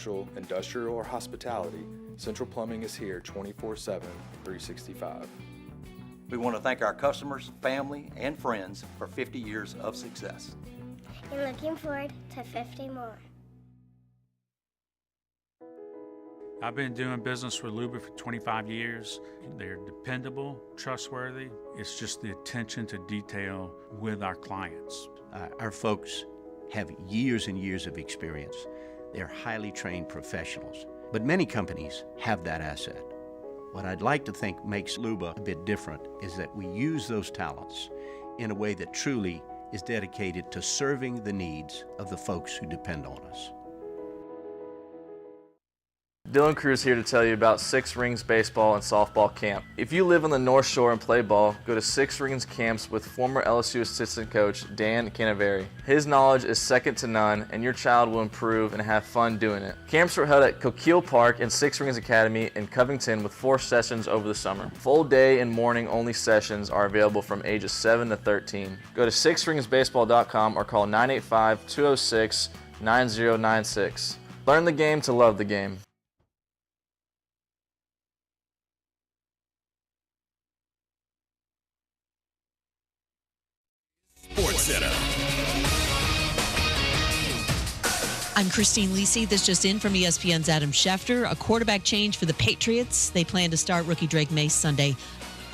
commercial, industrial, or hospitality, Central Plumbing is here 24/7, 365. We want to thank our customers, family, and friends for 50 years of success. And looking forward to 50 more. I've been doing business with Luba for 25 years. They're dependable, trustworthy. It's just the attention to detail with our clients. Our folks have years and years of experience. They're highly trained professionals, but many companies have that asset. What I'd like to think makes Luba a bit different is that we use those talents in a way that truly is dedicated to serving the needs of the folks who depend on us. Dylan Cruz here to tell you about Six Rings Baseball and Softball Camp. If you live on the North Shore and play ball, go to Six Rings Camps with former LSU assistant coach Dan Canaveri. His knowledge is second to none, and your child will improve and have fun doing it. Camps are held at Coquille Park and Six Rings Academy in Covington with 4 sessions over the summer. Full day and morning only sessions are available from ages 7 to 13. Go to sixringsbaseball.com or call 985-206-9096. Learn the game to love the game. Sports Center. I'm Christine Lisi. This just in from ESPN's Adam Schefter. A quarterback change for the Patriots. They plan to start rookie Drake Mace Sunday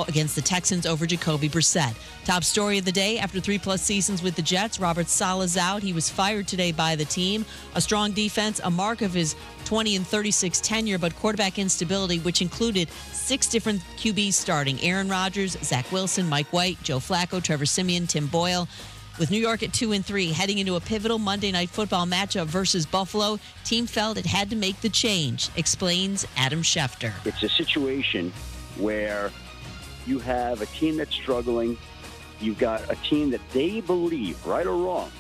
against the Texans over Jacoby Brissett. Top story of the day, after 3+ seasons with the Jets, Robert Saleh's out. He was fired today by the team. A strong defense, a mark of his 20-36 tenure, but quarterback instability, which included 6 different QBs starting. Aaron Rodgers, Zach Wilson, Mike White, Joe Flacco, Trevor Siemian, Tim Boyle. With New York at 2-3, heading into a pivotal Monday Night Football matchup versus Buffalo, team felt it had to make the change, explains Adam Schefter. It's a situation where you have a team that's struggling. You've got a team that they believe, right or wrong,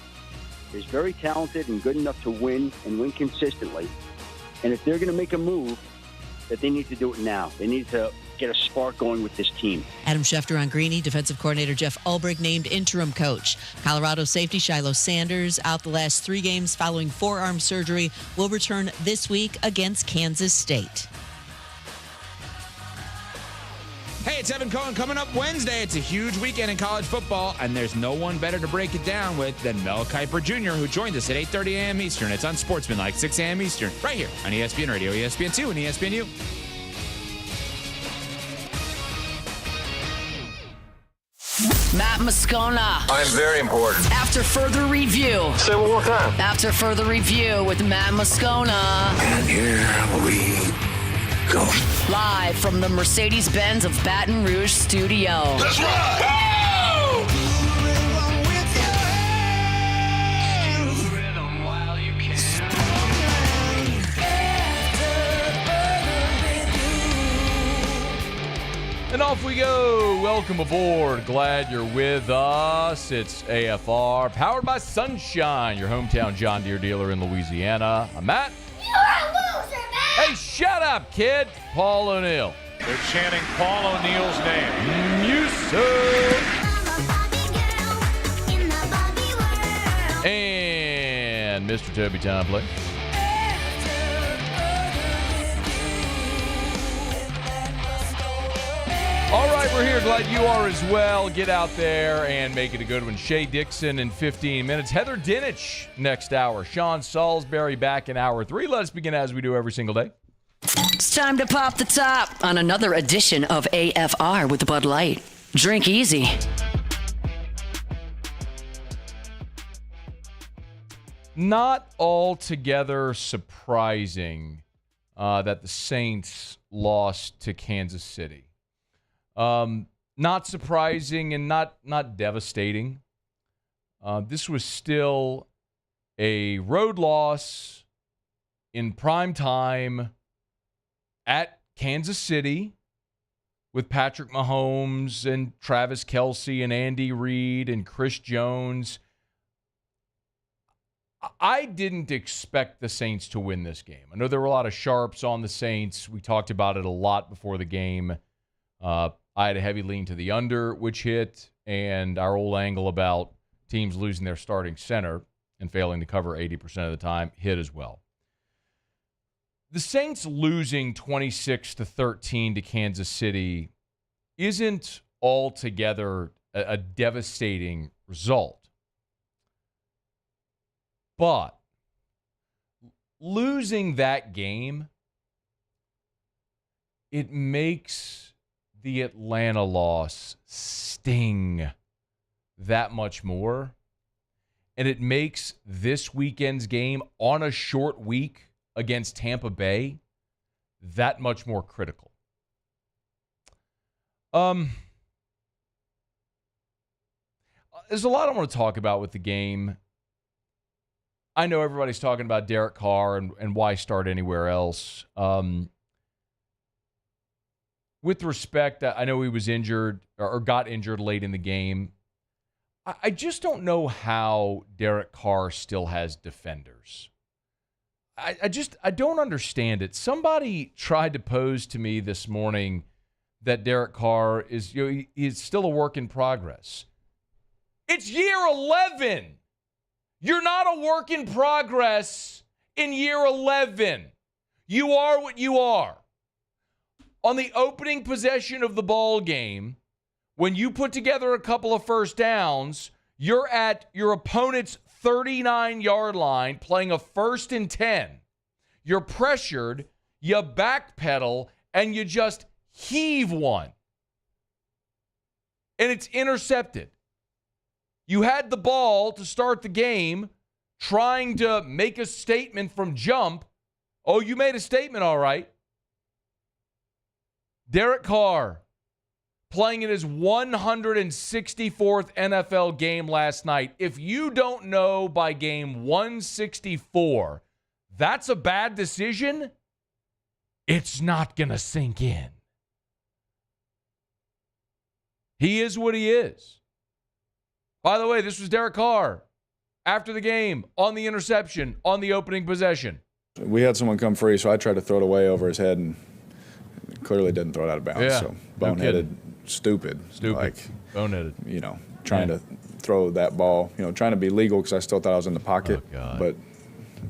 is very talented and good enough to win and win consistently. And if they're going to make a move, that they need to do it now. They need to get a spark going with this team. Adam Schefter on Greeny. Defensive coordinator Jeff Ulbrich named interim coach. Colorado safety Shiloh Sanders, out the last 3 games following forearm surgery, will return this week against Kansas State. Hey, it's Evan Cohen. Coming up Wednesday, it's a huge weekend in college football, and there's no one better to break it down with than Mel Kiper Jr., who joins us at 8:30 a.m. Eastern. It's Unsportsmanlike, 6 a.m. Eastern, right here on ESPN Radio, ESPN2, and ESPNU. Matt Moscona. I'm very important. After further review. Say it one more time. After further review with Matt Moscona. And here we go. Live from the Mercedes-Benz of Baton Rouge studio. Let's ride! Woo! And off we go. Welcome aboard. Glad you're with us. It's AFR, powered by Sunshine, your hometown John Deere dealer in Louisiana. I'm Matt. You're a loser, man! Hey, shut up, kid. Paul O'Neill. They're chanting Paul O'Neill's name. Music. And Mr. Toby Tomplin. All right, we're here. Glad you are as well. Get out there and make it a good one. Shea, Dixon in 15 minutes. Heather Dinich next hour. Sean Salisbury back in hour 3. Let's begin as we do every single day. It's time to pop the top on another edition of AFR with Bud Light. Drink easy. Not altogether surprising that the Saints lost to Kansas City. Not surprising and not devastating. This was still a road loss in prime time at Kansas City with Patrick Mahomes and Travis Kelce and Andy Reid and Chris Jones. I didn't expect the Saints to win this game. I know there were a lot of sharps on the Saints. We talked about it a lot before the game. I had a heavy lean to the under, which hit, and our old angle about teams losing their starting center and failing to cover 80% of the time hit as well. the Saints losing 26-13 to Kansas City isn't altogether a devastating result. But losing that game, it makes the Atlanta loss sting that much more. And it makes this weekend's game on a short week against Tampa Bay that much more critical. There's a lot I want to talk about with the game. I know everybody's talking about Derek Carr and why start anywhere else. With respect, I know he was injured or got injured late in the game. I just don't know how Derek Carr still has defenders. I don't understand it. Somebody tried to pose to me this morning that Derek Carr is he's still a work in progress. It's year 11. You're not a work in progress in year 11. You are what you are. On the opening possession of the ball game, when you put together a couple of first downs, you're at your opponent's 39-yard line playing a 1st and 10. You're pressured, you backpedal, and you just heave one. And it's intercepted. You had the ball to start the game, trying to make a statement from jump. Oh, you made a statement, all right. Derek Carr playing in his 164th NFL game last night. If you don't know by game 164, that's a bad decision, it's not going to sink in. He is what he is. By the way, this was Derek Carr after the game on the interception on the opening possession. We had someone come free, so I tried to throw it away over his head and clearly didn't throw it out of bounds. Yeah, so boneheaded, stupid. Like, boneheaded. Trying to throw that ball, trying to be legal because I still thought I was in the pocket. But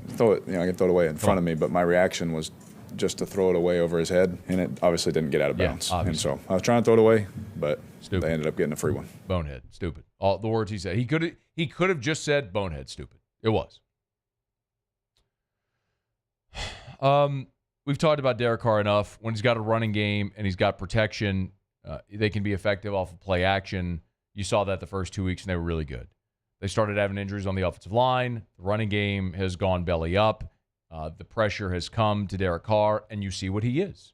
throw it, I can throw it away in front of me. But my reaction was just to throw it away over his head, and it obviously didn't get out of bounds. And so I was trying to throw it away, but they ended up getting a free one. Bonehead, stupid. All the words he said. He could have just said bonehead, stupid. It was. We've talked about Derek Carr enough. When he's got a running game and he's got protection, they can be effective off of play action. You saw that the first 2 weeks, and they were really good. They started having injuries on the offensive line. The running game has gone belly up. The pressure has come to Derek Carr, and you see what he is.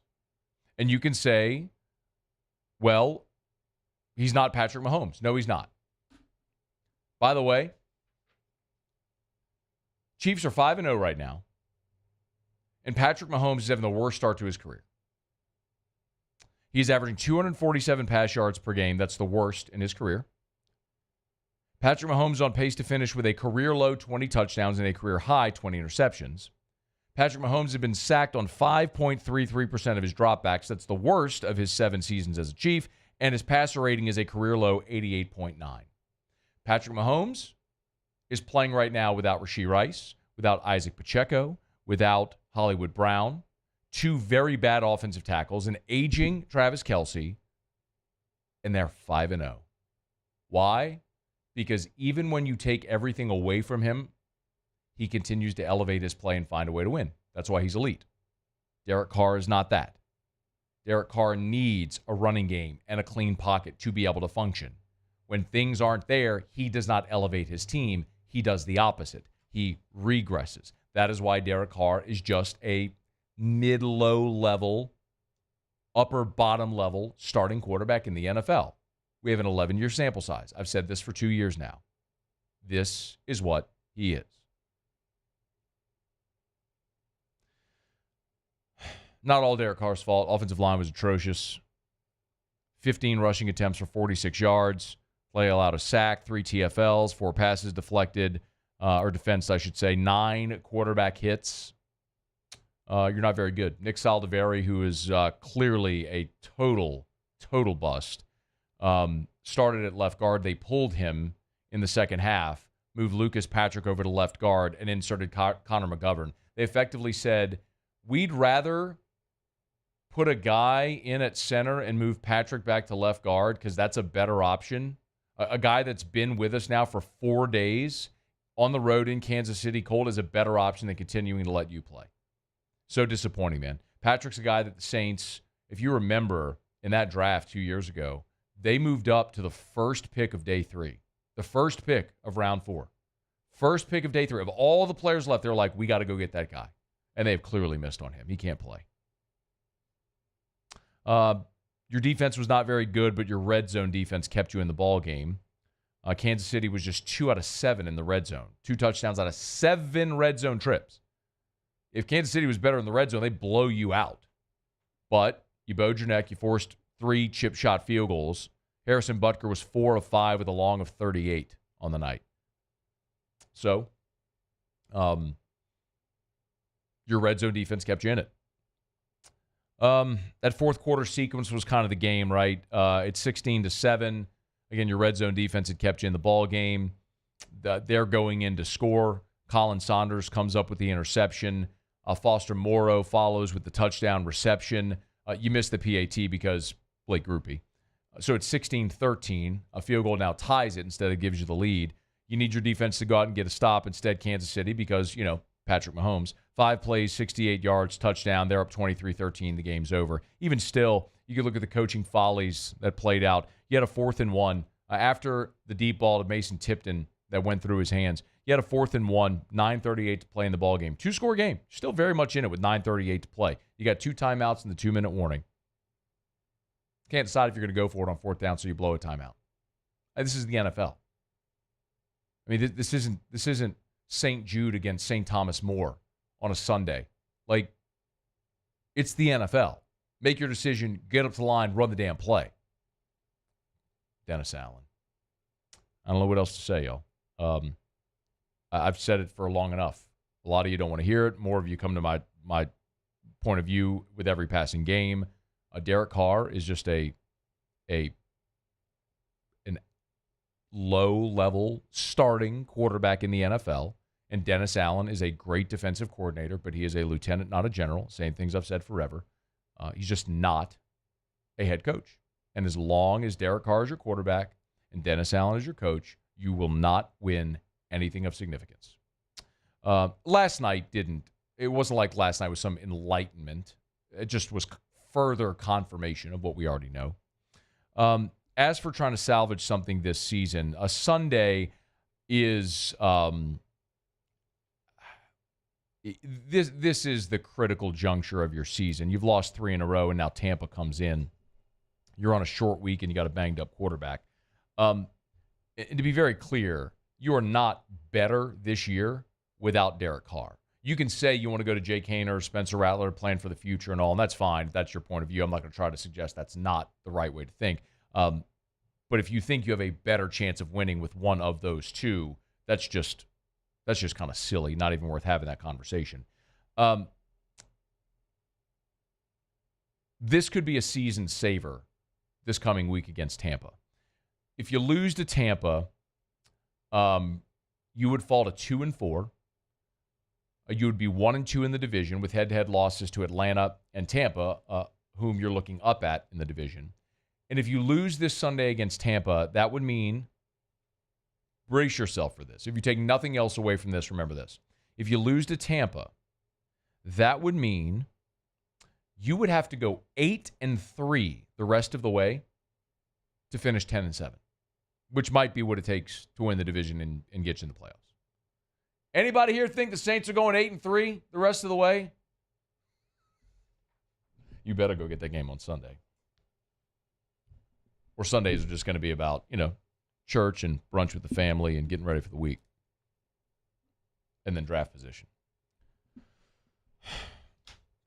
And you can say, well, he's not Patrick Mahomes. No, he's not. By the way, Chiefs are 5-0 right now. And Patrick Mahomes is having the worst start to his career. He's averaging 247 pass yards per game. That's the worst in his career. Patrick Mahomes is on pace to finish with a career-low 20 touchdowns and a career-high 20 interceptions. Patrick Mahomes has been sacked on 5.33% of his dropbacks. That's the worst of his 7 seasons as a Chief. And his passer rating is a career-low 88.9. Patrick Mahomes is playing right now without Rashee Rice, without Isaac Pacheco, without Hollywood Brown, 2 very bad offensive tackles, an aging Travis Kelce, and they're 5-0. Why? Because even when you take everything away from him, he continues to elevate his play and find a way to win. That's why he's elite. Derek Carr is not that. Derek Carr needs a running game and a clean pocket to be able to function. When things aren't there, he does not elevate his team. He does the opposite. He regresses. That is why Derek Carr is just a mid-low level, upper bottom level starting quarterback in the NFL. We have an 11-year sample size. I've said this for 2 years now. This is what he is. Not all Derek Carr's fault. Offensive line was atrocious. 15 rushing attempts for 46 yards. Play allowed a sack, 3 TFLs, 4 passes deflected, or defense, I should say, 9 quarterback hits. You're not very good. Nick Salisbury, who is clearly a total bust, started at left guard. They pulled him in the second half, moved Lucas Patrick over to left guard, and inserted Connor McGovern. They effectively said, we'd rather put a guy in at center and move Patrick back to left guard because that's a better option. A guy that's been with us now for 4 days on the road in Kansas City cold is a better option than continuing to let you play. So disappointing, man. Patrick's a guy that the Saints, if you remember in that draft 2 years ago, they moved up to the first pick of day 3, the first pick of round 4. First pick of day 3. Of all the players left, they're like, we got to go get that guy. And they've clearly missed on him. He can't play. Your defense was not very good, but your red zone defense kept you in the ball game. Kansas City was just 2 out of 7 in the red zone. 2 touchdowns out of 7 red zone trips. If Kansas City was better in the red zone, they'd blow you out. But you bowed your neck. You forced 3 chip shot field goals. Harrison Butker was 4 of 5 with a long of 38 on the night. So, your red zone defense kept you in it. That fourth quarter sequence was kind of the game, right? It's 16-7. Again, your red zone defense had kept you in the ball game. They're going in to score. Colin Saunders comes up with the interception. Foster Morrow follows with the touchdown reception. You missed the PAT because Blake Grupe. So it's 16-13. A field goal now ties it instead of gives you the lead. You need your defense to go out and get a stop. Instead, Kansas City, because, Patrick Mahomes, 5 plays, 68 yards, touchdown. They're up 23-13. The game's over. Even still, you could look at the coaching follies that played out. You had a 4th and 1. After the deep ball to Mason Tipton that went through his hands, you had a 4th and 1, 9:38 to play in the ball game. 2-score game. Still very much in it with 9:38 to play. You got 2 timeouts and the 2-minute warning. Can't decide if you're going to go for it on 4th down, so you blow a timeout. This is the NFL. I mean, this isn't St. Jude against St. Thomas More on a Sunday. Like, it's the NFL. Make your decision, get up to the line, run the damn play. Dennis Allen. I don't know what else to say, y'all. I've said it for long enough. A lot of you don't want to hear it. More of you come to my point of view with every passing game. Derek Carr is just an low-level starting quarterback in the NFL, and Dennis Allen is a great defensive coordinator, but he is a lieutenant, not a general. Same things I've said forever. He's just not a head coach. And as long as Derek Carr is your quarterback and Dennis Allen is your coach, you will not win anything of significance. Last night it wasn't like last night was some enlightenment. It just was further confirmation of what we already know. As for trying to salvage something this season, a Sunday is this is the critical juncture of your season. You've lost 3 in a row, and now Tampa comes in. You're on a short week, and you got a banged-up quarterback. And to be very clear, you are not better this year without Derek Carr. You can say you want to go to Jake Haener, Spencer Rattler, plan for the future and all, and that's fine. That's your point of view. I'm not going to try to suggest that's not the right way to think. But if you think you have a better chance of winning with one of those two, that's just kind of silly, not even worth having that conversation. This could be a season saver this coming week against Tampa. If you lose to Tampa, you would fall to 2-4. You would be 1-2 in the division with head-to-head losses to Atlanta and Tampa, whom you're looking up at in the division. And if you lose this Sunday against Tampa, that would mean, brace yourself for this. If you take nothing else away from this, remember this. If you lose to Tampa, that would mean you would have to go 8-3 the rest of the way to finish 10-7, which might be what it takes to win the division and get you in the playoffs. Anybody here think the Saints are going 8-3 the rest of the way? You better go get that game on Sunday. Or Sundays are just going to be about, church and brunch with the family and getting ready for the week. And then draft position.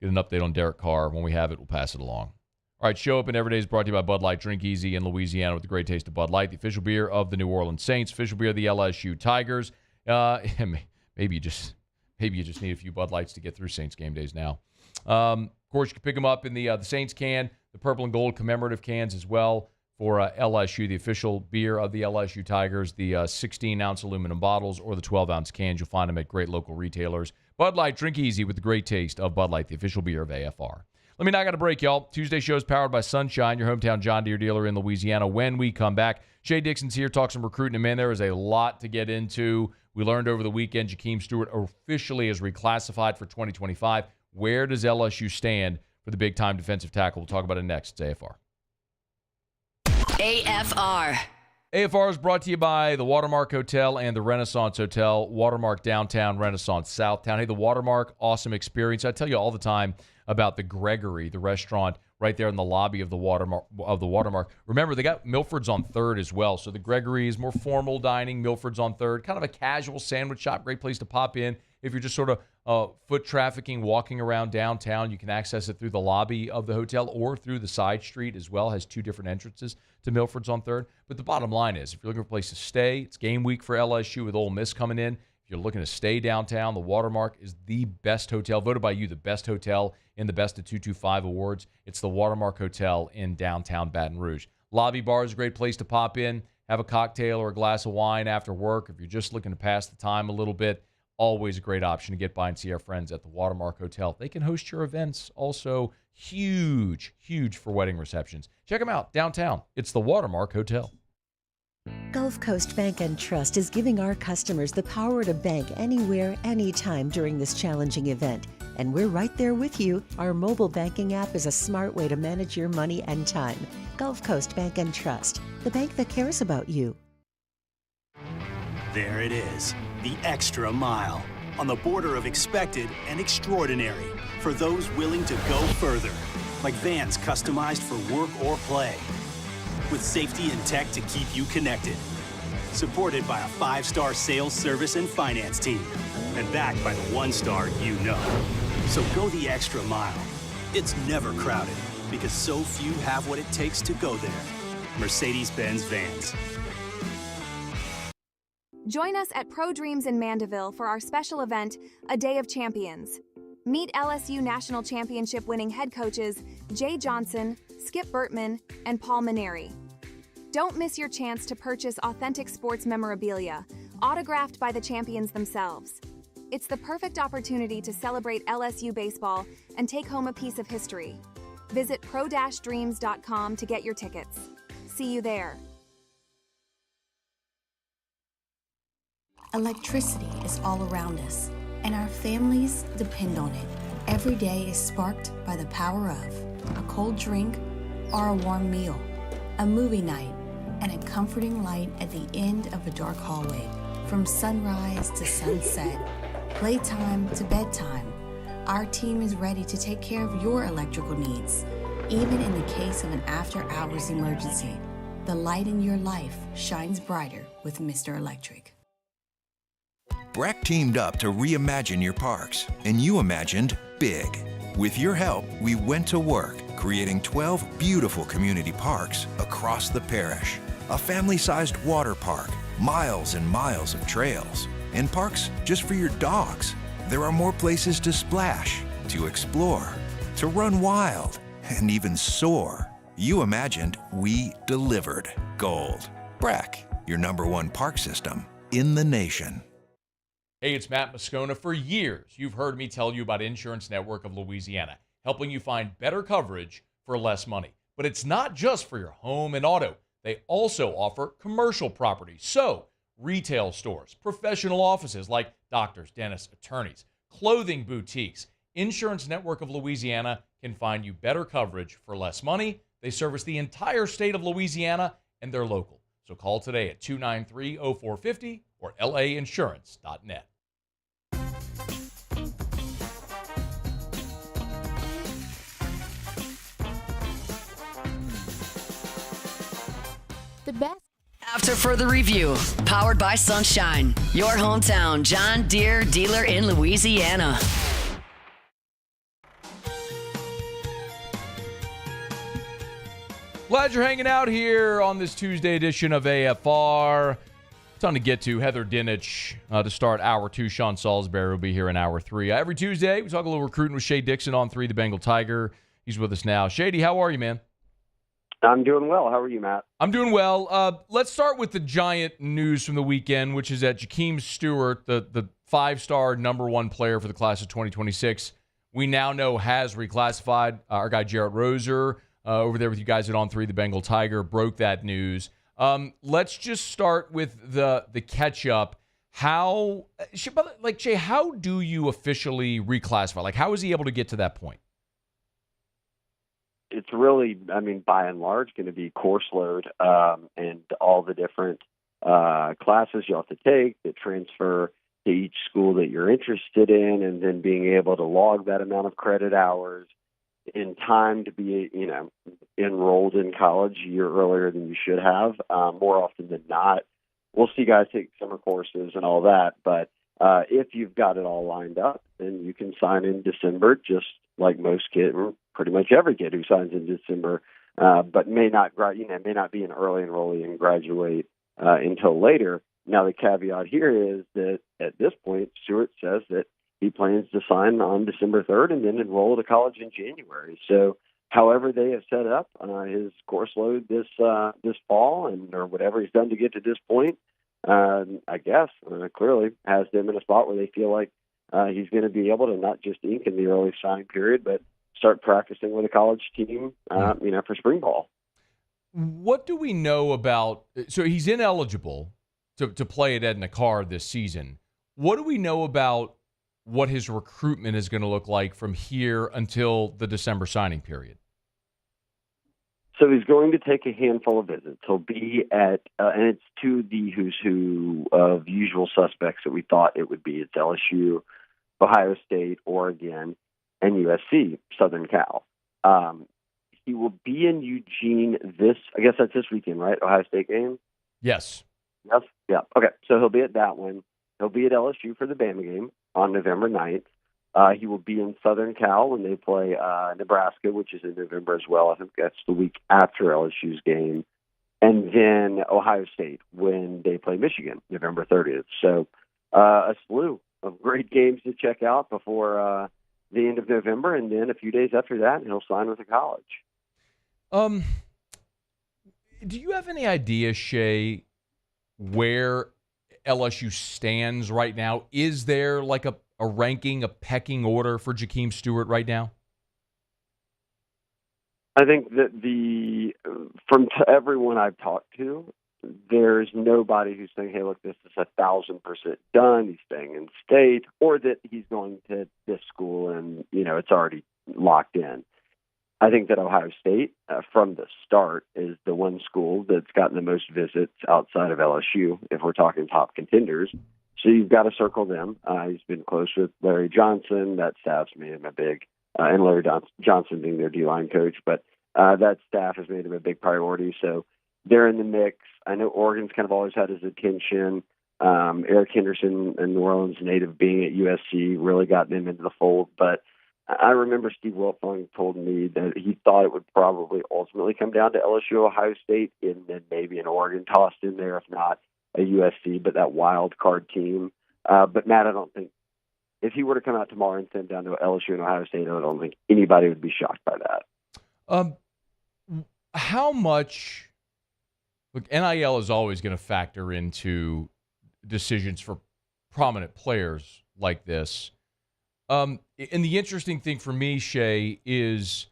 Get an update on Derek Carr. When we have it, we'll pass it along. All right, Show Up and Every Day is brought to you by Bud Light. Drink easy in Louisiana with the great taste of Bud Light, the official beer of the New Orleans Saints, official beer of the LSU Tigers. Maybe you just need a few Bud Lights to get through Saints game days now. Of course, you can pick them up in the Saints can, the purple and gold commemorative cans as well for LSU, the official beer of the LSU Tigers, the 16-ounce aluminum bottles or the 12-ounce cans. You'll find them at great local retailers. Bud Light, drink easy with the great taste of Bud Light, the official beer of AFR. Let me knock out a break, y'all. Tuesday show is powered by Sunshine, your hometown John Deere dealer in Louisiana. When we come back, Shea Dixon's here, talk some recruiting. And man, there is a lot to get into. We learned over the weekend Jakeem Stewart officially is reclassified for 2025. Where does LSU stand for the big-time defensive tackle? We'll talk about it next. It's AFR. AFR. AFR is brought to you by the Watermark Hotel and the Renaissance Hotel. Watermark Downtown, Renaissance Southtown. Hey, the Watermark, awesome experience. I tell you all the time about the Gregory, the restaurant right there in the lobby of the Watermark. Remember, they got Milford's on 3rd as well. So the Gregory is more formal dining. Milford's on 3rd. Kind of a casual sandwich shop. Great place to pop in. If you're just sort of foot trafficking, walking around downtown, you can access it through the lobby of the hotel or through the side street as well. Has 2 different entrances to Milford's on 3rd. But the bottom line is, if you're looking for a place to stay, it's game week for LSU with Ole Miss coming in. If you're looking to stay downtown, the Watermark is the best hotel, voted by you the best hotel in the Best of 225 awards. It's the Watermark Hotel in downtown Baton Rouge. Lobby bar is a great place to pop in, have a cocktail or a glass of wine after work. If you're just looking to pass the time a little bit, always a great option to get by and see our friends at the Watermark Hotel. They can host your events. Also, huge for wedding receptions. Check them out downtown. It's the Watermark Hotel. Gulf Coast Bank and Trust is giving our customers the power to bank anywhere, anytime during this challenging event. And we're right there with you. Our mobile banking app is a smart way to manage your money and time. Gulf Coast Bank and Trust, the bank that cares about you. There it is, the extra mile, on the border of expected and extraordinary, for those willing to go further, like vans customized for work or play, with safety and tech to keep you connected, supported by a 5-star sales, service, and finance team, and backed by the 1-star you know. So go the extra mile. It's never crowded, because so few have what it takes to go there. Mercedes-Benz Vans. Join us at Pro Dreams in Mandeville for our special event, A Day of Champions. Meet LSU National Championship winning head coaches Jay Johnson, Skip Bertman, and Paul Maneri. Don't miss your chance to purchase authentic sports memorabilia, autographed by the champions themselves. It's the perfect opportunity to celebrate LSU baseball and take home a piece of history. Visit pro-dreams.com to get your tickets. See you there. Electricity is all around us, and our families depend on it. Every day is sparked by the power of a cold drink or a warm meal, a movie night, and a comforting light at the end of a dark hallway. From sunrise to sunset, playtime to bedtime, our team is ready to take care of your electrical needs. Even in the case of an after-hours emergency, the light in your life shines brighter with Mr. Electric. Breck teamed up to reimagine your parks, and you imagined big. With your help, we went to work, creating 12 beautiful community parks across the parish. A family-sized water park, miles and miles of trails, and parks just for your dogs. There are more places to splash, to explore, to run wild, and even soar. You imagined, we delivered. Gold. Breck, your #1 park system in the nation. Hey, it's Matt Moscona. For years, you've heard me tell you about Insurance Network of Louisiana, helping you find better coverage for less money. But it's not just for your home and auto. They also offer commercial property. So, retail stores, professional offices like doctors, dentists, attorneys, clothing boutiques. Insurance Network of Louisiana can find you better coverage for less money. They service the entire state of Louisiana, and they're local. So call today at 293-0450 or lainsurance.net. The best. After further review, powered by Sunshine, your hometown John Deere dealer in Louisiana. Glad you're hanging out here on this Tuesday edition of AFR. Ton to get to. Heather Dinich to start hour 2. Sean Salisbury will be here in hour 3. Every Tuesday, we talk a little recruiting with Shea Dixon on 3, the Bengal Tiger. He's with us now. Shady, how are you, man? I'm doing well. How are you, Matt? I'm doing well. Let's start with the giant news from the weekend, which is that Jakeem Stewart, the 5-star number 1 player for the class of 2026, we now know has reclassified. Our guy Jarrett Roser, over there with you guys at On 3, the Bengal Tiger, broke that news. Let's just start with the catch-up. How, Shea, how do you officially reclassify? Like, how is he able to get to that point? It's really, by and large, going to be course load and all the different classes you'll have to take that transfer to each school that you're interested in, and then being able to log that amount of credit hours in time to be, enrolled in college a year earlier than you should have. More often than not, we'll see guys take summer courses and all that, but if you've got it all lined up, then you can sign in December, just like most kids, pretty much every kid who signs in December, but may not be an early enrollee and graduate until later. Now, the caveat here is that at this point, Stewart says that he plans to sign on December 3rd and then enroll to college in January. So, however they have set up his course load this fall, or whatever he's done to get to this point, I guess clearly has them in a spot where they feel like he's going to be able to not just ink in the early signing period, but start practicing with a college team, for spring ball. What do we know about? So he's ineligible to play at Edna Carr this season. What do we know about what his recruitment is going to look like from here until the December signing period? So he's going to take a handful of visits. He'll be at, and it's to the who's who of usual suspects that we thought it would be. It's LSU, Ohio State, Oregon, and USC, Southern Cal. He will be in Eugene I guess that's this weekend, right? Ohio State game? Yes. Yes? Yeah. Okay. So he'll be at that one. He'll be at LSU for the Bama game on November 9th. He will be in Southern Cal when they play Nebraska, which is in November as well. I think that's the week after LSU's game. And then Ohio State when they play Michigan, November 30th. So a slew of great games to check out before the end of November. And then a few days after that, he'll sign with a college. Do you have any idea, Shea, where LSU stands right now? Is there like a ranking, a pecking order for Jakeem Stewart right now? I think that from everyone I've talked to, there's nobody who's saying, hey, look, this is 1,000% done. He's staying in state, or that he's going to this school and, it's already locked in. I think that Ohio State, from the start, is the one school that's gotten the most visits outside of LSU, if we're talking top contenders. So you've got to circle them. He's been close with Larry Johnson. That staff's made him a big, and Larry Johnson being their D-line coach, but that staff has made him a big priority. So they're in the mix. I know Oregon's kind of always had his attention. Eric Henderson, a New Orleans native, being at USC, really got them into the fold. But I remember Steve Wiltfong told me that he thought it would probably ultimately come down to LSU, Ohio State, and then maybe an Oregon tossed in there, if not a USC, but that wild card team. But Matt, I don't think if he were to come out tomorrow and send down to LSU and Ohio State, I don't think anybody would be shocked by that. How much? Look, NIL is always going to factor into decisions for prominent players like this. And the interesting thing for me, Shea, is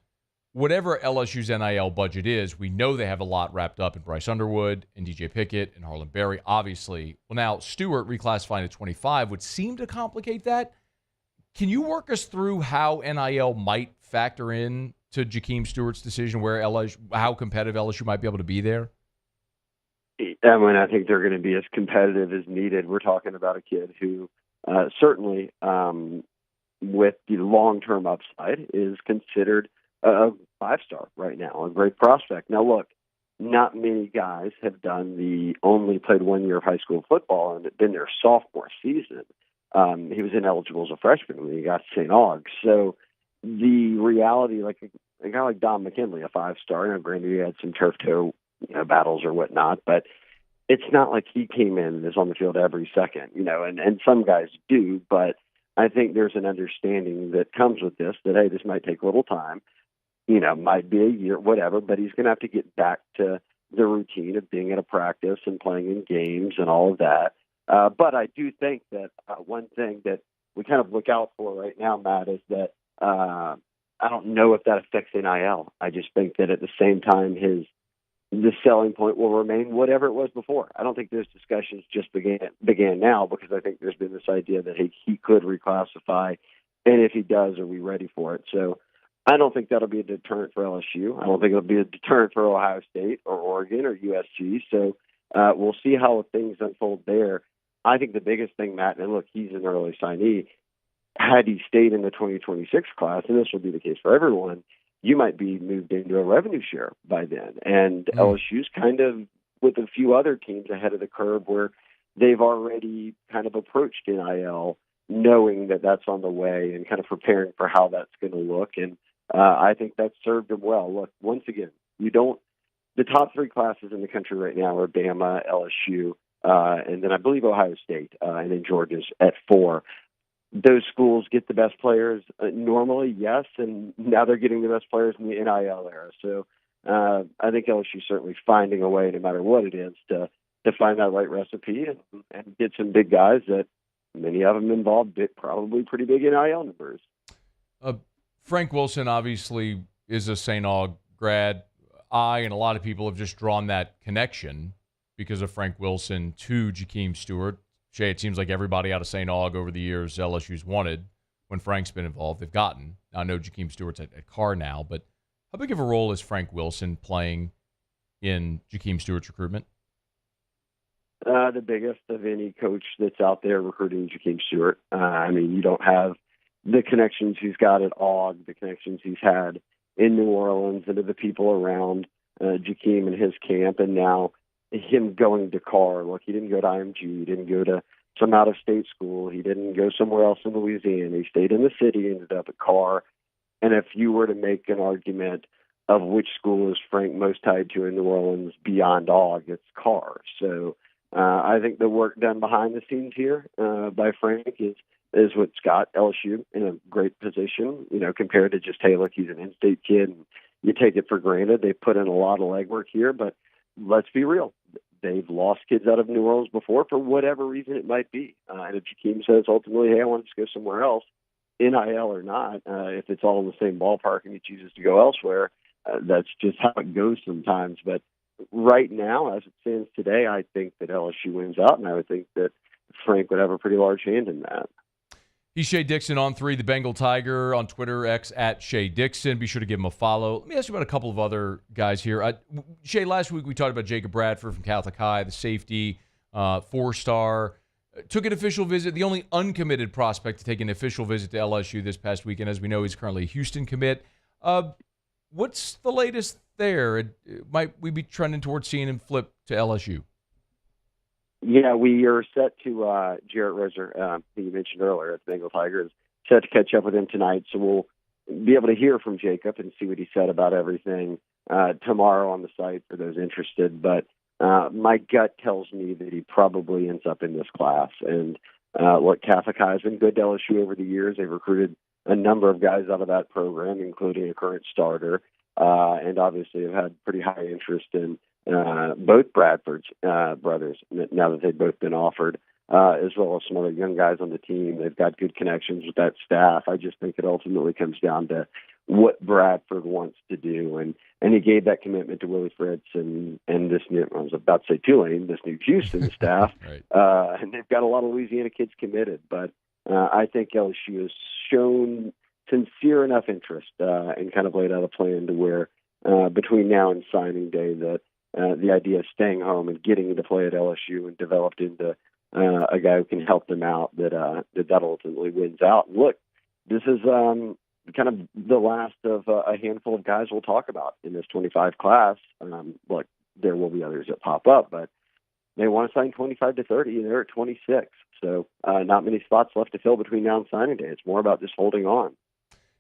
whatever LSU's NIL budget is, we know they have a lot wrapped up in Bryce Underwood and DJ Pickett and Harlan Berry, obviously. Well, now Stewart reclassifying to 25 would seem to complicate that. Can you work us through how NIL might factor in to Jakeem Stewart's decision, how competitive LSU might be able to be there? I think they're going to be as competitive as needed. We're talking about a kid who certainly, with the long-term upside, is considered a 5-star right now, a great prospect. Now, look, not many guys have only played 1 year of high school football and been their sophomore season. He was ineligible as a freshman when he got to St. Aug. So the reality, like a guy like Don McKinley, a 5-star, granted he had some turf toe battles or whatnot, but it's not like he came in and is on the field every second, and some guys do, but I think there's an understanding that comes with this that, hey, this might take a little time. might be a year, whatever, but he's going to have to get back to the routine of being at a practice and playing in games and all of that. But I do think that one thing that we kind of look out for right now, Matt, is that I don't know if that affects NIL. I just think that at the same time, the selling point will remain whatever it was before. I don't think those discussions just began now, because I think there's been this idea that he could reclassify, and if he does, are we ready for it? So I don't think that'll be a deterrent for LSU. I don't think it'll be a deterrent for Ohio State or Oregon or USC. So we'll see how things unfold there. I think the biggest thing, Matt, and look, he's an early signee. Had he stayed in the 2026 class, and this will be the case for everyone, you might be moved into a revenue share by then. And LSU's kind of with a few other teams ahead of the curve where they've already kind of approached NIL knowing that that's on the way and kind of preparing for how that's going to look. And I think that's served them well. Look, once again, the top three classes in the country right now are Bama, LSU, and then I believe Ohio State, and then Georgia's at 4. Those schools get the best players normally, yes, and now they're getting the best players in the NIL era. So I think LSU certainly finding a way, no matter what it is, to find that right recipe and get some big guys that many of them involved probably pretty big NIL numbers. Frank Wilson obviously is a St. Aug grad. I and a lot of people have just drawn that connection because of Frank Wilson to Jakeem Stewart. Shea, it seems like everybody out of St. Aug over the years LSU's wanted when Frank's been involved, they've gotten. I know Jakeem Stewart's at Carr now, but how big of a role is Frank Wilson playing in Jakeem Stewart's recruitment? The biggest of any coach that's out there recruiting Jakeem Stewart. I mean, you don't have the connections he's got at Aug, the connections he's had in New Orleans, and to the people around Jakeem and his camp, and now him going to Carr. Look, he didn't go to IMG. He didn't go to some out-of-state school. He didn't go somewhere else in Louisiana. He stayed in the city, ended up at Carr. And if you were to make an argument of which school is Frank most tied to in New Orleans beyond Aug, it's Carr. So I think the work done behind the scenes here by Frank is what's got LSU in a great position, compared to just, hey, look, he's an in-state kid, and you take it for granted. They put in a lot of legwork here, but let's be real. They've lost kids out of New Orleans before for whatever reason it might be. And if Jakeem says ultimately, hey, I want to go somewhere else, NIL or not, if it's all in the same ballpark and he chooses to go elsewhere, that's just how it goes sometimes. But right now, as it stands today, I think that LSU wins out, and I would think that Frank would have a pretty large hand in that. He's Shea Dickson on 3, the Bengal Tiger, on Twitter, X at Shea Dickson. Be sure to give him a follow. Let me ask you about a couple of other guys here. Shea, last week we talked about Jacob Bradford from Catholic High, the safety, 4-star. Took an official visit, the only uncommitted prospect to take an official visit to LSU this past weekend. As we know, he's currently a Houston commit. What's the latest there? Might we be trending towards seeing him flip to LSU? Yeah, we are set to Jarrett Roser, who you mentioned earlier at the Bengal Tigers, set to catch up with him tonight. So we'll be able to hear from Jacob and see what he said about everything tomorrow on the site for those interested. But my gut tells me that he probably ends up in this class. And what Catholic High has been good to LSU over the years. They've recruited a number of guys out of that program, including a current starter, and obviously have had pretty high interest in both Bradford's brothers, now that they've both been offered, as well as some other young guys on the team. They've got good connections with that staff. I just think it ultimately comes down to what Bradford wants to do. And he gave that commitment to Willie Fritz and this new, I was about to say Tulane, this new Houston staff. Right. And they've got a lot of Louisiana kids committed. But I think LSU has shown sincere enough interest and kind of laid out a plan to where between now and signing day that the idea of staying home and getting to play at LSU and developed into a guy who can help them out, that ultimately wins out. And look, this is kind of the last of a handful of guys we'll talk about in this 25 class. Look, there will be others that pop up, but they want to sign 25 to 30, and they're at 26. So not many spots left to fill between now and signing day. It's more about just holding on.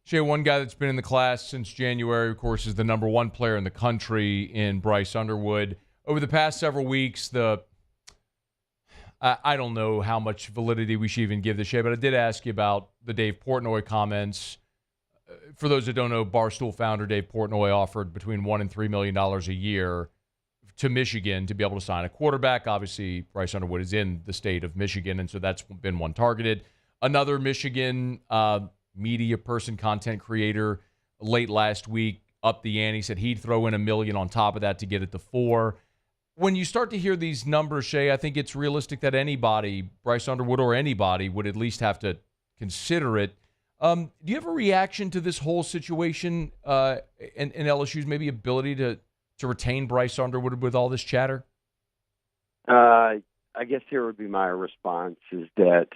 Shea, one guy that's been in the class since January, of course, is the number one player in the country in Bryce Underwood. Over the past several weeks, I don't know how much validity we should even give this, Shea, but I did ask you about the Dave Portnoy comments. for those that don't know, Barstool founder Dave Portnoy offered between $1 and $3 million a year to Michigan to be able to sign a quarterback. Obviously, Bryce Underwood is in the state of Michigan, and so that's been one targeted. Another Michigan media person, content creator, late last week upped the ante, said he'd throw in $1 million on top of that to get it to $4 million. When you start to hear these numbers, Shea, I think it's realistic that anybody, Bryce Underwood or anybody, would at least have to consider it. Do you have a reaction to this whole situation and LSU's maybe ability to retain Bryce Underwood with all this chatter? I guess here would be my response is that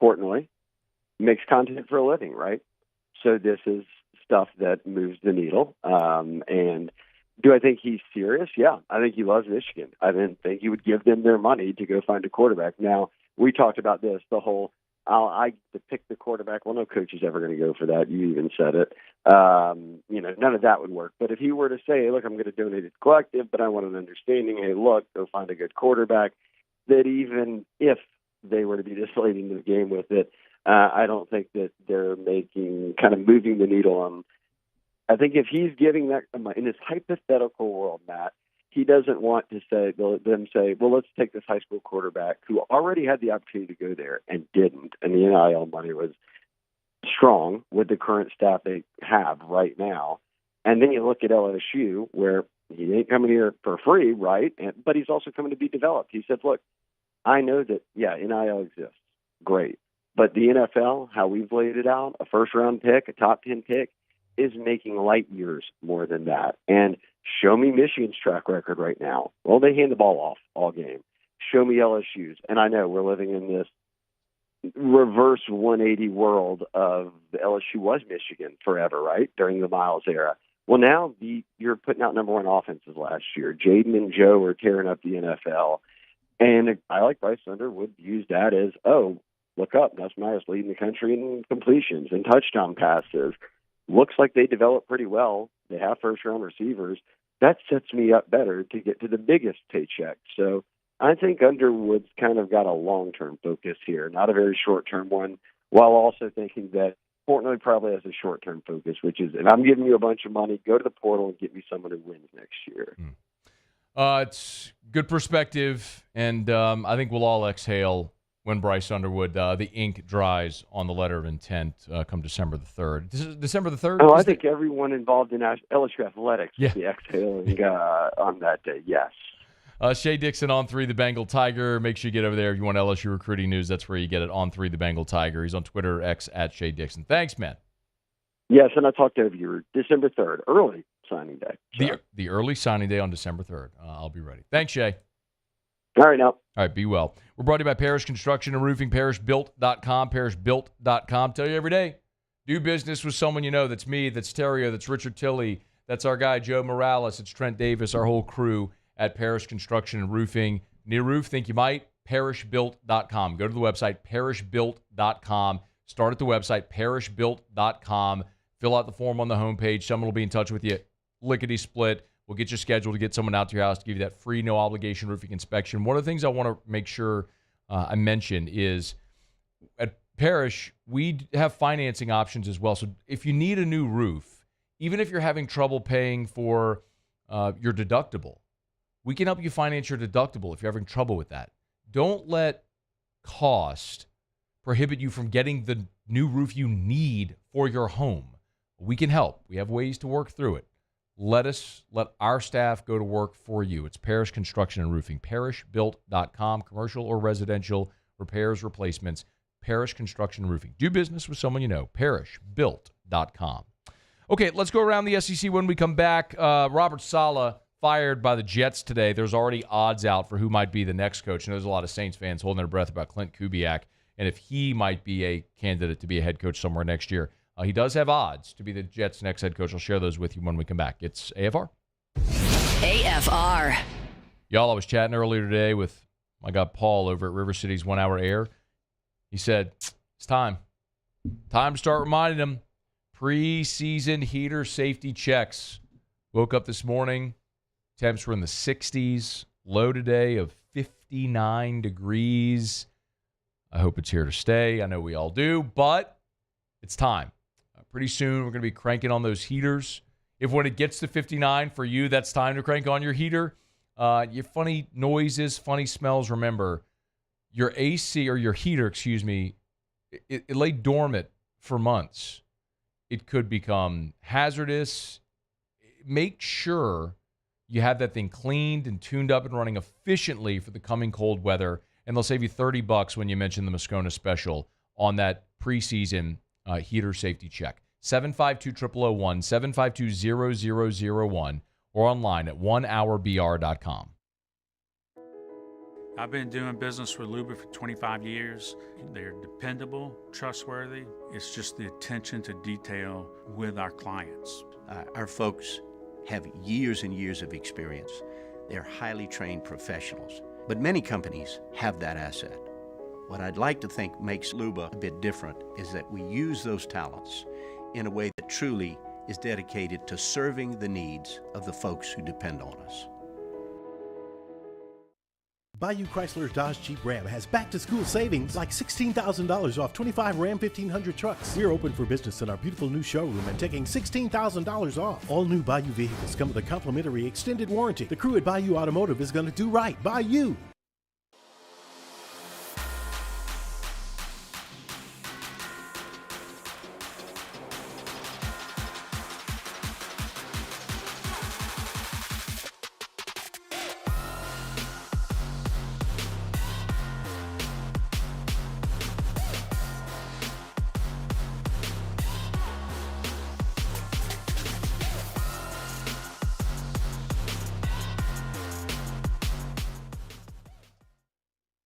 Portnoy makes content for a living, right? So this is stuff that moves the needle. And do I think he's serious? Yeah, I think he loves Michigan. I didn't think he would give them their money to go find a quarterback. Now, we talked about this, the whole I to pick the quarterback. Well, no coach is ever going to go for that. You even said it. None of that would work. But if he were to say, look, I'm going to donate it to collective, but I want an understanding, hey, look, go find a good quarterback, that even if they were to be this late into the game with it, I don't think that they're moving the needle on. I think if he's giving that in his hypothetical world, Matt, he doesn't want to say, well, let's take this high school quarterback who already had the opportunity to go there and didn't, and the NIL money was strong with the current staff they have right now. And then you look at LSU, where he ain't coming here for free, right? But he's also coming to be developed. He said, look, I know that, NIL exists. Great. But the NFL, how we've laid it out, a first-round pick, a top 10 pick, is making light years more than that. And show me Michigan's track record right now. Well, they hand the ball off all game. Show me LSU's. And I know we're living in this reverse 180 world of the LSU was Michigan forever, right, during the Miles era. Well, now you're putting out number one offenses last year. Jaden and Joe are tearing up the NFL. And I like Bryce Underwood use that as, look up, Nuss Meyer's leading the country in completions and touchdown passes. Looks like they develop pretty well. They have first-round receivers. That sets me up better to get to the biggest paycheck. So I think Underwood's kind of got a long-term focus here, not a very short-term one, while also thinking that Portnoy probably has a short-term focus, which is, if I'm giving you a bunch of money, go to the portal and get me someone who wins next year. It's good perspective, and I think we'll all exhale when Bryce Underwood, the ink dries on the letter of intent come December the 3rd. This is December the 3rd? Oh, I think everyone involved in LSU athletics will be exhaling on that day, yes. Shea Dickson, On 3 the Bengal Tiger. Make sure you get over there if you want LSU recruiting news. That's where you get it, On 3 the Bengal Tiger. He's on Twitter, X at Shea Dickson. Thanks, man. Yes, and I talked over you. December 3rd, early signing day. So. The early signing day on December 3rd. I'll be ready. Thanks, Shea. All right, now. All right, be well. We're brought to you by Parish Construction and Roofing, parishbuilt.com, parishbuilt.com. Tell you every day, do business with someone you know. That's me, that's Terrio, that's Richard Tilley, that's our guy, Joe Morales, it's Trent Davis, our whole crew at Parish Construction and Roofing. Need a roof? Think you might? Parishbuilt.com. Go to the website, parishbuilt.com. Start at the website, parishbuilt.com. Fill out the form on the homepage. Someone will be in touch with you. Lickety-split. We'll get you scheduled to get someone out to your house to give you that free, no-obligation roofing inspection. One of the things I want to make sure I mention is at Parish, we have financing options as well. So if you need a new roof, even if you're having trouble paying for your deductible, we can help you finance your deductible if you're having trouble with that. Don't let cost prohibit you from getting the new roof you need for your home. We can help. We have ways to work through it. Let our staff go to work for you. It's Parish Construction and Roofing. Parishbuilt.com, commercial or residential repairs, replacements. Parish Construction and Roofing. Do business with someone you know. Parishbuilt.com. Okay, let's go around the SEC when we come back. Robert Saleh fired by the Jets today. There's already odds out for who might be the next coach. And there's a lot of Saints fans holding their breath about Clint Kubiak and if he might be a candidate to be a head coach somewhere next year. He does have odds to be the Jets' next head coach. I'll share those with you when we come back. It's AFR. AFR. Y'all, I was chatting earlier today with my guy Paul over at River City's 1 Hour Air. He said, it's time. Time to start reminding them. Preseason heater safety checks. Woke up this morning. Temps were in the 60s. Low today of 59 degrees. I hope it's here to stay. I know we all do, but it's time. Pretty soon, we're going to be cranking on those heaters. If when it gets to 59 for you, that's time to crank on your heater, your funny noises, funny smells, remember, your AC or your heater, it lay dormant for months. It could become hazardous. Make sure you have that thing cleaned and tuned up and running efficiently for the coming cold weather, and they'll save you $30 when you mention the Moscona special on that preseason heater safety check. 752-0001, 752-0001, or online at onehourbr.com. I've been doing business with Luba for 25 years. They're dependable, trustworthy. It's just the attention to detail with our clients. Our folks have years and years of experience. They're highly trained professionals. But many companies have that asset. What I'd like to think makes Luba a bit different is that we use those talents in a way that truly is dedicated to serving the needs of the folks who depend on us. Bayou Chrysler Dodge Jeep Ram has back-to-school savings like $16,000 off 25 Ram 1500 trucks. We're open for business in our beautiful new showroom and taking $16,000 off. All new Bayou vehicles come with a complimentary extended warranty. The crew at Bayou Automotive is going to do right by you.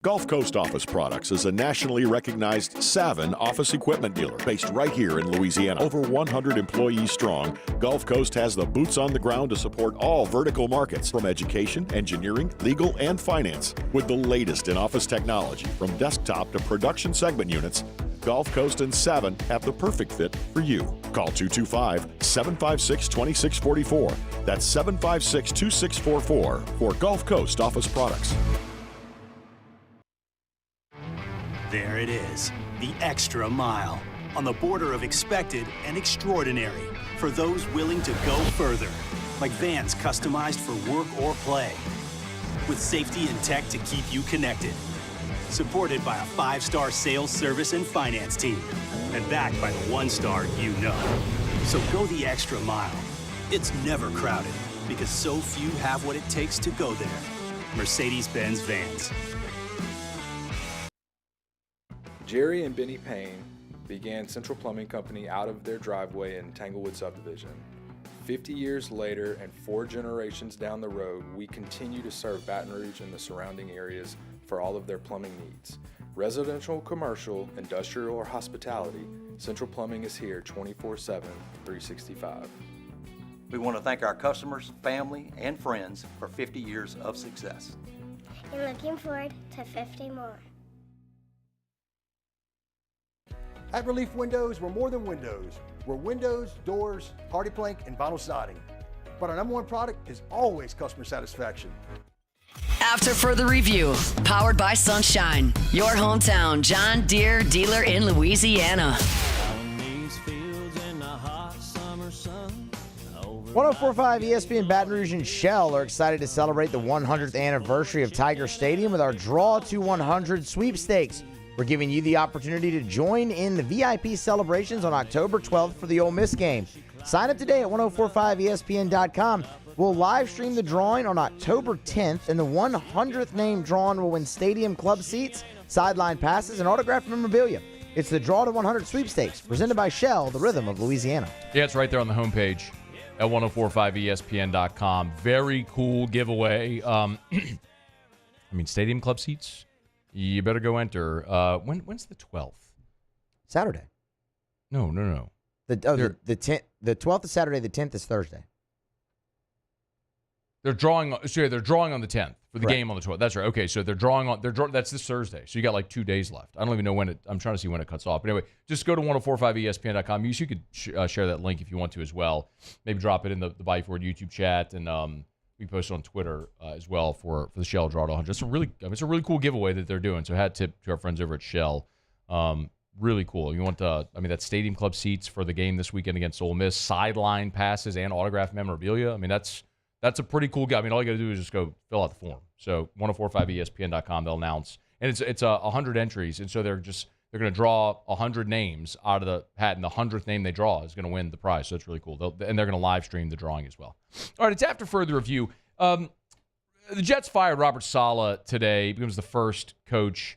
Gulf Coast Office Products is a nationally recognized Savin office equipment dealer based right here in Louisiana. Over 100 employees strong, Gulf Coast has the boots on the ground to support all vertical markets, from education, engineering, legal, and finance. With the latest in office technology, from desktop to production segment units, Gulf Coast and Savin have the perfect fit for you. Call 225-756-2644. That's 756-2644 for Gulf Coast Office Products. There it is, the extra mile, on the border of expected and extraordinary for those willing to go further, like vans customized for work or play, with safety and tech to keep you connected, supported by a 5-star sales, service, and finance team, and backed by the 1-star you know. So go the extra mile. It's never crowded, because so few have what it takes to go there. Mercedes-Benz Vans. Jerry and Benny Payne began Central Plumbing Company out of their driveway in Tanglewood Subdivision. 50 years later and 4 generations down the road, we continue to serve Baton Rouge and the surrounding areas for all of their plumbing needs. Residential, commercial, industrial, or hospitality, Central Plumbing is here 24/7, 365. We want to thank our customers, family, and friends for 50 years of success. And looking forward to 50 more. At Relief Windows, we're more than windows. We're windows, doors, hardy plank, and vinyl siding. But our number one product is always customer satisfaction. After further review, powered by Sunshine, your hometown John Deere dealer in Louisiana. 104.5 ESPN Baton Rouge and Shell are excited to celebrate the 100th anniversary of Tiger Stadium with our Draw to 100 sweepstakes. We're giving you the opportunity to join in the VIP celebrations on October 12th for the Ole Miss game. Sign up today at 1045ESPN.com. We'll live stream the drawing on October 10th, and the 100th name drawn will win stadium club seats, sideline passes, and autographed memorabilia. It's the Draw to 100 sweepstakes, presented by Shell, the rhythm of Louisiana. Yeah, it's right there on the homepage at 1045ESPN.com. Very cool giveaway. Stadium club seats. You better go enter. When's the 12th? Saturday. No. The 12th is Saturday. The 10th is Thursday. They're drawing on the 10th for the Right. game on the 12th. That's right. Okay, so that's this Thursday. So you got like 2 days left. I don't even know when I'm trying to see when it cuts off. But anyway, just go to 1045ESPN.com. You could share that link if you want to as well. Maybe drop it in the Bayou Ford YouTube chat, and we post it on Twitter as well for the Shell Draw to 100. It's a really cool giveaway that they're doing. So hat tip to our friends over at Shell. really cool. You want that Stadium Club seats for the game this weekend against Ole Miss, sideline passes and autographed memorabilia. I mean, that's a pretty cool guy. I mean, all you got to do is just go fill out the form. So 1045ESPN.com, they'll announce. And it's 100 entries, and so they're going to draw 100 names out of the hat, and the 100th name they draw is going to win the prize. So it's really cool. And they're going to live stream the drawing as well. All right, it's after further review. The Jets fired Robert Saleh today. He becomes the first coach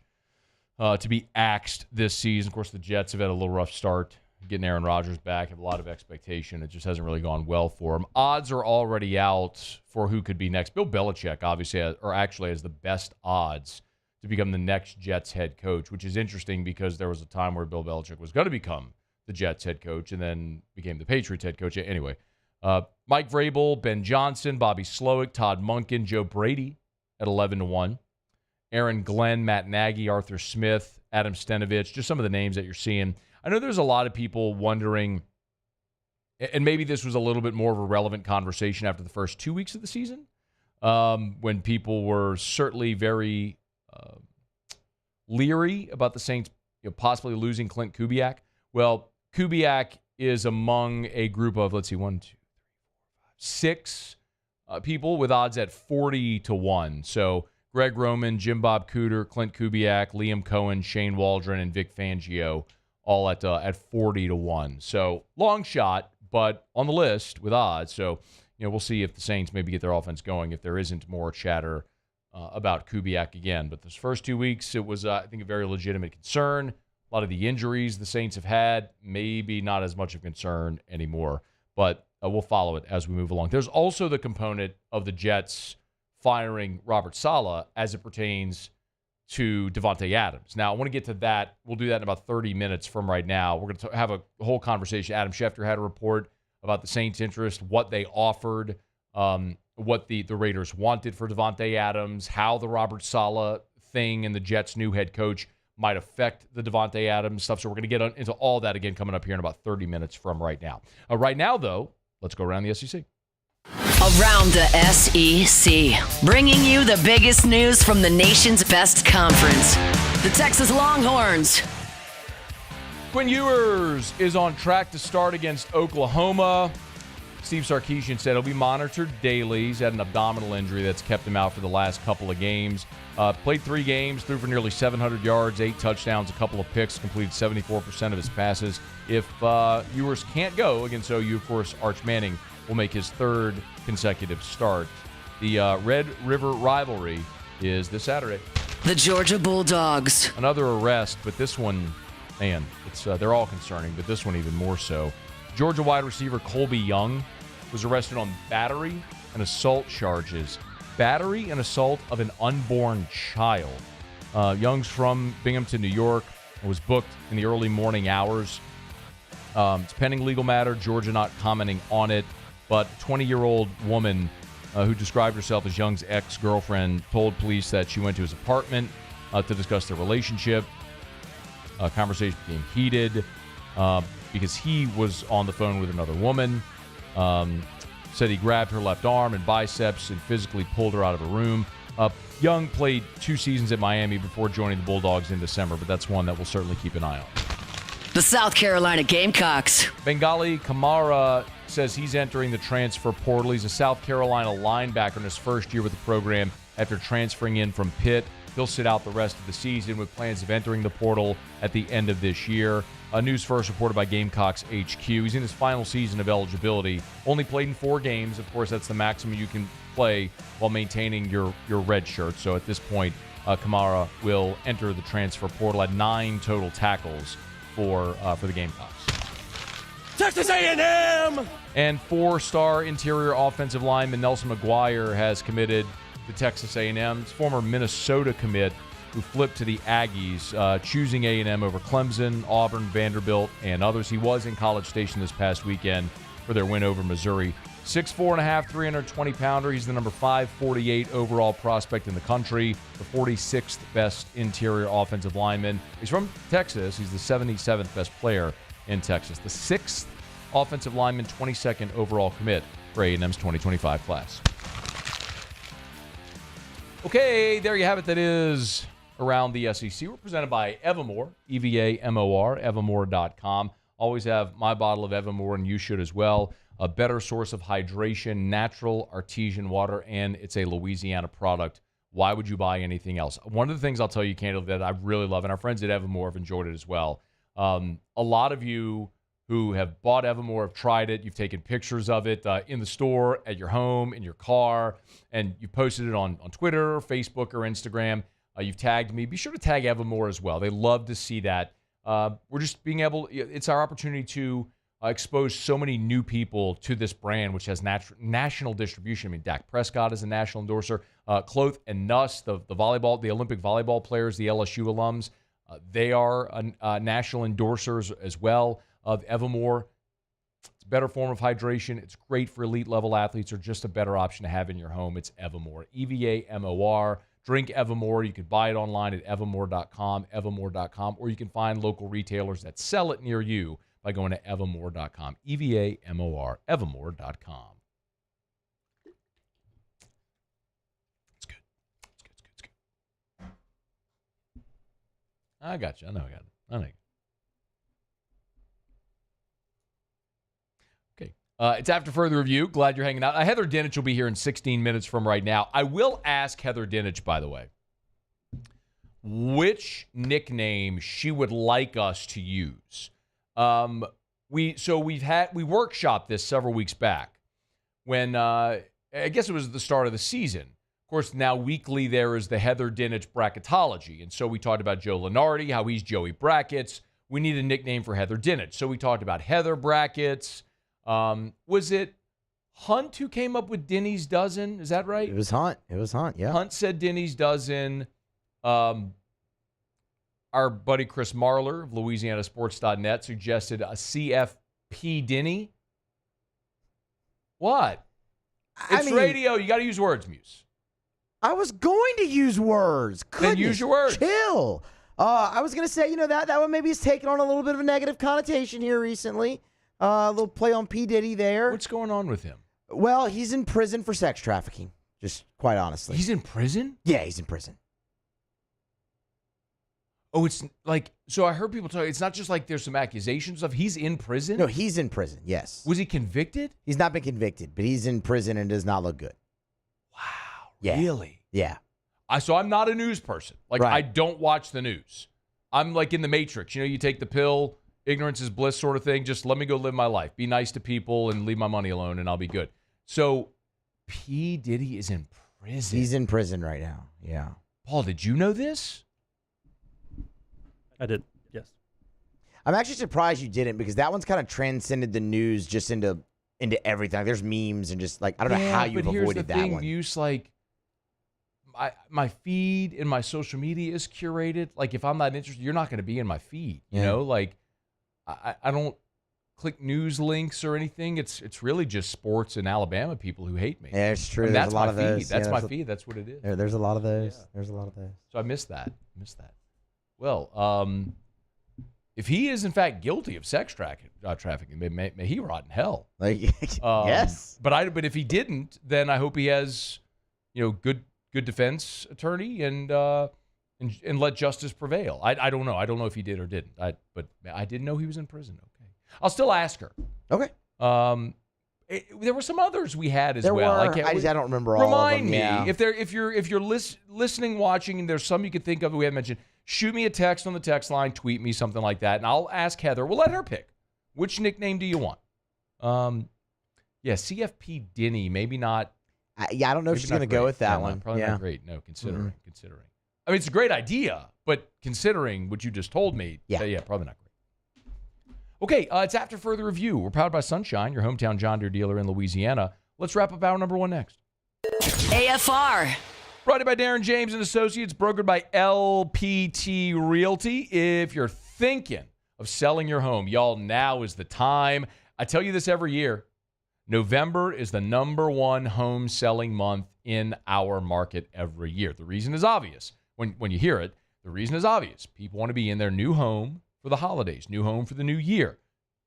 to be axed this season. Of course, the Jets have had a little rough start getting Aaron Rodgers back. Have a lot of expectation. It just hasn't really gone well for him. Odds are already out for who could be next. Bill Belichick obviously has the best odds to become the next Jets head coach, which is interesting because there was a time where Bill Belichick was going to become the Jets head coach and then became the Patriots head coach. Anyway, Mike Vrabel, Ben Johnson, Bobby Slowick, Todd Monken, Joe Brady at 11-1. Aaron Glenn, Matt Nagy, Arthur Smith, Adam Stenovich, just some of the names that you're seeing. I know there's a lot of people wondering, and maybe this was a little bit more of a relevant conversation after the first 2 weeks of the season, when people were certainly very leery about the Saints possibly losing Clint Kubiak. Well, Kubiak is among a group of, 6 people with odds at 40-1. So Greg Roman, Jim Bob Cooter, Clint Kubiak, Liam Cohen, Shane Waldron, and Vic Fangio all at 40-1. So long shot, but on the list with odds. So we'll see if the Saints maybe get their offense going if there isn't more chatter about Kubiak again. But those first 2 weeks, it was, I think, a very legitimate concern. A lot of the injuries the Saints have had, maybe not as much of a concern anymore. But we'll follow it as we move along. There's also the component of the Jets firing Robert Saleh as it pertains to Davante Adams. Now, I want to get to that. We'll do that in about 30 minutes from right now. We're going to have a whole conversation. Adam Schefter had a report about the Saints' interest, what they offered, what the Raiders wanted for Davante Adams, how the Robert Saleh thing and the Jets' new head coach might affect the Davante Adams stuff. So we're going to get into all that again coming up here in about 30 minutes from right now. Right now, though, let's go around the SEC. Around the SEC, bringing you the biggest news from the nation's best conference, the Texas Longhorns. Quinn Ewers is on track to start against Oklahoma. Steve Sarkisian said he'll be monitored daily. He's had an abdominal injury that's kept him out for the last couple of games. Played 3 games, threw for nearly 700 yards, 8 touchdowns, a couple of picks, completed 74% of his passes. If Ewers can't go against OU, of course, Arch Manning will make his 3rd consecutive start. The Red River rivalry is this Saturday. The Georgia Bulldogs. Another arrest, but this one, man, they're all concerning, but this one even more so. Georgia wide receiver Colby Young was arrested on battery and assault charges. Battery and assault of an unborn child. Young's from Binghamton, New York, and was booked in the early morning hours. It's pending legal matter. Georgia not commenting on it. But a 20-year-old woman who described herself as Young's ex-girlfriend told police that she went to his apartment to discuss their relationship. Conversation became heated because he was on the phone with another woman. Said he grabbed her left arm and biceps and physically pulled her out of a room. Young played 2 seasons at Miami before joining the Bulldogs in December, but that's one that we'll certainly keep an eye on. The South Carolina Gamecocks. Bengali Kamara says he's entering the transfer portal. He's a South Carolina linebacker in his first year with the program after transferring in from Pitt. He'll sit out the rest of the season with plans of entering the portal at the end of this year. News first reported by Gamecocks HQ. He's in his final season of eligibility. Only played in 4 games. Of course, that's the maximum you can play while maintaining your red shirt. So at this point, Kamara will enter the transfer portal at 9 total tackles for the Gamecocks. Texas A&M! And 4-star interior offensive lineman Nelson McGuire has committed to Texas A&M. His former Minnesota commit who flipped to the Aggies, choosing A&M over Clemson, Auburn, Vanderbilt, and others. He was in College Station this past weekend for their win over Missouri. 6'4.5", 320-pounder. He's the number 548 overall prospect in the country, the 46th best interior offensive lineman. He's from Texas. He's the 77th best player in Texas. The 6th offensive lineman, 22nd overall commit for A&M's 2025 class. Okay, there you have it. That is around the SEC. We're presented by Evamore, EVAMOR, Evamore.com. Always have my bottle of Evamore, and you should as well. A better source of hydration, natural artesian water, and it's a Louisiana product. Why would you buy anything else? One of the things I'll tell you candidly that I really love, and our friends at Evamore have enjoyed it as well. A lot of you who have bought Evamore have tried it. You've taken pictures of it in the store, at your home, in your car, and you've posted it on Twitter, or Facebook, or Instagram. You've tagged me. Be sure to tag Evamore as well. They love to see that. We're just being able, it's our opportunity to expose so many new people to this brand, which has national distribution. I mean, Dak Prescott is a national endorser. Cloth and Nuss, the Olympic volleyball players, the LSU alums, they are national endorsers as well of Evamore. It's a better form of hydration. It's great for elite level athletes, or just a better option to have in your home. It's Evamore, EVAMOR. Drink Evamore. You can buy it online at evamore.com, evamore.com, or you can find local retailers that sell it near you by going to evamore.com, EVAMOR, evamore.com. It's good. It's good. I got you. I know I got it. I know. It's after further review. Glad you're hanging out. Heather Dinich will be here in 16 minutes from right now. I will ask Heather Dinich, by the way, which nickname she would like us to use. We workshopped this several weeks back when I guess it was the start of the season. Of course, now weekly there is the Heather Dinich bracketology, and so we talked about Joe Lenardi, how he's Joey Brackets. We need a nickname for Heather Dinich, so we talked about Heather Brackets. Was it Hunt who came up with Denny's Dozen? Is that right? It was Hunt, yeah. Hunt said Denny's Dozen. Our buddy Chris Marler of LouisianaSports.net suggested a CFP Denny. What? It's radio. You got to use words, Muse. I was going to use words. Then use your words. Chill. I was going to say, that one maybe is taking on a little bit of a negative connotation here recently. A little play on P. Diddy there. What's going on with him? Well, he's in prison for sex trafficking, just quite honestly. He's in prison? Yeah, he's in prison. Oh, it's like, so I heard people talk, it's not just like there's some accusations of, he's in prison? No, he's in prison, yes. Was he convicted? He's not been convicted, but he's in prison and does not look good. Wow. Yeah. Really? Yeah. So I'm not a news person. Like, right. I don't watch the news. I'm like in the Matrix. You take the pill, ignorance is bliss sort of thing. Just let me go live my life. Be nice to people and leave my money alone, and I'll be good. So P. Diddy is in prison. He's in prison right now, yeah. Paul, did you know this? I did, yes. I'm actually surprised you didn't, because that one's kind of transcended the news just into everything. Like, there's memes and just, like, I don't know how you've avoided that one. Muse, like, my feed in my social media is curated. Like, if I'm not interested, you're not going to be in my feed, you know? Like, I don't click news links or anything. It's really just sports and Alabama people who hate me. Yeah, it's true. And there's that's a lot my of those. feed. That's my feed. That's what it is. There's a lot of those. Yeah. There's a lot of those. So I missed that. Well, if he is in fact guilty of sex trafficking, may he rot in hell. Like, yes. But if he didn't, then I hope he has, good defense attorney and let justice prevail. I don't know. I don't know if he did or didn't. But I didn't know he was in prison. Okay, I'll still ask her. Okay. There were some others we had as there well. I don't remember all of them. Remind me yeah. if you're listening, watching, and there's some you could think of that we haven't mentioned. Shoot me a text on the text line, tweet me something like that, and I'll ask Heather. We'll let her pick. Which nickname do you want? CFP Denny, maybe not. I don't know if she's going to go with that one. Probably not great. No, considering. I mean, it's a great idea, but considering what you just told me, probably not great. Okay, it's after further review. We're powered by Sunshine, your hometown John Deere dealer in Louisiana. Let's wrap up hour number one next. AFR. Brought to you by Darren James and Associates, brokered by LPT Realty. If you're thinking of selling your home, y'all, now is the time. I tell you this every year. November is the number one home selling month in our market every year. The reason is obvious. When you hear it, the reason is obvious. People want to be in their new home for the holidays, new home for the new year.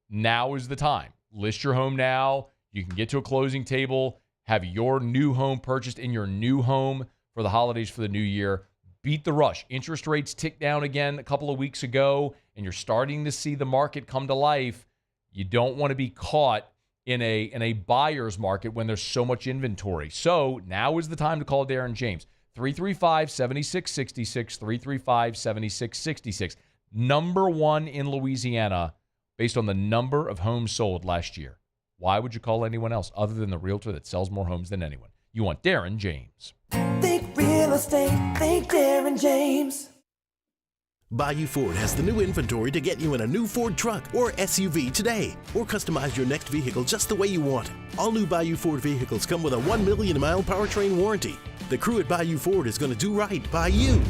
Now is the time. List your home now. You can get to a closing table, have your new home purchased in your new home for the holidays, for the new year. beat the rush. Interest rates ticked down again a couple of weeks ago, and you're starting to see the market come to life. You don't want to be caught in a buyer's market when there's so much inventory. So now is the time to call Darren James. 335-7666, 335-7666. Number one in Louisiana based on the number of homes sold last year. Why would you call anyone else other than the realtor that sells more homes than anyone? You want Darren James. Think real estate, think Darren James. Bayou Ford has the new inventory to get you in a new Ford truck or SUV today, or customize your next vehicle just the way you want it. All new Bayou Ford vehicles come with a 1 million mile powertrain warranty. The crew at Bayou Ford is going to do right by you.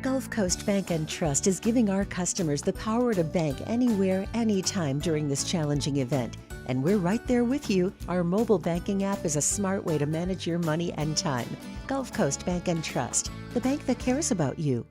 Gulf Coast Bank and Trust is giving our customers the power to bank anywhere, anytime during this challenging event. And we're right there with you. Our mobile banking app is a smart way to manage your money and time. Gulf Coast Bank and Trust, the bank that cares about you.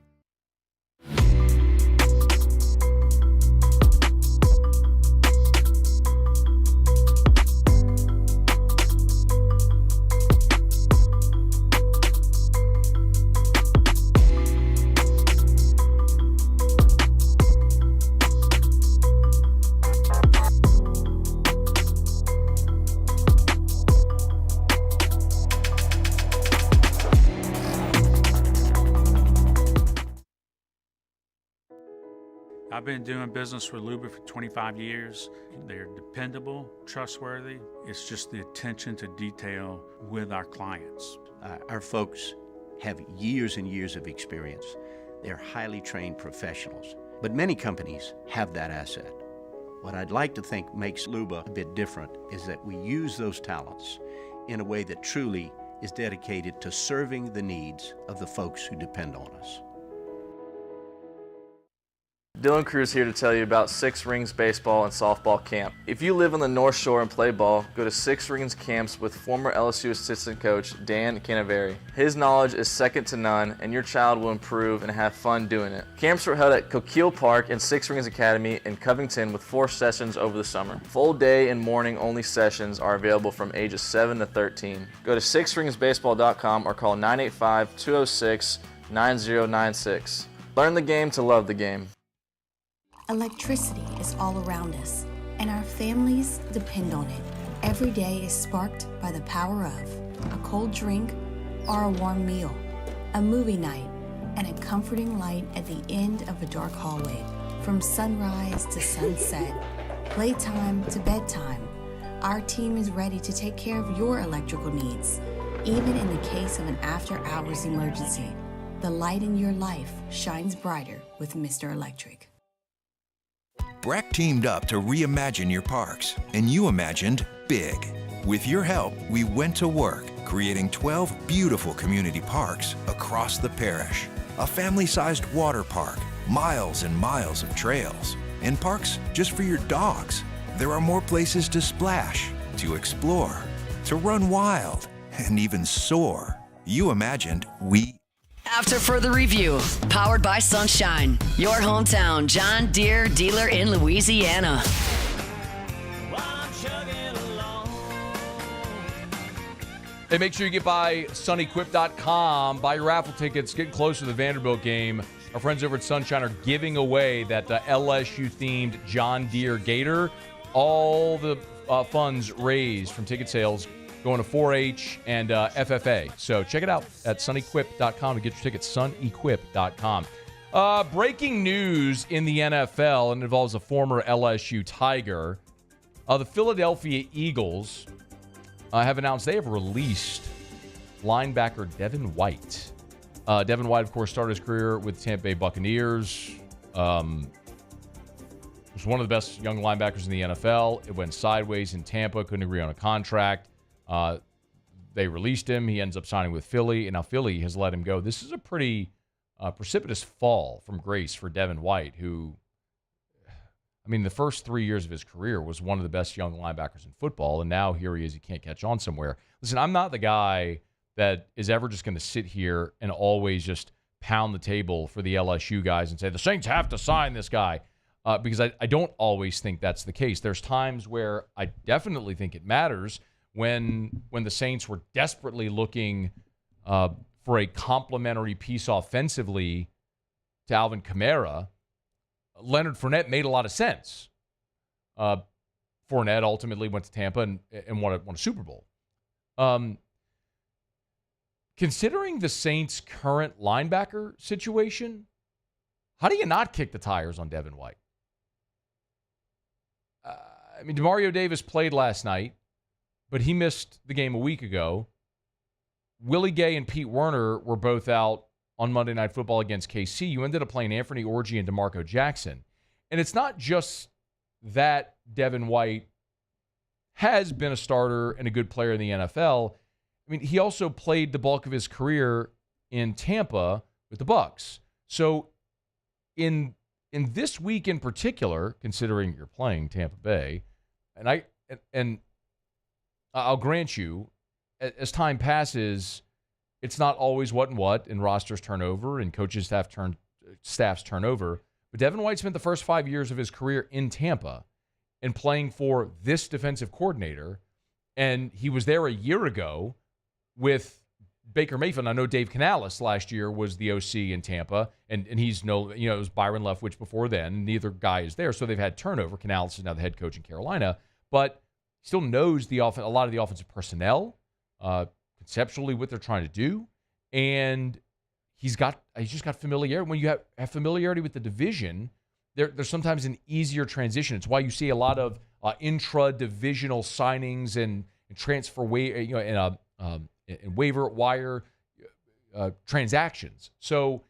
I've been doing business with Luba for 25 years. They're dependable, trustworthy. It's just the attention to detail with our clients. Our folks have years and years of experience. They're highly trained professionals. But many companies have that asset. What I'd like to think makes Luba a bit different is that we use those talents in a way that truly is dedicated to serving the needs of the folks who depend on us. Dylan Cruz here to tell you about Six Rings Baseball and Softball Camp. If you live on the North Shore and play ball, go to Six Rings Camps with former LSU assistant coach Dan Canaveri. His knowledge is second to none, and your child will improve and have fun doing it. Camps were held at Coquille Park and Six Rings Academy in Covington with 4 sessions over the summer. Full day and morning only sessions are available from ages 7 to 13. Go to sixringsbaseball.com or call 985-206-9096. Learn the game to love the game. Electricity is all around us, and our families depend on it. Every day is sparked by the power of a cold drink or a warm meal, a movie night, and a comforting light at the end of a dark hallway. From sunrise to sunset, playtime to bedtime, our team is ready to take care of your electrical needs. Even in the case of an after-hours emergency, the light in your life shines brighter with Mr. Electric. Breck teamed up to reimagine your parks, and you imagined big. With your help, we went to work, creating 12 beautiful community parks across the parish. A family-sized water park, miles and miles of trails, and parks just for your dogs. There are more places to splash, to explore, to run wild, and even soar. You imagined, we After further review, powered by Sunshine, your hometown John Deere dealer in Louisiana. Hey, make sure you get by sunequip.com. Buy your raffle tickets. Getting closer to the Vanderbilt game. Our friends over at Sunshine are giving away that LSU-themed John Deere Gator. All the funds raised from ticket sales going to 4-H and FFA. So check it out at sunequip.com to get your tickets, sunequip.com. Breaking news in the NFL, and it involves a former LSU Tiger. The Philadelphia Eagles have announced they have released linebacker Devin White. Devin White, of course, started his career with Tampa Bay Buccaneers. Was one of the best young linebackers in the NFL. It went sideways in Tampa, couldn't agree on a contract. They released him. He ends up signing with Philly, and now Philly has let him go. This is a pretty precipitous fall from grace for Devin White, who, I mean, the first 3 years of his career was one of the best young linebackers in football, and now here he is. He can't catch on somewhere. Listen, I'm not the guy that is ever just going to sit here and always just pound the table for the LSU guys and say, the Saints have to sign this guy, because I don't always think that's the case. There's times where I definitely think it matters when the Saints were desperately looking for a complementary piece offensively to Alvin Kamara, Leonard Fournette made a lot of sense. Fournette ultimately went to Tampa and won a Super Bowl. Considering the Saints' current linebacker situation, how do you not kick the tires on Devin White? Demario Davis played last night, but he missed the game a week ago. Willie Gay and Pete Werner were both out on Monday Night Football against KC. You ended up playing Anthony Orji and DeMarco Jackson. And it's not just that Devin White has been a starter and a good player in the NFL. He also played the bulk of his career in Tampa with the Bucs. So in this week in particular, considering you're playing Tampa Bay, and I'll grant you, as time passes, it's not always what and rosters turn over and coaches staffs turn over. But Devin White spent the first 5 years of his career in Tampa and playing for this defensive coordinator, and he was there a year ago with Baker Mayfield. I know Dave Canales last year was the OC in Tampa, and he's it was Byron Leftwich before then. Neither guy is there, so they've had turnover. Canales is now the head coach in Carolina, but still knows a lot of the offensive personnel, conceptually what they're trying to do, and he's just got familiarity. When you have familiarity with the division, there's sometimes an easier transition. It's why you see a lot of intra-divisional signings and transfer and waiver wire transactions. So,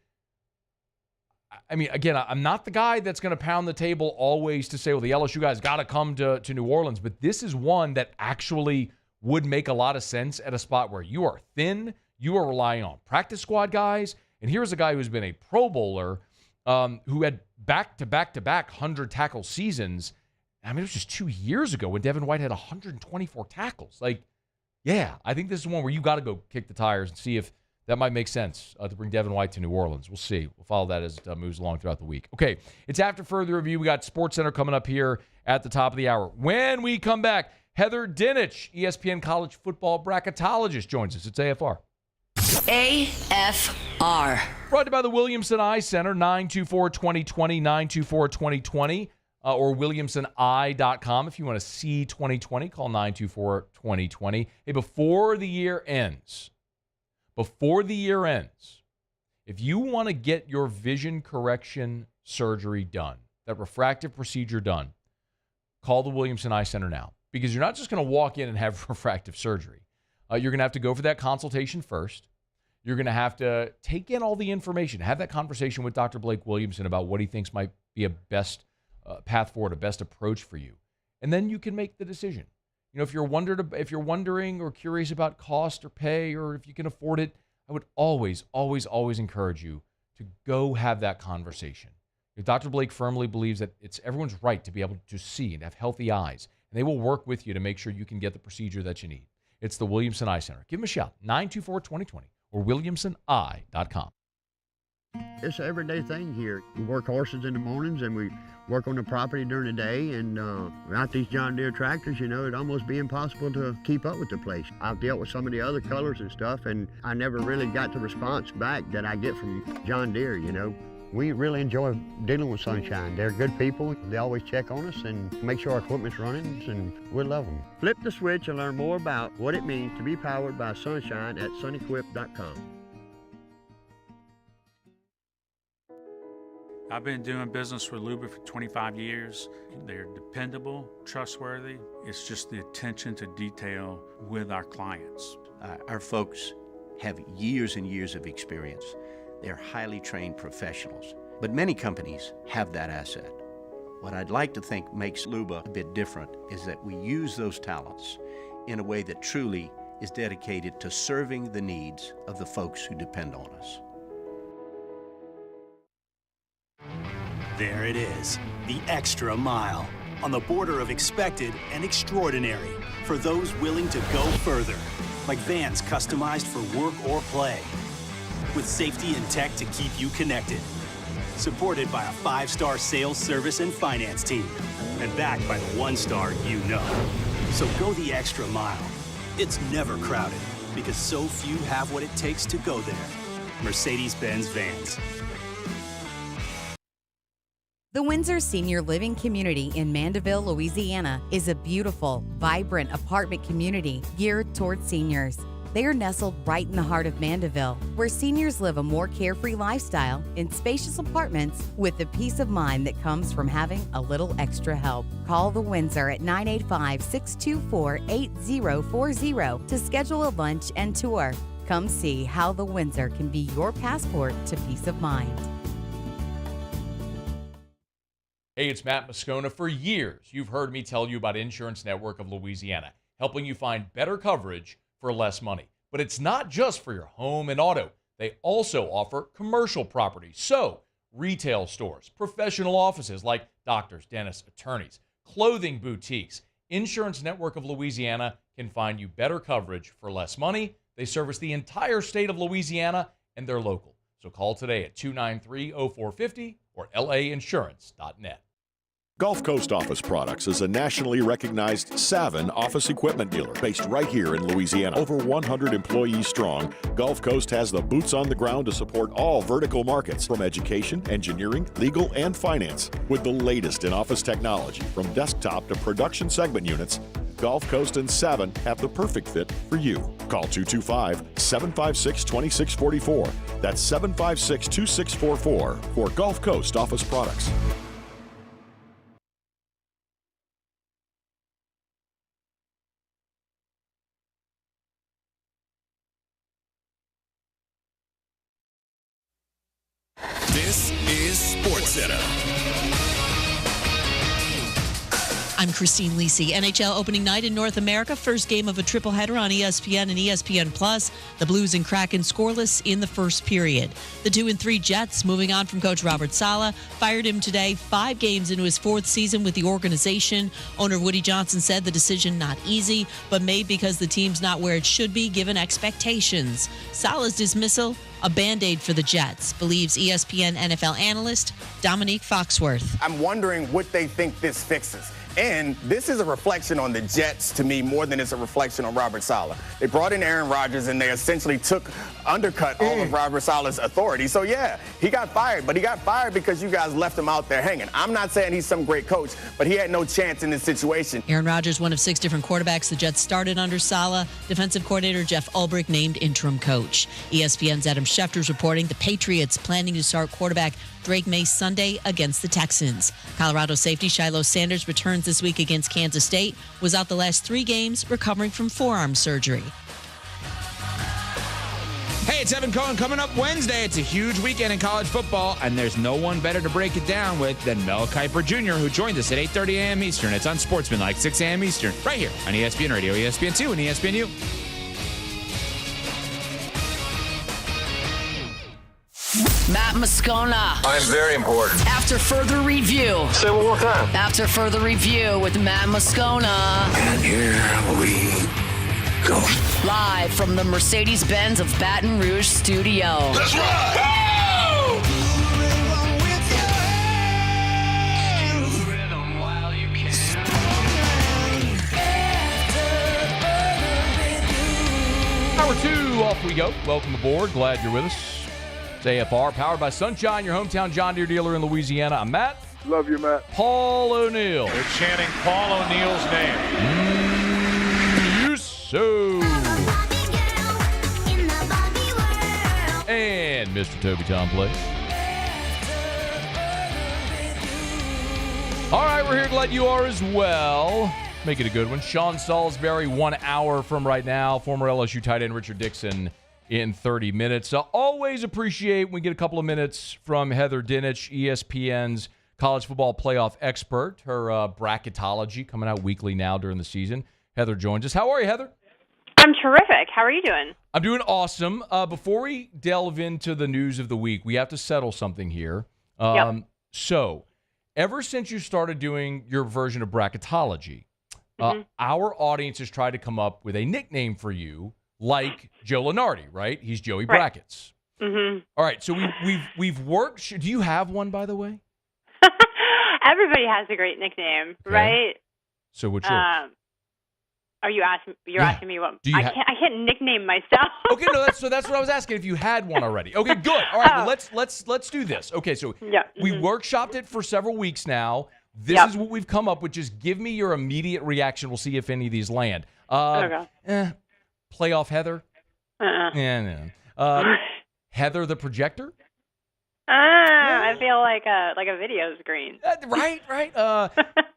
again, I'm not the guy that's going to pound the table always to say, well, the LSU guys got to come to New Orleans, but this is one that actually would make a lot of sense at a spot where you are thin, you are relying on practice squad guys, and here's a guy who's been a Pro Bowler who had back-to-back 100-tackle seasons. It was just 2 years ago when Devin White had 124 tackles. Yeah, I think this is one where you got to go kick the tires and see if that might make sense to bring Devin White to New Orleans. We'll see. We'll follow that as it moves along throughout the week. Okay, it's after further review. We got SportsCenter coming up here at the top of the hour. When we come back, Heather Dinich, ESPN college football bracketologist, joins us. It's AFR. AFR. Brought to you by the Williamson Eye Center, 924-2020, 924-2020. Or WilliamsonEye.com. If you want to see 2020, call 924-2020. Hey, before the year ends, if you want to get your vision correction surgery done, that refractive procedure done, call the Williamson Eye Center now. Because you're not just going to walk in and have refractive surgery. You're going to have to go for that consultation first. You're going to have to take in all the information, have that conversation with Dr. Blake Williamson about what he thinks might be a best path forward, a best approach for you. And then you can make the decision. If you're wondering or curious about cost or pay or if you can afford it, I would always, always, always encourage you to go have that conversation. Dr. Blake firmly believes that it's everyone's right to be able to see and have healthy eyes. And they will work with you to make sure you can get the procedure that you need. It's the Williamson Eye Center. Give them a shout, 924-2020 or WilliamsonEye.com. It's an everyday thing here. We work horses in the mornings and we work on the property during the day, and without these John Deere tractors, it'd almost be impossible to keep up with the place. I've dealt with some of the other colors and stuff, and I never really got the response back that I get from John Deere, We really enjoy dealing with Sunshine. They're good people. They always check on us and make sure our equipment's running, and we love them. Flip the switch and learn more about what it means to be powered by Sunshine at sunequip.com. I've been doing business with Luba for 25 years. They're dependable, trustworthy. It's just the attention to detail with our clients. Our folks have years and years of experience. They're highly trained professionals, but many companies have that asset. What I'd like to think makes Luba a bit different is that we use those talents in a way that truly is dedicated to serving the needs of the folks who depend on us. There it is, the extra mile, on the border of expected and extraordinary for those willing to go further, like vans customized for work or play, with safety and tech to keep you connected, supported by a 5-star sales, service, and finance team, and backed by the 1-star you know. So go the extra mile. It's never crowded, because so few have what it takes to go there. Mercedes-Benz Vans. The Windsor Senior Living Community in Mandeville, Louisiana is a beautiful, vibrant apartment community geared towards seniors. They are nestled right in the heart of Mandeville, where seniors live a more carefree lifestyle in spacious apartments with the peace of mind that comes from having a little extra help. Call the Windsor at 985-624-8040 to schedule a lunch and tour. Come see how the Windsor can be your passport to peace of mind. Hey, it's Matt Moscona. For years, you've heard me tell you about Insurance Network of Louisiana, helping you find better coverage for less money. But it's not just for your home and auto. They also offer commercial property. So, retail stores, professional offices like doctors, dentists, attorneys, clothing boutiques. Insurance Network of Louisiana can find you better coverage for less money. They service the entire state of Louisiana, and they're local. So call today at 293-0450 or lainsurance.net. Gulf Coast Office Products is a nationally recognized Savin office equipment dealer based right here in Louisiana. Over 100 employees strong, Gulf Coast has the boots on the ground to support all vertical markets, from education, engineering, legal, and finance. With the latest in office technology, from desktop to production segment units, Gulf Coast and Savin have the perfect fit for you. Call 225-756-2644. That's 756-2644 for Gulf Coast Office Products. This is SportsCenter. I'm Christine Lisi. NHL opening night in North America. First game of a triple header on ESPN and ESPN Plus. The Blues and Kraken scoreless in the first period. The 2-3 Jets, moving on from coach Robert Saleh, fired him today 5 games into his 4th season with the organization. Owner Woody Johnson said the decision not easy, but made because the team's not where it should be given expectations. Saleh's dismissal, a Band-Aid for the Jets, believes ESPN NFL analyst Dominique Foxworth. I'm wondering what they think this fixes. And this is a reflection on the Jets to me more than it's a reflection on Robert Saleh. They brought in Aaron Rodgers and they essentially undercut all of Robert Saleh's authority. So yeah, he got fired, but he got fired because you guys left him out there hanging. I'm not saying he's some great coach, but he had no chance in this situation. Aaron Rodgers, one of 6 different quarterbacks the Jets started under Saleh. Defensive coordinator Jeff Ulbrich named interim coach. ESPN's Adam Schefter's reporting the Patriots planning to start quarterback Drake May Sunday against the Texans. Colorado safety Shiloh Sanders returns this week against Kansas State. Was out the last 3 games, recovering from forearm surgery. Hey, it's Evan Cohen. Coming up Wednesday, it's a huge weekend in college football, and there's no one better to break it down with than Mel Kiper Jr., who joined us at 8:30 a.m. Eastern. It's on Sportsmanlike, 6 a.m. Eastern, right here on ESPN Radio, ESPN2, and ESPNU. Matt Moscona. I'm very important. After further review. Say it one more time. After further review with Matt Moscona. And here we go. Live from the Mercedes-Benz of Baton Rouge studio. Let's ride! Hour 2, off we go. Welcome aboard. Glad you're with us. AFR, powered by Sunshine, your hometown John Deere dealer in Louisiana. I'm Matt. Love you, Matt. Paul O'Neill. They're chanting Paul O'Neill's name. You so. And Mr. Toby Tom Place. All right, we're here glad you are as well. Make it a good one. Sean Salisbury, 1 hour from right now. Former LSU tight end Richard Dickson in 30 minutes. Always appreciate when we get a couple of minutes from Heather Dinich, ESPN's college football playoff expert. Her bracketology coming out weekly now during the season. Heather joins us. How are you, Heather? I'm terrific. How are you doing? I'm doing awesome. Before we delve into the news of the week, we have to settle something here. Yep. So, ever since you started doing your version of bracketology, our audience has tried to come up with a nickname for you, like Joe Lunardi, right? He's Joey Brackets. Mm-hmm. All right, so we've worked. Do you have one, by the way? Everybody has a great nickname, Okay. right? So what's yours? Are you asking? You're asking me what? I can't nickname myself. Okay, no, that's what I was asking, if you had one already. Okay, good. All right, well, let's do this. Okay, so we workshopped it for several weeks now. This is what we've come up with. Just give me your immediate reaction. We'll see if any of these land. Playoff Heather. Yeah, no. Heather the projector. I feel like a video screen. Right.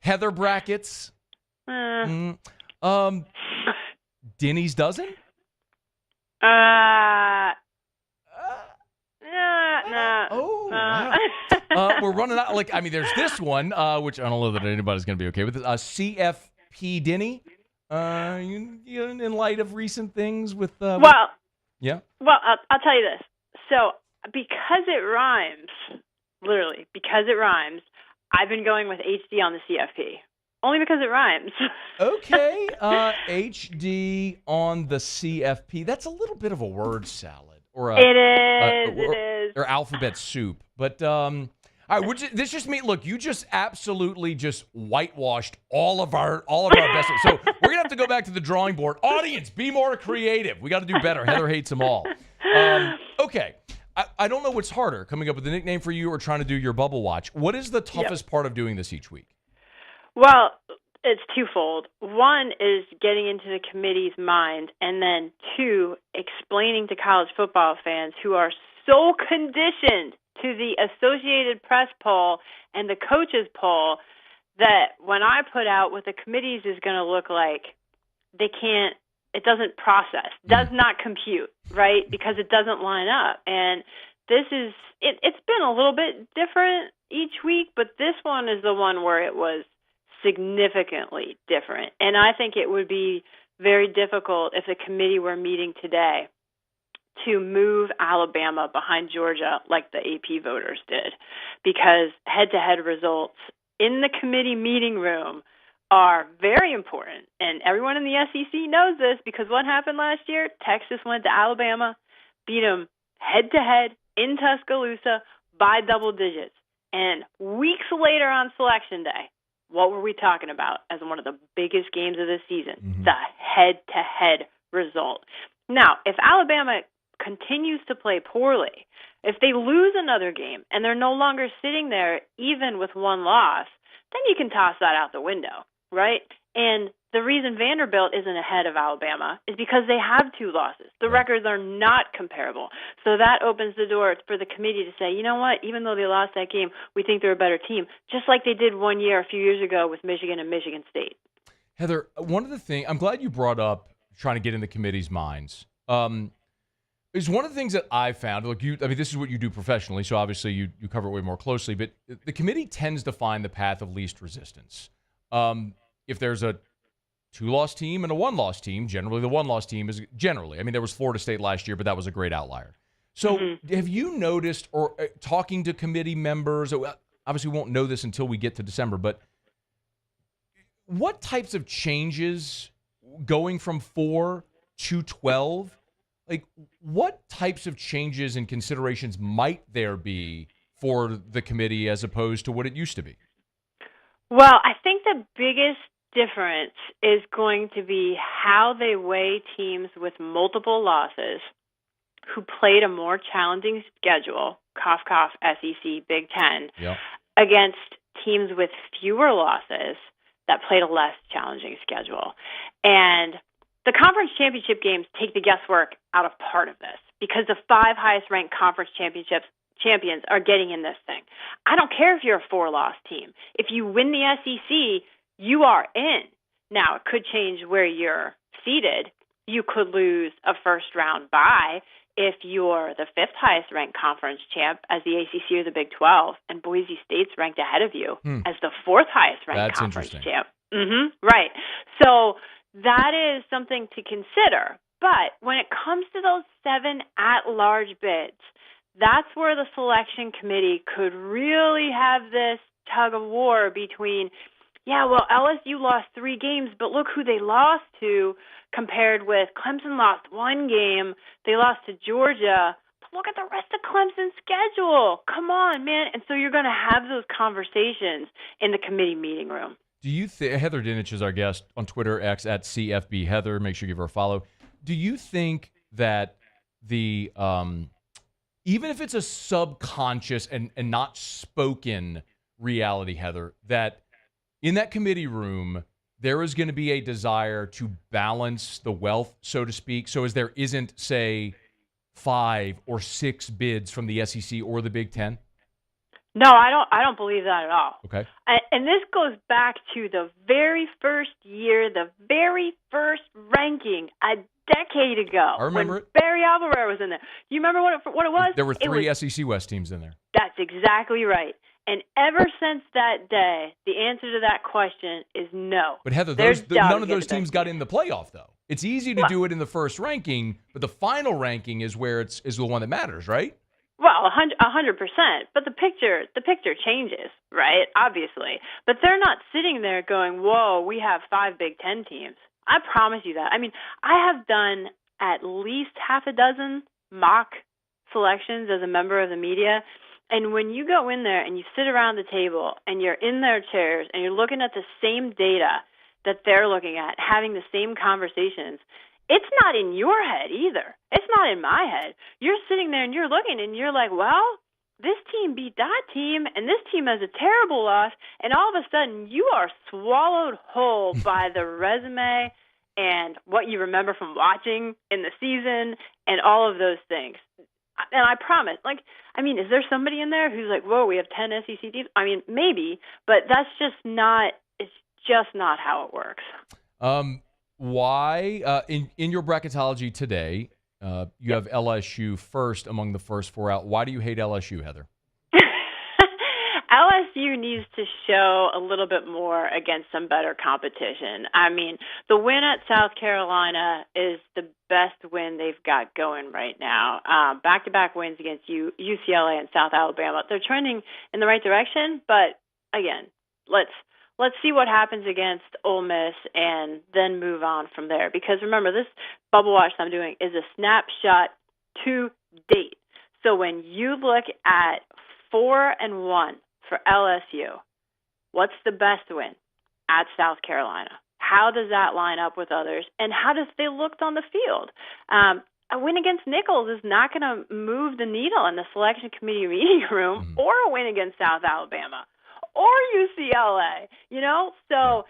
Heather brackets. Denny's dozen? No. Oh, wow. We're running out. There's this one, which I don't know that anybody's going to be okay with. CFP Denny. In light of recent things with. Yeah. Well, I'll tell you this. So, because it rhymes, literally, because it rhymes, I've been going with HD on the CFP. Only because it rhymes. Okay. HD on the CFP. That's a little bit of a word salad. It is. Or alphabet soup. But, all right, this just means, look, you just absolutely just whitewashed all of our best. So we're going to have to go back to the drawing board. Audience, be more creative. We got to do better. Heather hates them all. Okay. I don't know what's harder, coming up with a nickname for you or trying to do your bubble watch. What is the toughest part of doing this each week? Well, it's twofold. One is getting into the committee's mind, and then two, explaining to college football fans who are so conditioned to the Associated Press poll and the coaches poll that when I put out what the committees is going to look like, it doesn't process, does not compute, right? Because it doesn't line up. And it's been a little bit different each week, but this one is the one where it was significantly different. And I think it would be very difficult if the committee were meeting today to move Alabama behind Georgia like the AP voters did, because head-to-head results in the committee meeting room are very important. And everyone in the SEC knows this, because what happened last year? Texas went to Alabama, beat them head-to-head in Tuscaloosa by double digits. And weeks later on Selection Day, what were we talking about as one of the biggest games of the season? The head-to-head result. Now, if Alabama continues to play poorly, if they lose another game and they're no longer sitting there even with one loss, then you can toss that out the window, right? And the reason Vanderbilt isn't ahead of Alabama is because they have two losses. The records are not comparable. So that opens the door for the committee to say, you know what, even though they lost that game, we think they're a better team, just like they did a few years ago with Michigan and Michigan State. Heather, one of the things, I'm glad you brought up trying to get in the committee's minds. Is one of the things that I found, this is what you do professionally, so obviously you cover it way more closely, but the committee tends to find the path of least resistance. If there's a two-loss team and a one-loss team, generally the one-loss team is there was Florida State last year, but that was a great outlier. So have you noticed, or talking to committee members, obviously we won't know this until we get to December, but what types of changes going from 4 to 12, what types of changes and considerations might there be for the committee as opposed to what it used to be? Well, I think the biggest difference is going to be how they weigh teams with multiple losses who played a more challenging schedule, cough, cough, SEC, Big Ten, against teams with fewer losses that played a less challenging schedule. And the conference championship games take the guesswork out of part of this, because the 5 highest-ranked conference champions are getting in this thing. I don't care if you're a 4-loss team. If you win the SEC, you are in. Now, it could change where you're seated. You could lose a first-round bye if you're the 5th highest-ranked conference champ as the ACC or the Big 12, and Boise State's ranked ahead of you as the 4th highest-ranked conference champ. Right. So that is something to consider. But when it comes to those 7 at-large bids, that's where the selection committee could really have this tug of war between, LSU lost 3 games, but look who they lost to, compared with Clemson lost 1 game, they lost to Georgia, but look at the rest of Clemson's schedule. Come on, man. And so you're going to have those conversations in the committee meeting room. Do you think Heather Dinich is our guest on Twitter, X at CFB Heather? Make sure you give her a follow. Do you think that the even if it's a subconscious and not spoken reality, Heather, that in that committee room there is going to be a desire to balance the wealth, so to speak, so as there isn't, say, 5 or 6 bids from the SEC or the Big Ten? No, I don't believe that at all. Okay. And this goes back to the very first year, the very first ranking a decade ago. I remember when it. Barry Alvarez was in there. Do you remember what it was? There were 3 SEC West teams in there. That's exactly right. And ever since that day, the answer to that question is no. But Heather, none of those teams got in the playoff, though. It's easy to do it in the first ranking, but the final ranking is where is the one that matters, right? Well, 100%. But the picture changes, right? Obviously. But they're not sitting there going, whoa, we have 5 Big Ten teams. I promise you that. I mean, I have done at least half a dozen mock selections as a member of the media. And when you go in there and you sit around the table and you're in their chairs and you're looking at the same data that they're looking at, having the same conversations, it's not in your head either. It's not in my head. You're sitting there and you're looking and you're like, well, this team beat that team and this team has a terrible loss. And all of a sudden you are swallowed whole by the resume and what you remember from watching in the season and all of those things. And I promise, is there somebody in there who's like, whoa, we have 10 SEC teams? I mean, maybe, but that's just not, it's just not how it works. Why, in your bracketology today, you have LSU first among the first 4 out. Why do you hate LSU, Heather? LSU needs to show a little bit more against some better competition. I mean, the win at South Carolina is the best win they've got going right now. Back-to-back wins against UCLA and South Alabama. They're trending in the right direction, but again, let's see what happens against Ole Miss and then move on from there. Because remember, this bubble watch I'm doing is a snapshot to date. So when you look at 4-1 for LSU, what's the best win? At South Carolina. How does that line up with others? And how does they look on the field? A win against Nichols is not going to move the needle in the selection committee meeting room, or a win against South Alabama or UCLA, So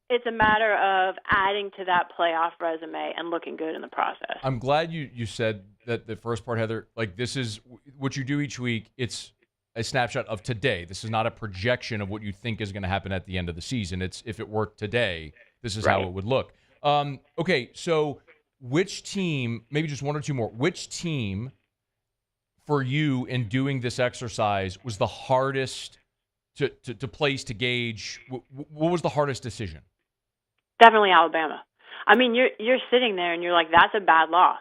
it's a matter of adding to that playoff resume and looking good in the process. I'm glad you said that the first part, Heather. This is what you do each week. It's a snapshot of today. This is not a projection of what you think is going to happen at the end of the season. It's if it worked today, this is how it would look. Okay, so which team, maybe just 1 or 2 more, which team for you in doing this exercise was the hardest to place, to gauge? What was the hardest decision? Definitely Alabama. I mean, you're sitting there and you're like, that's a bad loss.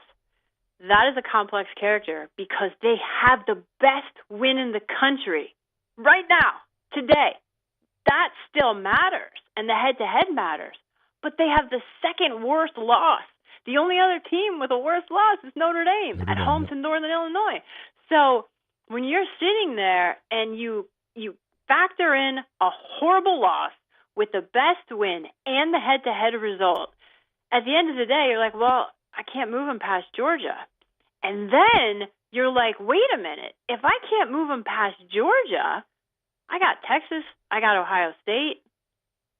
That is a complex character because they have the best win in the country right now, today. That still matters, and the head-to-head matters. But they have the second worst loss. The only other team with a worse loss is Notre Dame at home to Northern Illinois. So when you're sitting there and you factor in a horrible loss with the best win and the head-to-head result, at the end of the day, you're like, well, I can't move them past Georgia. And then you're like, wait a minute. If I can't move them past Georgia, I got Texas, I got Ohio State.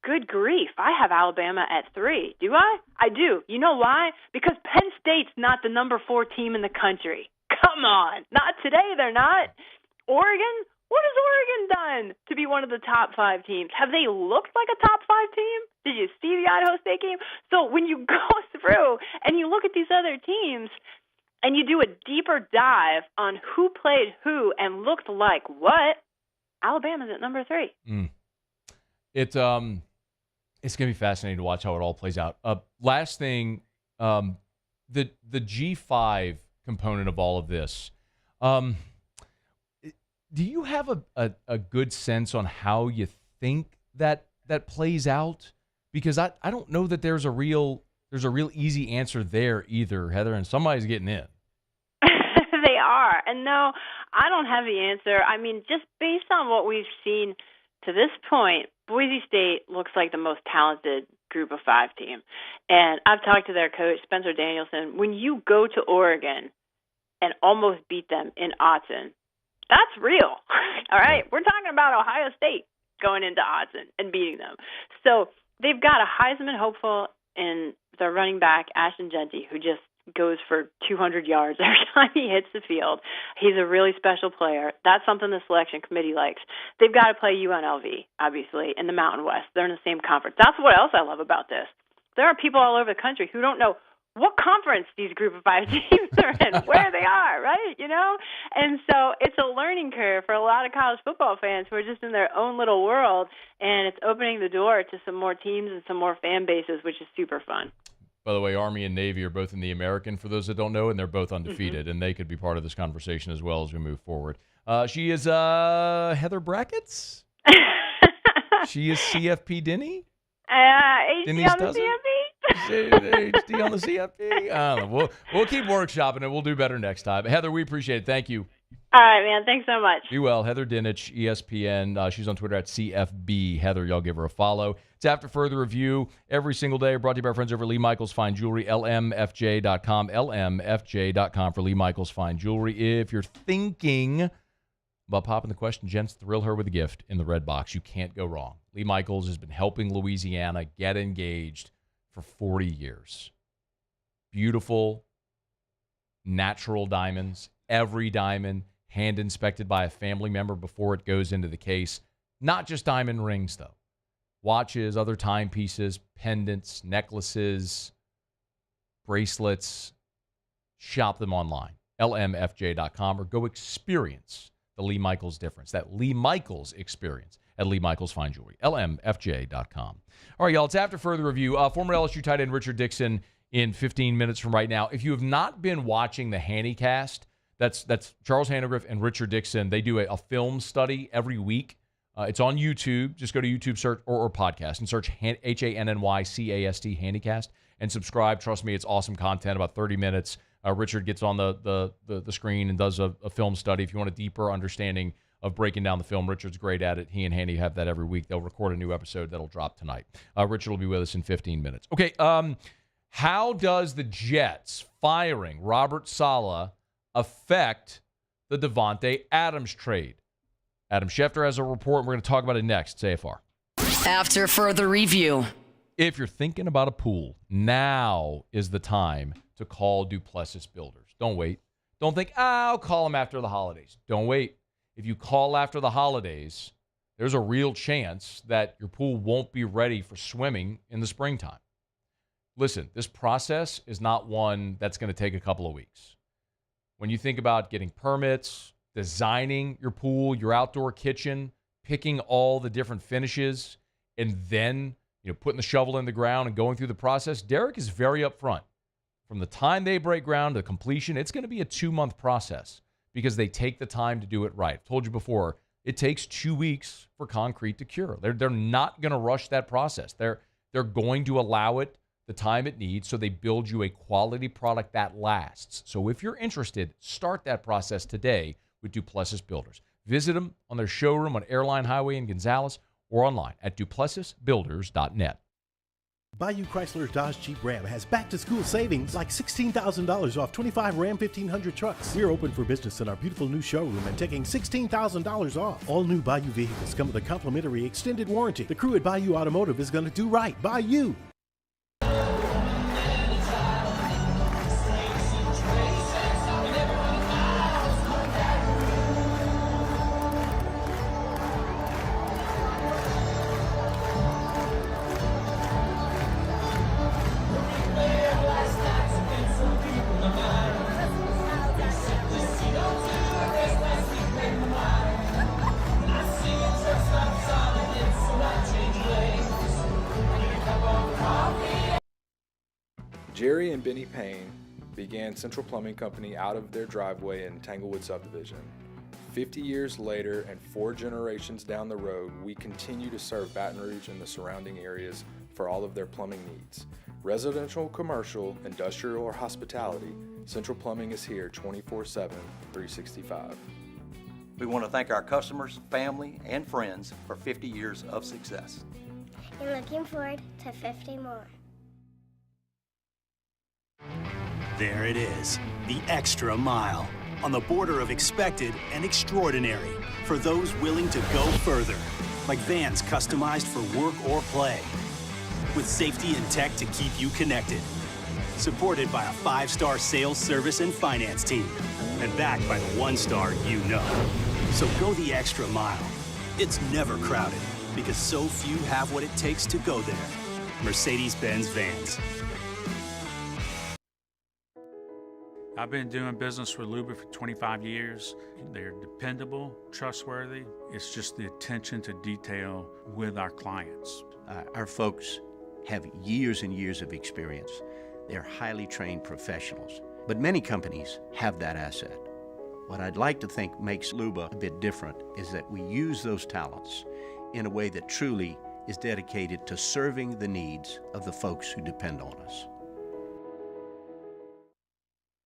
Good grief. I have Alabama at 3. Do I? I do. You know why? Because Penn State's not the number 4 team in the country. Come on. Not today, they're not. Oregon? What has Oregon done to be one of the top 5 teams? Have they looked like a top 5 team? Did you see the Idaho State game? So when you go through and you look at these other teams and you do a deeper dive on who played who and looked like what, Alabama's at number 3. It's going to be fascinating to watch how it all plays out. Last thing, the G5 component of all of this. Do you have a good sense on how you think that plays out? Because I don't know that there's a real easy answer there either, Heather, and somebody's getting in. They are. And no, I don't have the answer. I mean, just based on what we've seen to this point, Boise State looks like the most talented group of 5 team. And I've talked to their coach, Spencer Danielson. When you go to Oregon and almost beat them in Autzen, that's real. All right? We're talking about Ohio State going into Autzen and beating them. So they've got a Heisman hopeful in their running back, Ashton Genty, who just goes for 200 yards every time he hits the field. He's a really special player. That's something the selection committee likes. They've got to play UNLV, obviously, in the Mountain West. They're in the same conference. That's what else I love about this. There are people all over the country who don't know what conference these group of 5 teams are in, where they are, right? You know? And so it's a learning curve for a lot of college football fans who are just in their own little world, and it's opening the door to some more teams and some more fan bases, which is super fun. By the way, Army and Navy are both in the American, for those that don't know, and they're both undefeated, and they could be part of this conversation as well as we move forward. She is Heather Brackett's. She is CFP Dinny. HD on the CFP. HD on the CFP. I don't know. We'll keep workshopping it. We'll do better next time. Heather, we appreciate it. Thank you. All right, man. Thanks so much. Be well. Heather Dinich, ESPN. She's on Twitter at CFB. Heather, y'all give her a follow. It's After Further Review every single day. Brought to you by our friends over at Lee Michaels Fine Jewelry, LMFJ.com. LMFJ.com for Lee Michaels Fine Jewelry. If you're thinking about popping the question, gents, thrill her with a gift in the red box. You can't go wrong. Lee Michaels has been helping Louisiana get engaged for 40 years. Beautiful, natural diamonds. Every diamond hand inspected by a family member before it goes into the case. Not just diamond rings, though. Watches, other timepieces, pendants, necklaces, bracelets. Shop them online. LMFJ.com, or go experience the Lee Michaels difference. That Lee Michaels experience at Lee Michaels Fine Jewelry. LMFJ.com. All right, y'all, it's After Further Review. Former LSU tight end Richard Dickson in 15 minutes from right now. If you have not been watching the Hannycast, that's Charles Hannegriff and Richard Dickson. They do a film study every week. It's on YouTube. Just go to YouTube search or podcast and search HANNYCAST Handycast and subscribe. Trust me, it's awesome content, about 30 minutes. Richard gets on the screen and does a film study. If you want a deeper understanding of breaking down the film, Richard's great at it. He and Handy have that every week. They'll record a new episode that'll drop tonight. Richard will be with us in 15 minutes. Okay, how does the Jets firing Robert Saleh affect the Devontae Adams trade? Adam Schefter has a report, and we're going to talk about it next. It's AFR. After Further Review. If you're thinking about a pool, now is the time to call Duplessis Builders. Don't wait. Don't think, I'll call them after the holidays. Don't wait. If you call after the holidays, there's a real chance that your pool won't be ready for swimming in the springtime. Listen, this process is not one that's going to take a couple of weeks. When you think about getting permits, designing your pool, your outdoor kitchen, picking all the different finishes, and then putting the shovel in the ground and going through the process, Derek is very upfront. From the time they break ground to completion, it's going to be a 2-month process because they take the time to do it right. I've told you before, it takes 2 weeks for concrete to cure. They're not going to rush that process. They're going to allow it the time it needs, so they build you a quality product that lasts. So if you're interested, start that process today with Duplessis Builders. Visit them on their showroom on Airline Highway in Gonzales or online at duplessisbuilders.net. Bayou Chrysler Dodge Jeep Ram has back-to-school savings like $16,000 off 25 Ram 1500 trucks. We're open for business in our beautiful new showroom and taking $16,000 off. All new Bayou vehicles come with a complimentary extended warranty. The crew at Bayou Automotive is going to do right by you. Jerry and Benny Payne began Central Plumbing Company out of their driveway in Tanglewood Subdivision. 50 years later and 4 generations down the road, we continue to serve Baton Rouge and the surrounding areas for all of their plumbing needs. Residential, commercial, industrial, or hospitality, Central Plumbing is here 24/7, 365. We want to thank our customers, family, and friends for 50 years of success. And looking forward to 50 more. There it is, the extra mile, on the border of expected and extraordinary for those willing to go further, like vans customized for work or play, with safety and tech to keep you connected, supported by a 5-star sales, service, and finance team, and backed by the 1-star you know. So go the extra mile. It's never crowded, because so few have what it takes to go there. Mercedes-Benz Vans. I've been doing business with Luba for 25 years. They're dependable, trustworthy. It's just the attention to detail with our clients. Our folks have years and years of experience. They're highly trained professionals, but many companies have that asset. What I'd like to think makes Luba a bit different is that we use those talents in a way that truly is dedicated to serving the needs of the folks who depend on us.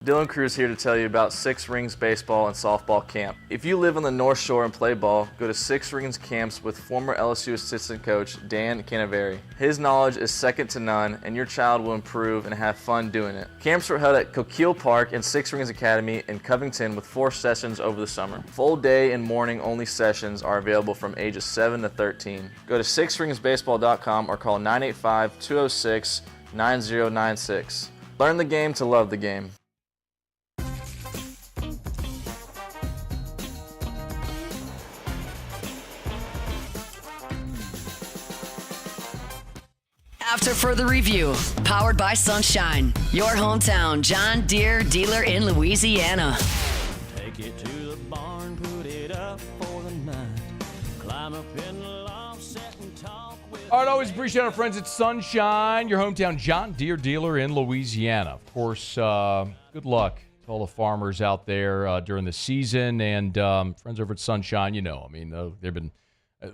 Dylan Cruz here to tell you about Six Rings Baseball and Softball Camp. If you live on the North Shore and play ball, go to Six Rings Camps with former LSU assistant coach Dan Canaveri. His knowledge is second to none, and your child will improve and have fun doing it. Camps were held at Coquille Park and Six Rings Academy in Covington with 4 sessions over the summer. Full day and morning only sessions are available from ages 7 to 13. Go to sixringsbaseball.com or call 985-206-9096. Learn the game to love the game. After further review, powered by Sunshine, your hometown John Deere dealer in Louisiana. Take it to the barn, put it up for the night. Climb up in the loft, sit and talk with. All right, always appreciate our friends at Sunshine, your hometown John Deere dealer in Louisiana. Of course, good luck to all the farmers out there during the season. And friends over at Sunshine, they've been.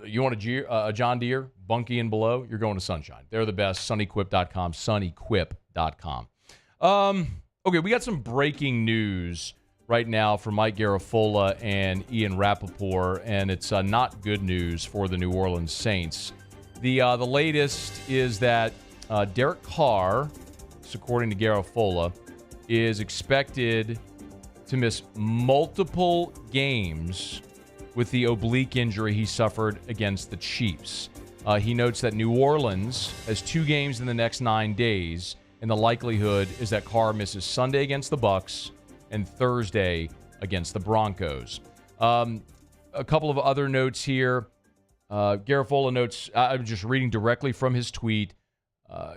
You want a John Deere, bunky and below, you're going to Sunshine. They're the best. Sunequip.com, sunequip.com. Okay, we got some breaking news right now from Mike Garafolo and Ian Rappaport, and it's not good news for the New Orleans Saints. The latest is that Derek Carr, according to Garafolo, is expected to miss multiple games with the oblique injury he suffered against the Chiefs. He notes that New Orleans has 2 games in the next 9 days, and the likelihood is that Carr misses Sunday against the Bucs and Thursday against the Broncos. A couple of other notes here. Garafolo notes, I'm just reading directly from his tweet,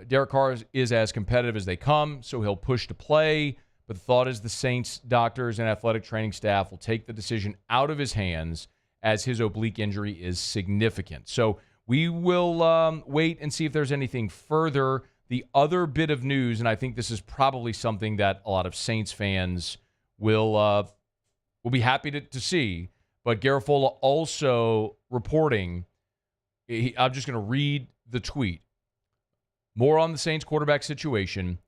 Derek Carr is as competitive as they come, so he'll push to play. But the thought is the Saints doctors and athletic training staff will take the decision out of his hands as his oblique injury is significant. So we will wait and see if there's anything further. The other bit of news, and I think this is probably something that a lot of Saints fans will be happy to see, but Garafolo also reporting, I'm just going to read the tweet. More on the Saints quarterback situation.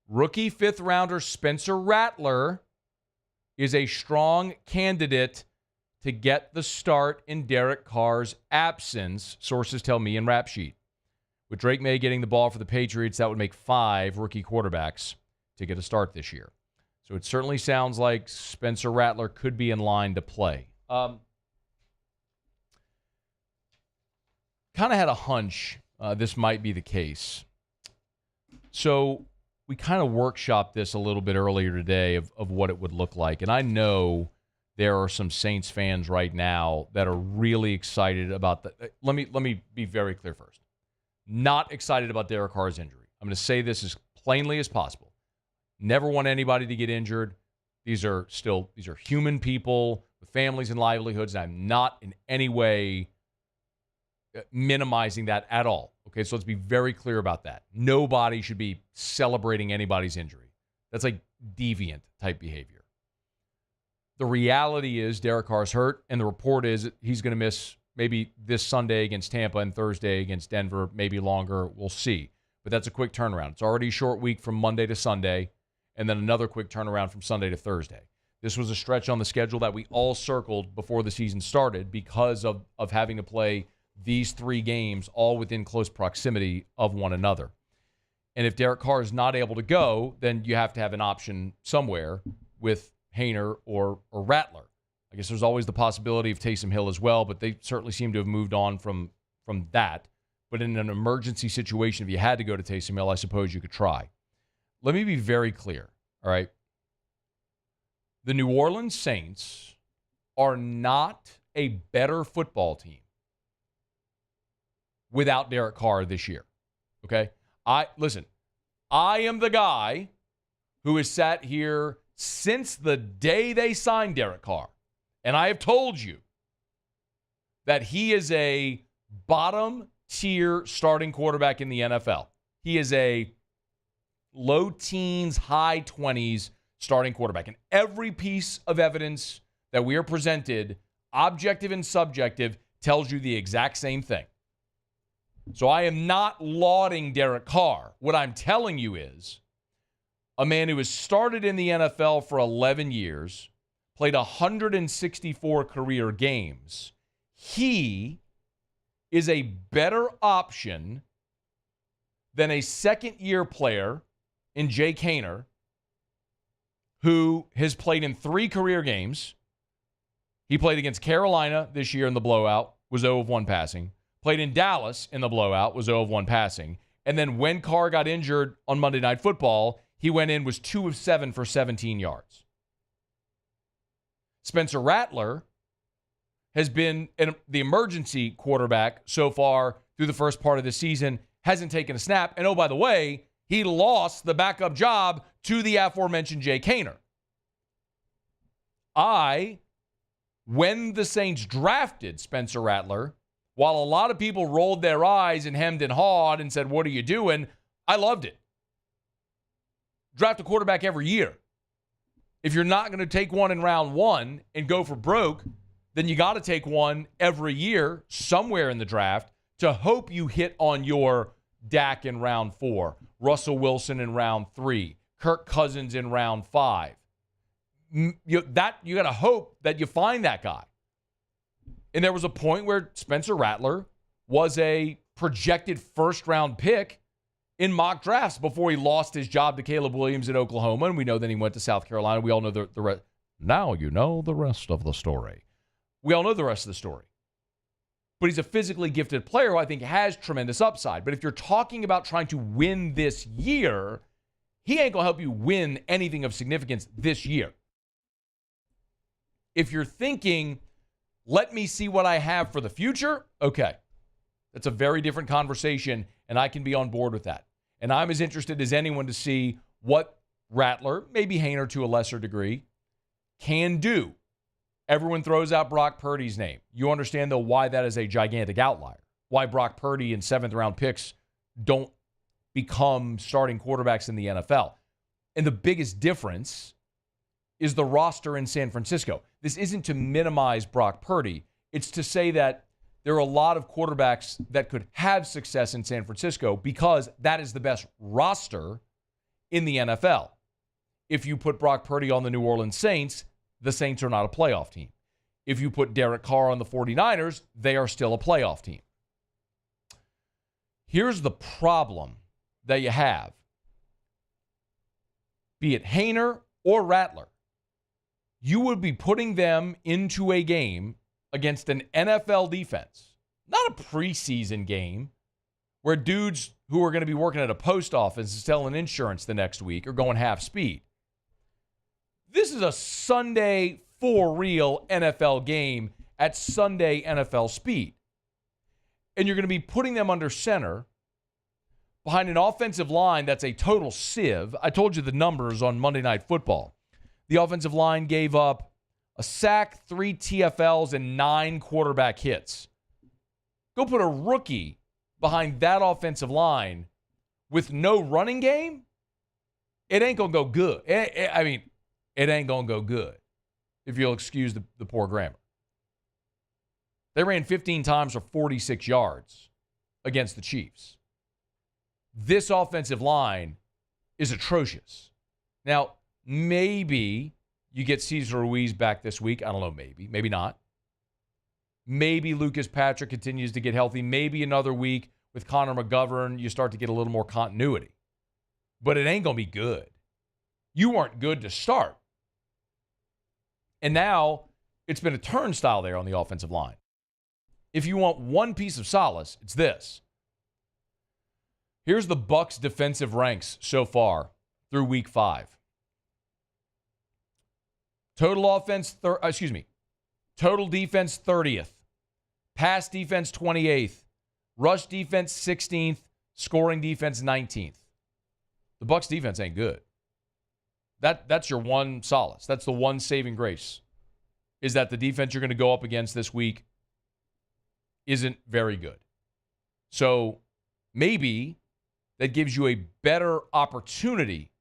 Rookie 5th rounder Spencer Rattler is a strong candidate to get the start in Derek Carr's absence, sources tell me in Rap Sheet. With Drake May getting the ball for the Patriots, that would make 5 rookie quarterbacks to get a start this year. So it certainly sounds like Spencer Rattler could be in line to play. Kind of had a hunch this might be the case. So we kind of workshopped this a little bit earlier today of what it would look like. And I know there are some Saints fans right now that are really excited about that. Let me be very clear first. Not excited about Derek Carr's injury. I'm going to say this as plainly as possible. Never want anybody to get injured. These are human people with families and livelihoods. And I'm not in any way minimizing that at all. Okay, so let's be very clear about that. Nobody should be celebrating anybody's injury. That's like deviant type behavior. The reality is Derek Carr's hurt, and the report is that he's going to miss maybe this Sunday against Tampa and Thursday against Denver, maybe longer. We'll see. But that's a quick turnaround. It's already a short week from Monday to Sunday, and then another quick turnaround from Sunday to Thursday. This was a stretch on the schedule that we all circled before the season started because of having to play these 3 games all within close proximity of one another. And if Derek Carr is not able to go, then you have to have an option somewhere with Haener or Rattler. I guess there's always the possibility of Taysom Hill as well, but they certainly seem to have moved on from that. But in an emergency situation, if you had to go to Taysom Hill, I suppose you could try. Let me be very clear, all right? The New Orleans Saints are not a better football team without Derek Carr this year, okay? I am the guy who has sat here since the day they signed Derek Carr, and I have told you that he is a bottom-tier starting quarterback in the NFL. He is a low teens, high 20s starting quarterback. And every piece of evidence that we are presented, objective and subjective, tells you the exact same thing. So I am not lauding Derek Carr. What I'm telling you is a man who has started in the NFL for 11 years, played 164 career games. He is a better option than a second-year player in Jake Haener, who has played in 3 career games. He played against Carolina this year in the blowout, was 0 of 1 passing. Played in Dallas in the blowout, was 0 of 1 passing. And then when Carr got injured on Monday Night Football, he went in, was 2 of 7 for 17 yards. Spencer Rattler has been the emergency quarterback so far through the first part of the season, hasn't taken a snap. And oh, by the way, he lost the backup job to the aforementioned Jake Haener. When the Saints drafted Spencer Rattler, while a lot of people rolled their eyes and hemmed and hawed and said, "What are you doing?" I loved it. Draft a quarterback every year. If you're not going to take one in round 1 and go for broke, then you got to take one every year somewhere in the draft to hope you hit on your Dak in round 4, Russell Wilson in round 3, Kirk Cousins in round 5. You got to hope that you find that guy. And there was a point where Spencer Rattler was a projected first-round pick in mock drafts before he lost his job to Caleb Williams at Oklahoma, and we know then he went to South Carolina. We all know the rest. Now you know the rest of the story. We all know the rest of the story. But he's a physically gifted player who I think has tremendous upside. But if you're talking about trying to win this year, he ain't going to help you win anything of significance this year. If you're thinking, let me see what I have for the future, okay. That's a very different conversation, and I can be on board with that. And I'm as interested as anyone to see what Rattler, maybe Haener to a lesser degree, can do. Everyone throws out Brock Purdy's name. You understand, though, why that is a gigantic outlier. Why Brock Purdy and 7th-round picks don't become starting quarterbacks in the NFL. And the biggest difference is the roster in San Francisco. This isn't to minimize Brock Purdy. It's to say that there are a lot of quarterbacks that could have success in San Francisco because that is the best roster in the NFL. If you put Brock Purdy on the New Orleans Saints, the Saints are not a playoff team. If you put Derek Carr on the 49ers, they are still a playoff team. Here's the problem that you have. Be it Haener or Rattler, you would be putting them into a game against an NFL defense, not a preseason game where dudes who are going to be working at a post office and selling insurance the next week are going half speed. This is a Sunday for real NFL game at Sunday NFL speed. And you're going to be putting them under center behind an offensive line that's a total sieve. I told you the numbers on Monday Night Football. The offensive line gave up a sack, 3 TFLs, and 9 quarterback hits. Go put a rookie behind that offensive line with no running game, it ain't going to go good. It ain't going to go good, if you'll excuse the poor grammar. They ran 15 times for 46 yards against the Chiefs. This offensive line is atrocious. Now, maybe You get Cesar Ruiz back this week. I don't know, maybe not. Maybe Lucas Patrick continues to get healthy. Maybe another week with Connor McGovern, you start to get a little more continuity. But it ain't going to be good. You weren't good to start. And now it's been a turnstile there on the offensive line. If you want one piece of solace, it's this. Here's the Bucs defensive ranks so far through week 5. Total defense 30th. Pass defense 28th. Rush defense 16th. Scoring defense 19th. The Bucs defense ain't good. That's your one solace. That's the one saving grace. Is that the defense you're going to go up against this week isn't very good. So maybe that gives you a better opportunity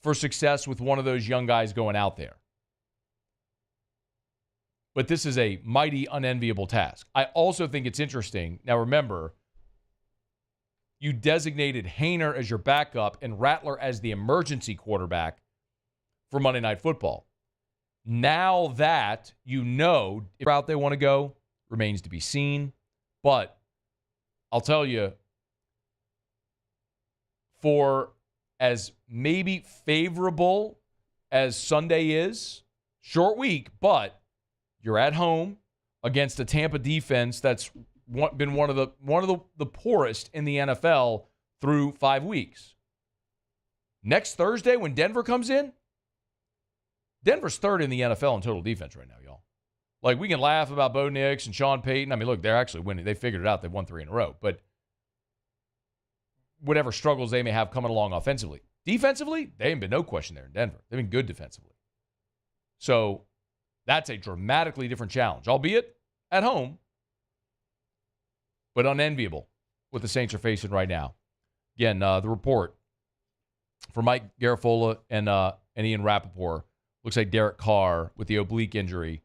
for success with one of those young guys going out there. But this is a mighty unenviable task. I also think it's interesting. Now remember, you designated Haener as your backup and Rattler as the emergency quarterback for Monday Night Football. Now that you know if route they want to go remains to be seen. But I'll tell you, for as maybe favorable as Sunday is, short week, but you're at home against a Tampa defense that's been one of the poorest in the NFL through 5 weeks. Next Thursday when Denver comes in, Denver's third in the NFL in total defense right now, y'all. Like, we can laugh about Bo Nix and Sean Payton. I mean, look, they're actually winning. They figured it out. They've won 3 in a row. But whatever struggles they may have coming along offensively. Defensively, they ain't been no question there in Denver. They've been good defensively. So that's a dramatically different challenge, albeit at home, but unenviable what the Saints are facing right now. Again, the report for Mike Garafolo and Ian Rappaport looks like Derek Carr with the oblique injury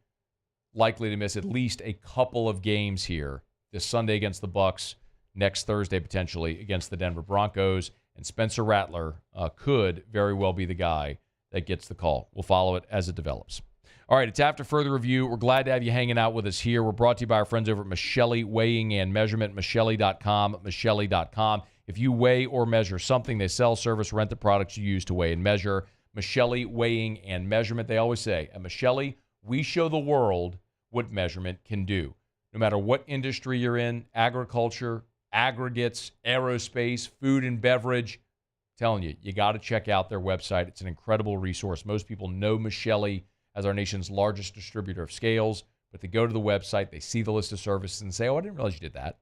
likely to miss at least a couple of games here this Sunday against the Bucs, next Thursday potentially against the Denver Broncos, and Spencer Rattler could very well be the guy that gets the call. We'll follow it as it develops. All right, it's after further review. We're glad to have you hanging out with us here. We're brought to you by our friends over at Michelli Weighing and Measurement, Michelli.com, Michelli.com. If you weigh or measure something, they sell, service, rent the products you use to weigh and measure. Michelli Weighing and Measurement. They always say, at Michelli, we show the world what measurement can do. No matter what industry you're in, agriculture, aggregates, aerospace, food and beverage, I'm telling you, you got to check out their website. It's an incredible resource. Most people know Michelli as our nation's largest distributor of scales, but they go to the website, they see the list of services and say, oh, I didn't realize you did that.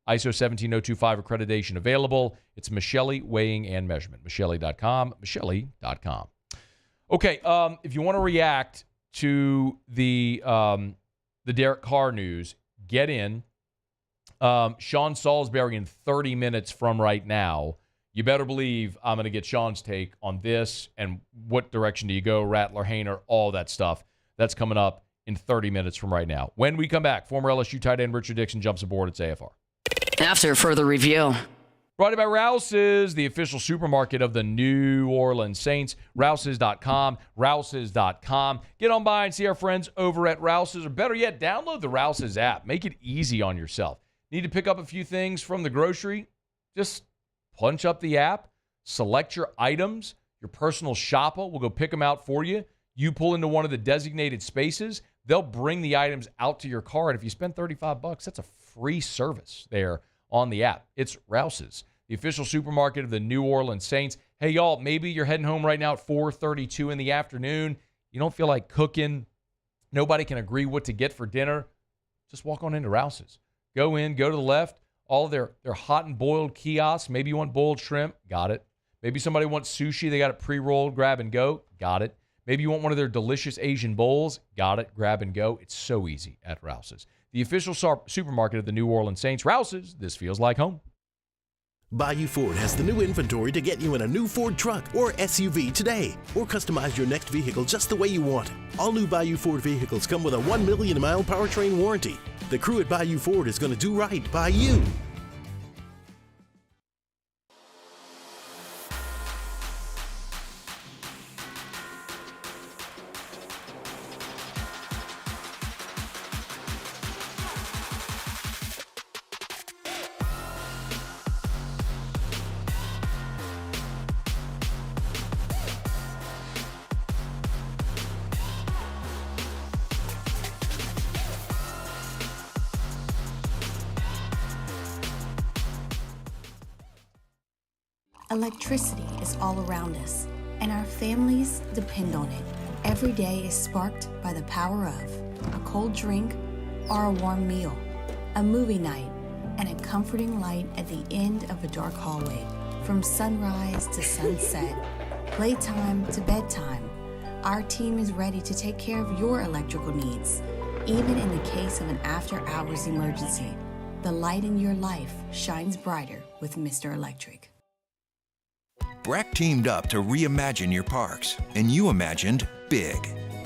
ISO 17025 accreditation available. It's Michelli Weighing and Measurement. Michelli.com, Michelli.com. Okay, if you want to react to the Derek Carr news, get in. Sean Salisbury in 30 minutes from right now. You better believe I'm going to get Sean's take on this and what direction do you go, Rattler, Haener, all that stuff. That's coming up in 30 minutes from right now. When we come back, former LSU tight end Richard Dickson jumps aboard at AFR. After further review. Brought to you by Rouse's, the official supermarket of the New Orleans Saints. Rouse's.com, Rouse's.com. Get on by and see our friends over at Rouse's, or better yet, download the Rouse's app. Make it easy on yourself. Need to pick up a few things from the grocery? Just punch up the app, select your items. Your personal shopper will go pick them out for you. You pull into one of the designated spaces. They'll bring the items out to your car, and if you spend $35, that's a free service there on the app. It's Rouse's, the official supermarket of the New Orleans Saints. Hey, y'all, maybe you're heading home right now at 4:32 in the afternoon. You don't feel like cooking. Nobody can agree what to get for dinner. Just walk on into Rouse's. Go in, go to the left. All of their hot and boiled kiosks. Maybe you want boiled shrimp. Got it. Maybe somebody wants sushi. They got it pre-rolled. Grab and go. Got it. Maybe you want one of their delicious Asian bowls. Got it. Grab and go. It's so easy at Rouse's, the official supermarket of the New Orleans Saints. Rouse's, this feels like home. Bayou Ford has the new inventory to get you in a new Ford truck or SUV today, or customize your next vehicle just the way you want it. All new Bayou Ford vehicles come with a 1 million mile powertrain warranty. The crew at Bayou Ford is going to do right by you. Electricity is all around us, and our families depend on it. Every day is sparked by the power of a cold drink or a warm meal, a movie night, and a comforting light at the end of a dark hallway. From sunrise to sunset, playtime to bedtime, our team is ready to take care of your electrical needs. Even in the case of an after-hours emergency, the light in your life shines brighter with Mr. Electric. BRAC teamed up to reimagine your parks, and you imagined big.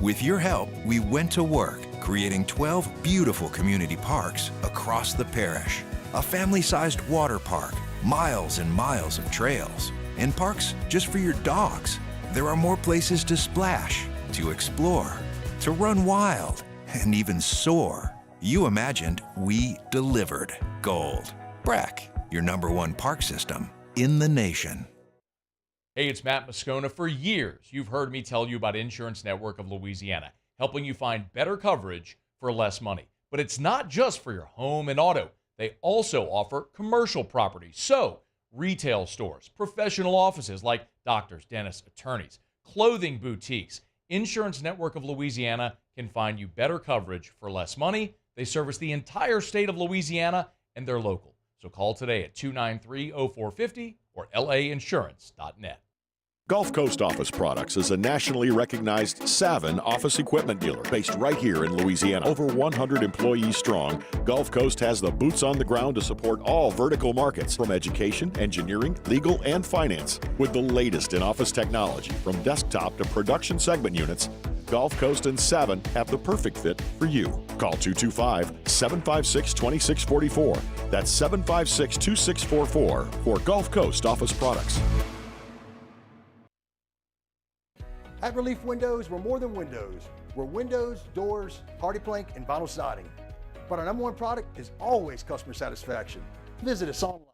With your help, we went to work, creating 12 beautiful community parks across the parish. A family-sized water park, miles and miles of trails, and parks just for your dogs. There are more places to splash, to explore, to run wild, and even soar. You imagined, we delivered. Gold. BRAC, your #1 park system in the nation. Hey, it's Matt Moscona. For years, you've heard me tell you about Insurance Network of Louisiana, helping you find better coverage for less money. But it's not just for your home and auto. They also offer commercial properties. So, retail stores, professional offices like doctors, dentists, attorneys, clothing boutiques. Insurance Network of Louisiana can find you better coverage for less money. They service the entire state of Louisiana, and they're local. So call today at 293-0450 or lainsurance.net. Gulf Coast Office Products is a nationally recognized Savin office equipment dealer based right here in Louisiana. Over 100 employees strong, Gulf Coast has the boots on the ground to support all vertical markets from education, engineering, legal, and finance. With the latest in office technology from desktop to production segment units, Gulf Coast and Savin have the perfect fit for you. Call 225-756-2644. That's 756-2644 for Gulf Coast Office Products. At Relief Windows, we're more than windows. We're windows, doors, hardy plank, and vinyl siding. But our #1 product is always customer satisfaction. Visit us online.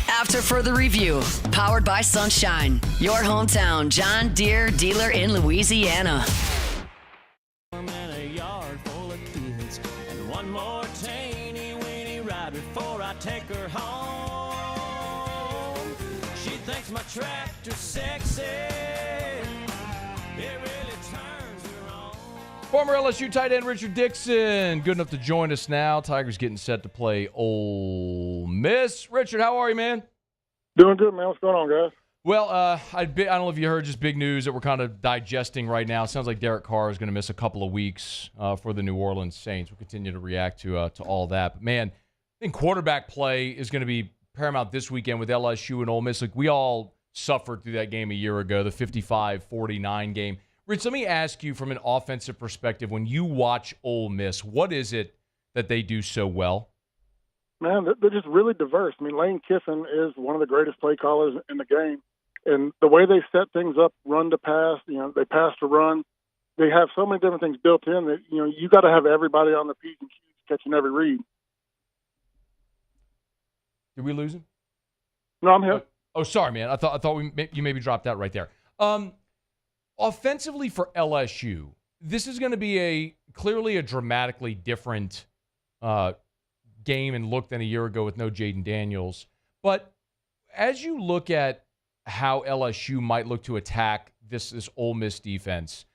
After further review, powered by Sunshine, your hometown John Deere dealer in Louisiana. In a yard full of kids, and one more teeny weeny ride before I take her home. She thinks my tractor's sexy. It really turns her on. Former LSU tight end Richard Dickson, good enough to join us now. Tigers getting set to play Ole Miss. Richard, how are you, man? Doing good, man. What's going on, guys? Well, I don't know if you heard just big news that we're kind of digesting right now. It sounds like Derek Carr is going to miss a couple of weeks for the New Orleans Saints. We'll continue to react to all that. But, man, I think quarterback play is going to be paramount this weekend with LSU and Ole Miss. Like, we all suffered through that game a year ago, the 55-49 game. Rich, let me ask you from an offensive perspective, when you watch Ole Miss, what is it that they do so well? Man, they're just really diverse. I mean, Lane Kiffin is one of the greatest play callers in the game. And the way they set things up, run to pass, they pass to run, they have so many different things built in that, you got to have everybody on the P's and Q's catching every read. Did we lose him? No, I'm here. Oh, sorry, man. I thought you maybe dropped out right there. Offensively for LSU, this is going to be clearly a dramatically different game and look than a year ago with no Jaden Daniels. But as you look at how LSU might look to attack this Ole Miss defense,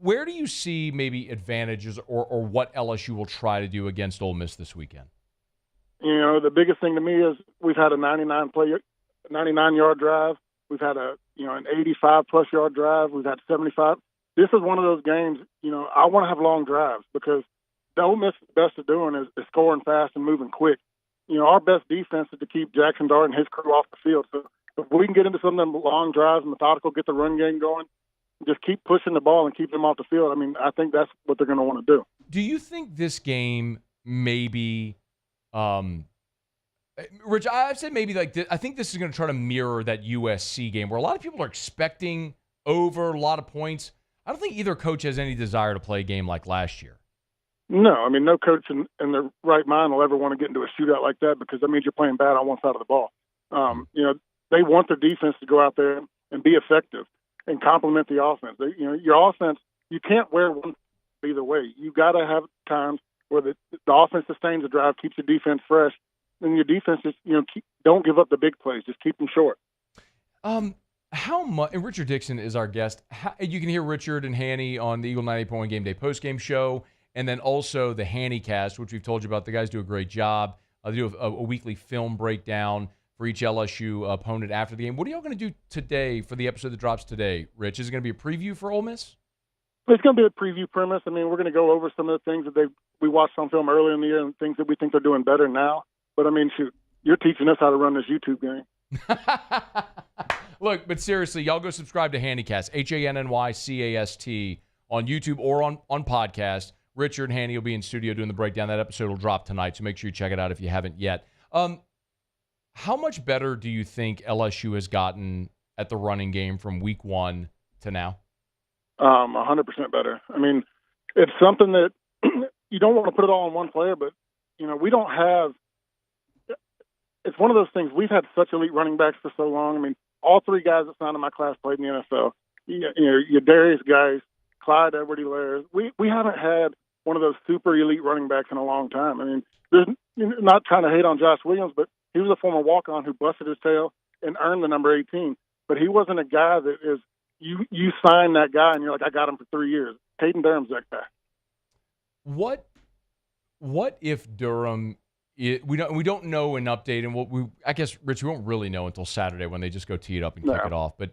where do you see maybe advantages or what LSU will try to do against Ole Miss this weekend? The biggest thing to me is we've had a 99-yard drive. We've had an 85-plus yard drive. We've had 75. This is one of those games, I want to have long drives because the Ole Miss best at doing is scoring fast and moving quick. Our best defense is to keep Jackson Dart and his crew off the field. So if we can get into some of them long drives, methodical, get the run game going, just keep pushing the ball and keep them off the field, I think that's what they're going to want to do. Do you think this game maybe Rich, I've said maybe like I think this is going to try to mirror that USC game where a lot of people are expecting over a lot of points. I don't think either coach has any desire to play a game like last year. No, no coach in their right mind will ever want to get into a shootout like that because that means you're playing bad on one side of the ball. They want their defense to go out there and be effective and complement the offense. Your offense, you can't wear one either way. You got to have times where the offense sustains the drive, keeps your defense fresh, and your defense just don't give up the big plays, just keep them short. How much? And Richard Dickson is our guest. You can hear Richard and Hanny on the Eagle 98.1 Game Day postgame show, and then also the Hanny Cast, which we've told you about. The guys do a great job. They do a weekly film breakdown for each LSU opponent after the game. What are y'all going to do today for the episode that drops today, Rich? Is it going to be a preview for Ole Miss? It's going to be a preview premise. I mean, we're going to go over some of the things that we watched on film earlier in the year and things that we think they're doing better now. But, I mean, shoot, you're teaching us how to run this YouTube game. Look, but seriously, y'all go subscribe to Hannycast, HANNYCAST, on YouTube or on podcast. Richard and Hanny will be in studio doing the breakdown. That episode will drop tonight, so make sure you check it out if you haven't yet. How much better do you think LSU has gotten at the running game from week 1 to now? 100% better. I mean, it's something that you don't want to put it all on one player, but, we don't have – it's one of those things. We've had such elite running backs for so long. I mean, all 3 guys that signed in my class played in the NFL. Your Darius guys, Clyde Edwards-Helaire. We haven't had one of those super elite running backs in a long time. I mean, there's not trying to hate on Josh Williams, but he was a former walk-on who busted his tail and earned the number 18. But he wasn't a guy that is you sign that guy and you're like, I got him for 3 years. Hayden Durham's that guy. What if Durham? We don't know an update, and I guess Rich, we won't really know until Saturday when they just go tee it up and kick it off. But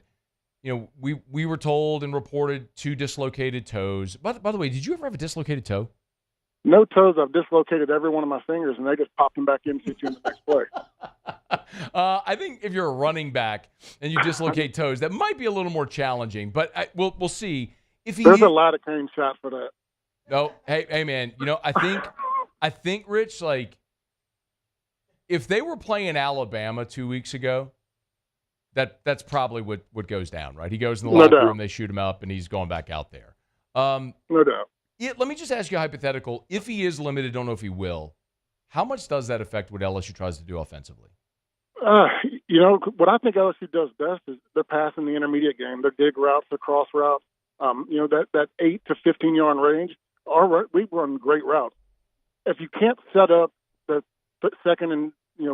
we were told and reported 2 dislocated toes. By the way, did you ever have a dislocated toe? No toes. I've dislocated every one of my fingers, and they just popped them back in to you in the next play. I think if you're a running back and you dislocate toes, that might be a little more challenging. But we'll see. There's a lot of cane shot for that. No, hey man, I think Rich, like, if they were playing Alabama 2 weeks ago, that's probably what goes down, right? He goes in the locker room, they shoot him up, and he's going back out there. No doubt. Let me just ask you a hypothetical. If he is limited, don't know if he will, how much does that affect what LSU tries to do offensively? What I think LSU does best is they're passing the intermediate game. Their dig routes, their cross routes, that 8 to 15-yard range. We run great routes. If you can't set up the second and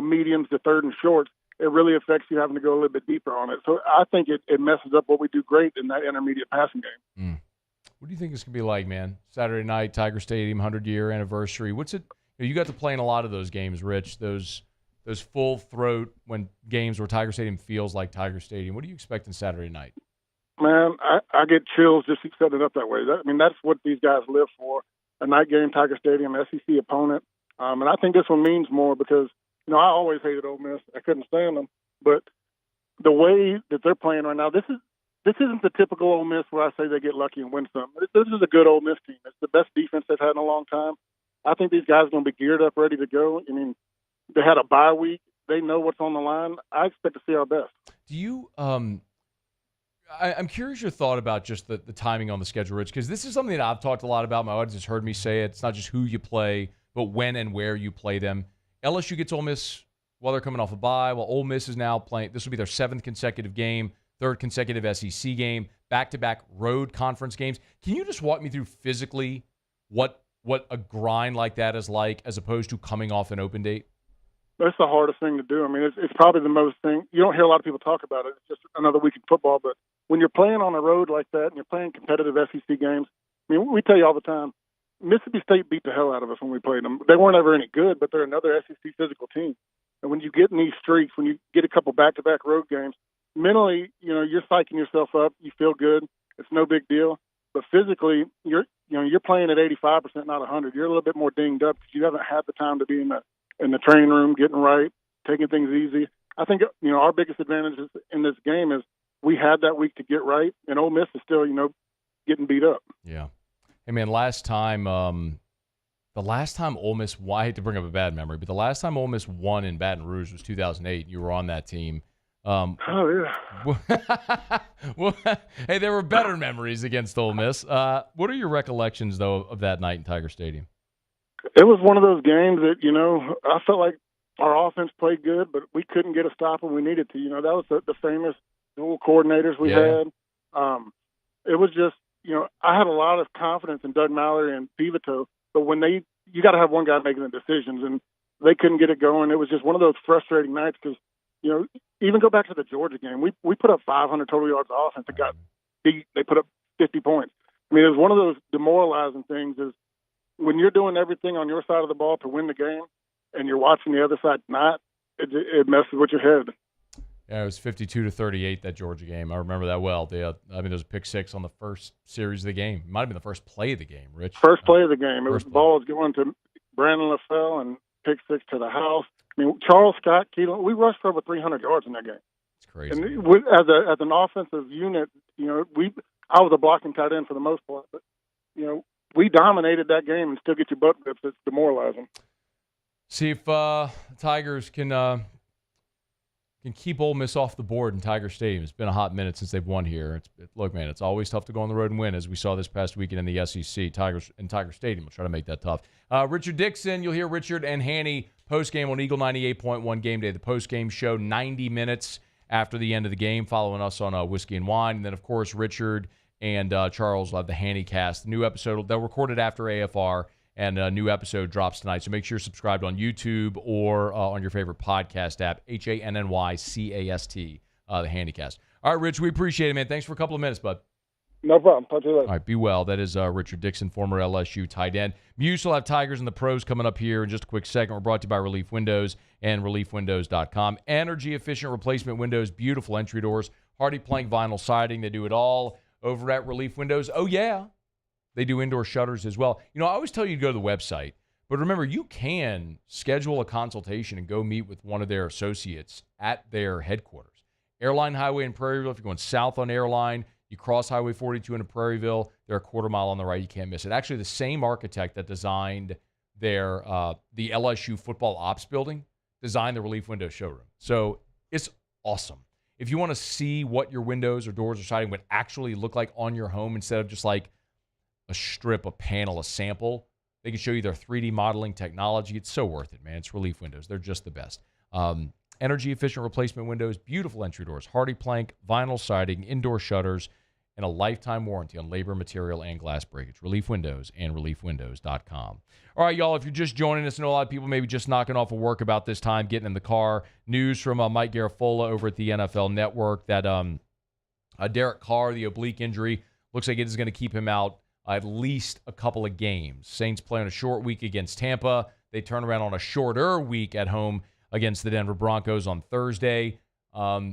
mediums to third and shorts, it really affects you having to go a little bit deeper on it. So I think it messes up what we do great in that intermediate passing game. What do you think it's going to be like, man? Saturday night, Tiger Stadium, 100-year anniversary. What's it? You got to play in a lot of those games, Rich. Those full throat when games where Tiger Stadium feels like Tiger Stadium. What do you expect on Saturday night? Man, I get chills just to set it up that way. That's what these guys live for. A night game, Tiger Stadium, SEC opponent. And I think this one means more because, I always hated Ole Miss. I couldn't stand them. But the way that they're playing right now, this isn't the typical Ole Miss where I say they get lucky and win something. This is a good Ole Miss team. It's the best defense they've had in a long time. I think these guys are going to be geared up, ready to go. I mean, they had a bye week. They know what's on the line. I expect to see our best. Do you I'm curious your thought about just the timing on the schedule, Rich, because this is something that I've talked a lot about. My audience has heard me say it. It's not just who you play, but when and where you play them. LSU gets Ole Miss while they're coming off a bye, while Ole Miss is now playing. This will be their 7th consecutive game, 3rd consecutive SEC game, back-to-back road conference games. Can you just walk me through physically what a grind like that is like as opposed to coming off an open date? That's the hardest thing to do. I mean, it's probably the most thing. You don't hear a lot of people talk about it. It's just another week in football. But when you're playing on the road like that and you're playing competitive SEC games, I mean, we tell you all the time, Mississippi State beat the hell out of us when we played them. They weren't ever any good, but they're another SEC physical team. And when you get in these streaks, when you get a couple back-to-back road games, mentally, you're psyching yourself up. You feel good. It's no big deal. But physically, you're playing at 85%, not 100. You're a little bit more dinged up because you haven't had the time to be in the training room, getting right, taking things easy. I think, our biggest advantage in this game is we had that week to get right, and Ole Miss is still, getting beat up. Yeah. Hey, man, last time Ole Miss, I hate to bring up a bad memory, but the last time Ole Miss won in Baton Rouge was 2008. You were on that team. Oh, yeah. Well, hey, there were better memories against Ole Miss. What are your recollections, though, of that night in Tiger Stadium? It was one of those games that, I felt like our offense played good, but we couldn't get a stop when we needed to. That was the famous dual coordinators we had. It was just, I had a lot of confidence in Doug Mallory and Pivito, but when you got to have one guy making the decisions, and they couldn't get it going. It was just one of those frustrating nights because, even go back to the Georgia game. We put up 500 total yards of offense and got beat. They put up 50 points. I mean, it was one of those demoralizing things is when you're doing everything on your side of the ball to win the game and you're watching the other side not, it messes with your head. Yeah, it was 52-38, that Georgia game. I remember that well. There was a pick six on the first series of the game. It might have been the first play of the game, Rich. First play of the game. It was balls going to Brandon LaFell and pick six to the house. I mean, Charles Scott, Keelan, we rushed for over 300 yards in that game. It's crazy. And as an offensive unit, I was a blocking tight end for the most part, but we dominated that game and still get your butt whipped. It's demoralizing. See if Tigers can keep Ole Miss off the board in Tiger Stadium. It's been a hot minute since they've won here. Look, man, it's always tough to go on the road and win, as we saw this past weekend in the SEC. Tigers in Tiger Stadium will try to make that tough. Richard Dickson, you'll hear Richard and Hanny postgame on Eagle 98.1 Game Day. The postgame show 90 minutes after the end of the game, following us on Whiskey and Wine. And then, of course, Richard and Charles will have the Hanny cast. The new episode, they'll record it after AFR, and a new episode drops tonight. So make sure you're subscribed on YouTube or on your favorite podcast app, HANNYCAST, the Handycast. All right, Rich, we appreciate it, man. Thanks for a couple of minutes, bud. No problem. Talk to you later. All right, be well. That is Richard Dickson, former LSU tight end. Muse will have Tigers and the Pros coming up here in just a quick second. We're brought to you by Relief Windows and ReliefWindows.com. Energy-efficient replacement windows, beautiful entry doors, hardy plank vinyl siding. They do it all over at Relief Windows. Oh, yeah. They do indoor shutters as well. I always tell you to go to the website, but remember, you can schedule a consultation and go meet with one of their associates at their headquarters. Airline Highway in Prairieville, if you're going south on Airline, you cross Highway 42 into Prairieville, they're a quarter mile on the right. You can't miss it. Actually, the same architect that designed their the LSU football ops building designed the Relief Windows showroom. So it's awesome. If you want to see what your windows or doors or siding would actually look like on your home instead of just like a strip, a panel, a sample, they can show you their 3D modeling technology. It's so worth it, man. It's Relief Windows. They're just the best. Energy-efficient replacement windows, beautiful entry doors, hardy plank, vinyl siding, indoor shutters, and a lifetime warranty on labor, material, and glass breakage. Relief Windows and ReliefWindows.com. All right, y'all, if you're just joining us, I know a lot of people maybe just knocking off of work about this time, getting in the car. News from Mike Garafolo over at the NFL Network that Derek Carr, the oblique injury, looks like it is going to keep him out at least a couple of games. Saints play on a short week against Tampa. They turn around on a shorter week at home against the Denver Broncos on Thursday.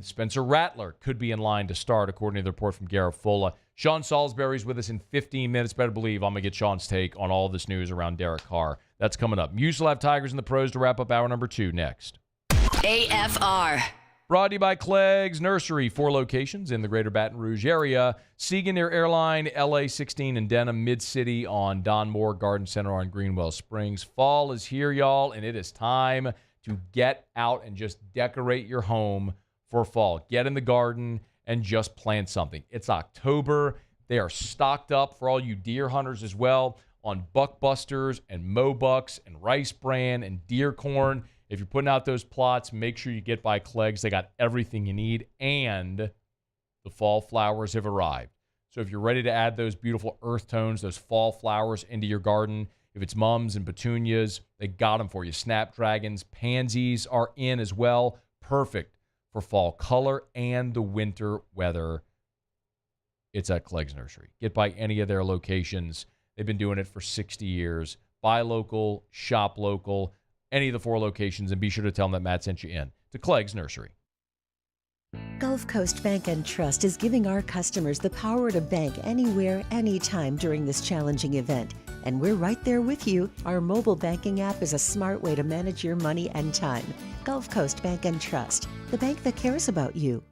Spencer Rattler could be in line to start, according to the report from Garafolo. Sean Salisbury's with us in 15 minutes. Better believe I'm going to get Sean's take on all this news around Derek Carr. That's coming up. Muse will have Tigers and the Pros to wrap up hour number 2 next. AFR. Brought to you by Clegg's Nursery, 4 locations in the greater Baton Rouge area. Siegen near Airline, LA 16 in Denham, Mid-City on Don Moore, Garden Center on Greenwell Springs. Fall is here, y'all, and it is time to get out and just decorate your home for fall. Get in the garden and just plant something. It's October. They are stocked up for all you deer hunters as well on Buckbusters and Mobucks and Rice Bran and deer corn. If you're putting out those plots, make sure you get by Clegg's. They got everything you need, and the fall flowers have arrived. So if you're ready to add those beautiful earth tones, those fall flowers into your garden, if it's mums and petunias, they got them for you. Snapdragons, pansies are in as well. Perfect for fall color and the winter weather. It's at Clegg's Nursery. Get by any of their locations. They've been doing it for 60 years. Buy local, shop local, any of the 4 locations, and be sure to tell them that Matt sent you in to Clegg's Nursery. Gulf Coast Bank & Trust is giving our customers the power to bank anywhere, anytime during this challenging event. And we're right there with you. Our mobile banking app is a smart way to manage your money and time. Gulf Coast Bank & Trust, the bank that cares about you.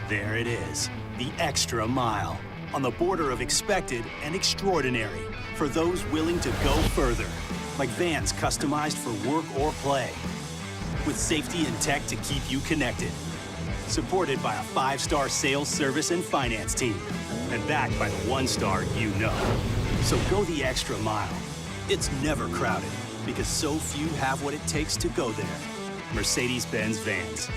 There it is, the extra mile, on the border of expected and extraordinary, for those willing to go further. Like vans customized for work or play, with safety and tech to keep you connected. Supported by a 5-star sales, service, and finance team, and backed by the 1-star you know. So go the extra mile. It's never crowded, because so few have what it takes to go there. Mercedes-Benz Vans.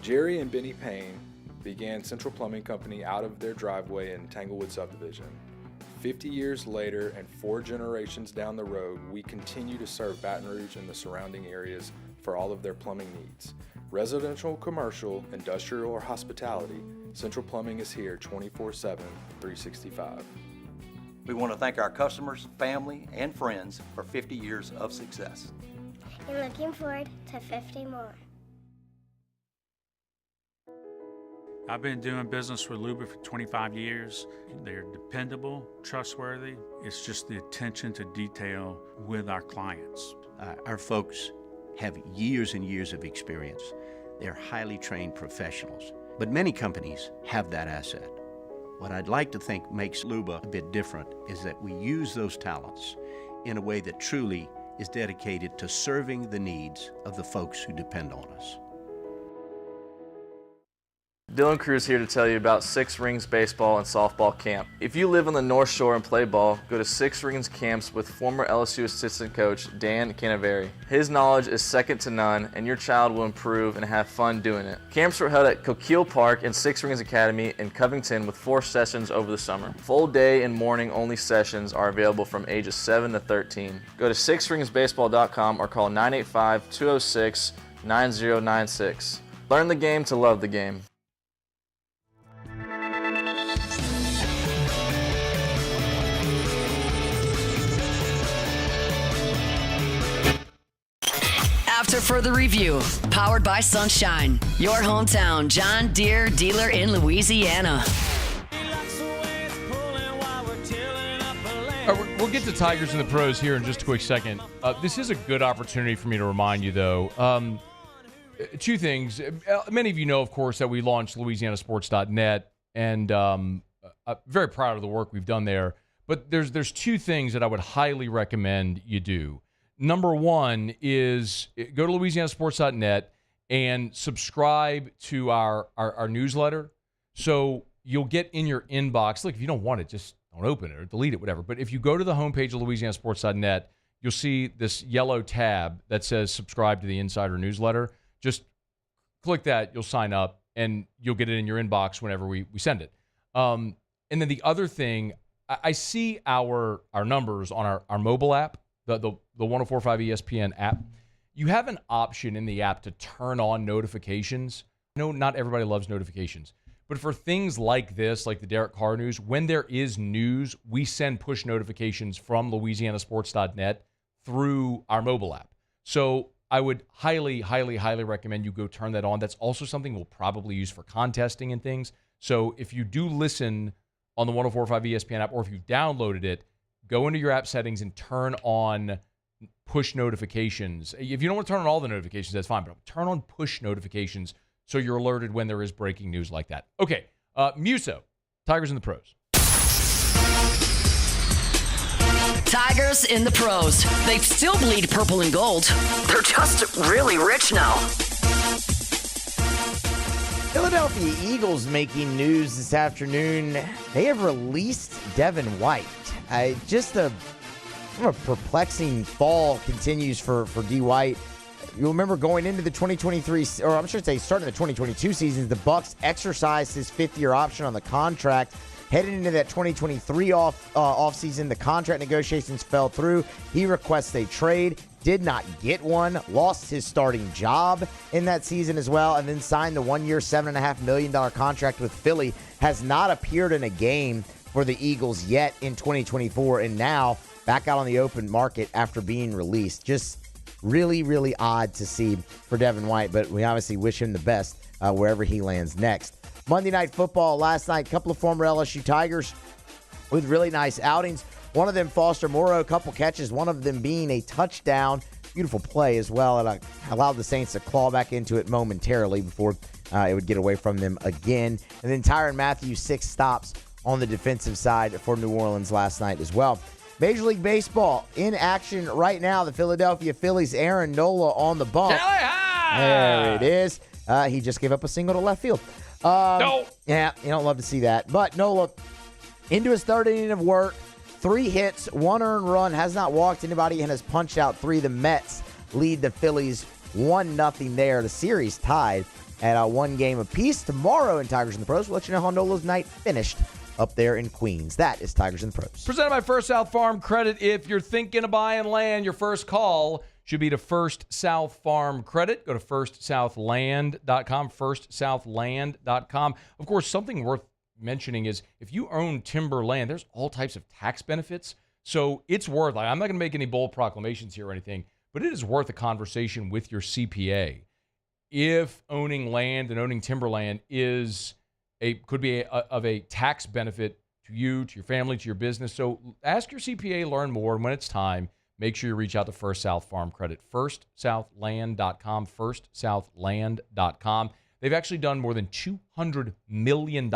Jerry and Benny Payne began Central Plumbing Company out of their driveway in Tanglewood subdivision. 50 years later and 4 generations down the road, we continue to serve Baton Rouge and the surrounding areas for all of their plumbing needs. Residential, commercial, industrial, or hospitality, Central Plumbing is here 24/7, 365. We want to thank our customers, family, and friends for 50 years of success. And looking forward to 50 more. I've been doing business with Luba for 25 years. They're dependable, trustworthy. It's just the attention to detail with our clients. Our folks have years and years of experience. They're highly trained professionals. But many companies have that asset. What I'd like to think makes Luba a bit different is that we use those talents in a way that truly is dedicated to serving the needs of the folks who depend on us. Dylan Cruz here to tell you about Six Rings Baseball and Softball Camp. If you live on the North Shore and play ball, go to Six Rings Camps with former LSU assistant coach Dan Canaveri. His knowledge is second to none, and your child will improve and have fun doing it. Camps were held at Coquille Park and Six Rings Academy in Covington with 4 sessions over the summer. Full day and morning only sessions are available from ages 7 to 13. Go to sixringsbaseball.com or call 985-206-9096. Learn the game to love the game. After further review, powered by Sunshine, your hometown John Deere dealer in Louisiana. We'll get to Tigers and the Pros here in just a quick second. This is a good opportunity for me to remind you, though. 2 things. Many of you know, of course, that we launched LouisianaSports.net, and I'm very proud of the work we've done there. But there's 2 things that I would highly recommend you do. Number 1 is go to LouisianaSports.net and subscribe to our newsletter. So you'll get in your inbox. Look, if you don't want it, just don't open it or delete it, whatever. But if you go to the homepage of LouisianaSports.net, you'll see this yellow tab that says subscribe to the Insider newsletter. Just click that. You'll sign up, and you'll get it in your inbox whenever we send it. And then the other thing, I see our numbers on our mobile app, the 104.5 ESPN app. You have an option in the app to turn on notifications. I know not everybody loves notifications, but for things like this, like the Derek Carr news, when there is news, we send push notifications from LouisianaSports.net through our mobile app. So I would highly, highly, highly recommend you go turn that on. That's also something we'll probably use for contesting and things. So if you do listen on the 104.5 ESPN app, or if you've downloaded it, go into your app settings and turn on push notifications. If you don't want to turn on all the notifications, that's fine, but turn on push notifications so you're alerted when there is breaking news like that. Okay, Muso, Tigers and the Pros. Tigers in the Pros. They still bleed purple and gold. They're just really rich now. Philadelphia Eagles making news this afternoon. They have released Devin White. Just a perplexing fall continues for D. White. You'll remember going into the 2023, or I'm sure say starting the 2022 seasons, the Bucs exercised his 5th-year option on the contract. Heading into that 2023 offseason, the contract negotiations fell through. He requests a trade, did not get one, lost his starting job in that season as well, and then signed the 1-year, $7.5 million contract with Philly. Has not appeared in a game for the Eagles yet in 2024, and now back out on the open market after being released. Just really, really odd to see for Devin White, but we obviously wish him the best wherever he lands next. Monday Night Football last night, a couple of former LSU Tigers with really nice outings. One of them, Foster Moreau, a couple catches, one of them being a touchdown. Beautiful play as well, and allowed the Saints to claw back into it momentarily before it would get away from them again. And then Tyrann Mathieu, 6 stops on the defensive side for New Orleans last night as well. Major League Baseball in action right now. The Philadelphia Phillies, Aaron Nola on the bump. There it is. He just gave up a single to left field. No. Yeah, you don't love to see that. But Nola, into his 3rd inning of work, 3 hits, 1 earned run, has not walked anybody, and has punched out 3. The Mets lead the Phillies 1-0 there. The series tied at 1 game apiece. Tomorrow in Tigers in the Pros, we'll let you know how Nola's night finished up there in Queens. That is Tigers in the Pros. Presented by First South Farm Credit. If you're thinking of buying land, your first call should be to First South Farm Credit. Go to firstsouthland.com, firstsouthland.com. Of course, something worth mentioning is if you own timber land, there's all types of tax benefits. So it's worth, I'm not going to make any bold proclamations here or anything, but it is worth a conversation with your CPA. If owning land and owning timberland could be of a tax benefit to you, to your family, to your business. So ask your CPA, learn more, and when it's time, make sure you reach out to First South Farm Credit. firstsouthland.com, firstsouthland.com. They've actually done more than $200 million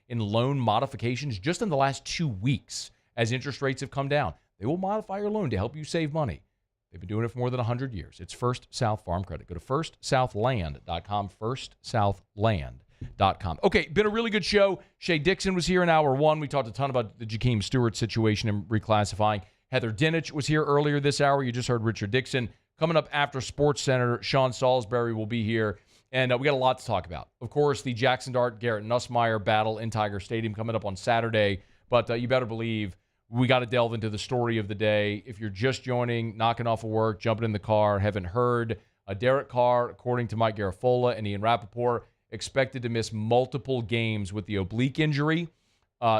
in loan modifications just in the last 2 weeks as interest rates have come down. They will modify your loan to help you save money. They've been doing it for more than 100 years. It's First South Farm Credit. Go to firstsouthland.com, firstsouthland.com. Okay, been a really good show. Shea Dixon was here in hour 1. We talked a ton about the Jakeem Stewart situation and reclassifying. Heather Dinich was here earlier this hour. You just heard Richard Dickson. Coming up after Sports Center, Sean Salisbury will be here. And we got a lot to talk about. Of course, the Jackson Dart Garrett Nussmeier battle in Tiger Stadium coming up on Saturday. But you better believe we got to delve into the story of the day. If you're just joining, knocking off of work, jumping in the car, haven't heard, Derek Carr, according to Mike Garafolo and Ian Rappaport, expected to miss multiple games with the oblique injury.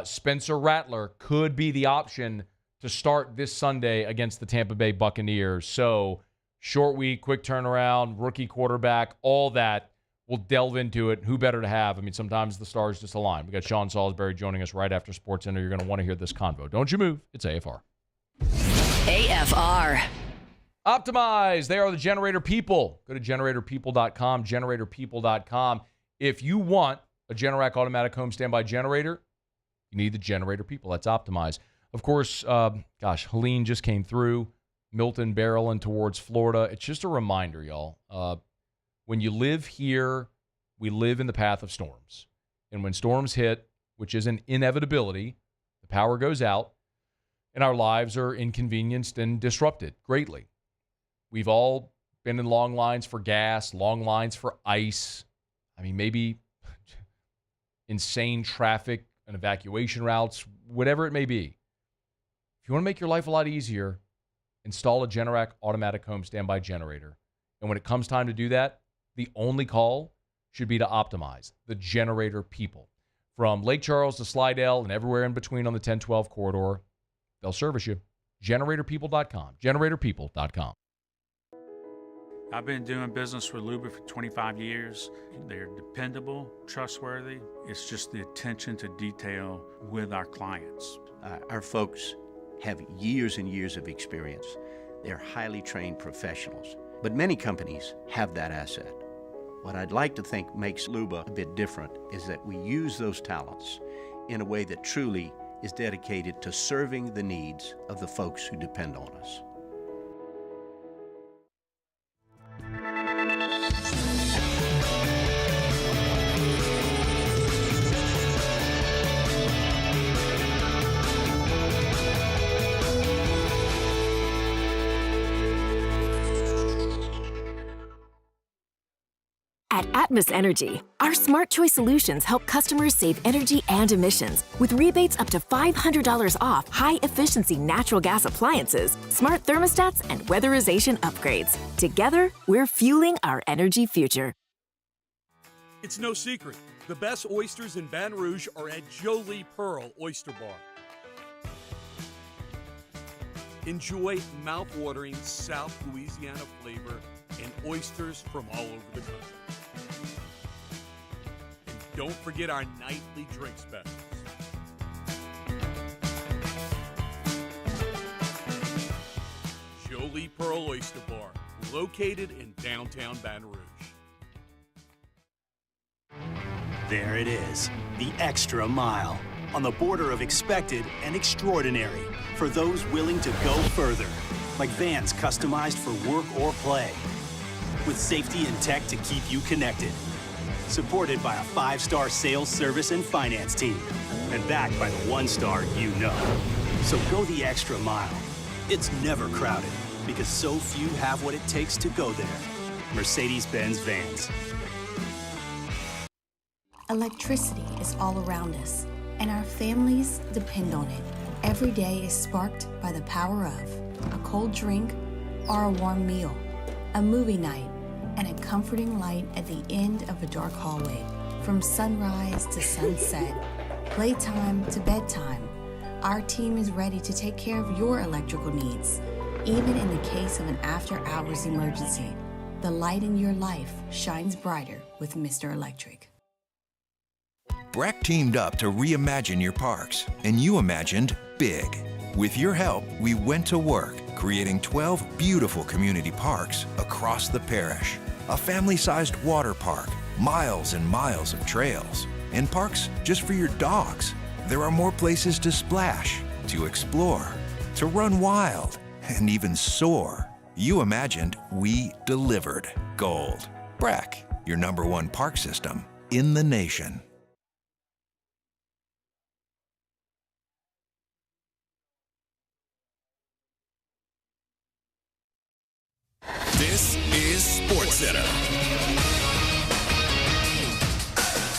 Spencer Rattler could be the option to start this Sunday against the Tampa Bay Buccaneers. So short week, quick turnaround, rookie quarterback, all that. We'll delve into it. Who better to have? I mean, sometimes the stars just align. We got Sean Salisbury joining us right after Sports Center. You're going to want to hear this convo. Don't you move. It's AFR. AFR. Optimize. They are the generator people. Go to generatorpeople.com, generatorpeople.com. If you want a Generac automatic home standby generator, you need the generator people. That's Optimize. Of course, Helene just came through. Milton barreling towards Florida. It's just a reminder, y'all. When you live here, we live in the path of storms. And when storms hit, which is an inevitability, the power goes out, and our lives are inconvenienced and disrupted greatly. We've all been in long lines for gas, long lines for ice. I mean, maybe insane traffic and evacuation routes, whatever it may be. If you want to make your life a lot easier, install a Generac automatic home standby generator. And when it comes time to do that, the only call should be to Optimize, the generator people. From Lake Charles to Slidell and everywhere in between on the 1012 corridor, they'll service you. GeneratorPeople.com. GeneratorPeople.com. I've been doing business with Luba for 25 years. They're dependable, trustworthy. It's just the attention to detail with our clients. Our folks have years and years of experience. They're highly trained professionals. But many companies have that asset. What I'd like to think makes Luba a bit different is that we use those talents in a way that truly is dedicated to serving the needs of the folks who depend on us. At Atmos Energy, our Smart Choice solutions help customers save energy and emissions with rebates up to $500 off high-efficiency natural gas appliances, smart thermostats, and weatherization upgrades. Together, we're fueling our energy future. It's no secret. The best oysters in Baton Rouge are at Jolie Pearl Oyster Bar. Enjoy mouth-watering South Louisiana flavor and oysters from all over the country. And don't forget our nightly drink specials. Jolie Pearl Oyster Bar, located in downtown Baton Rouge. There it is, the extra mile, on the border of expected and extraordinary, for those willing to go further, like vans customized for work or play, with safety and tech to keep you connected, supported by a 5-star sales, service, and finance team, and backed by the 1-star you know. So go the extra mile. It's never crowded, because so few have what it takes to go there. Mercedes-Benz Vans. Electricity is all around us, and our families depend on it. Every day is sparked by the power of a cold drink or a warm meal, a movie night, and a comforting light at the end of a dark hallway. From sunrise to sunset, playtime to bedtime, our team is ready to take care of your electrical needs. Even in the case of an after-hours emergency, the light in your life shines brighter with Mr. Electric. Breck teamed up to reimagine your parks, and you imagined big. With your help, we went to work, creating 12 beautiful community parks across the parish. A family-sized water park, miles and miles of trails, and parks just for your dogs. There are more places to splash, to explore, to run wild, and even soar. You imagined, we delivered. Gold. Breck, your #1 park system in the nation. This is SportsCenter.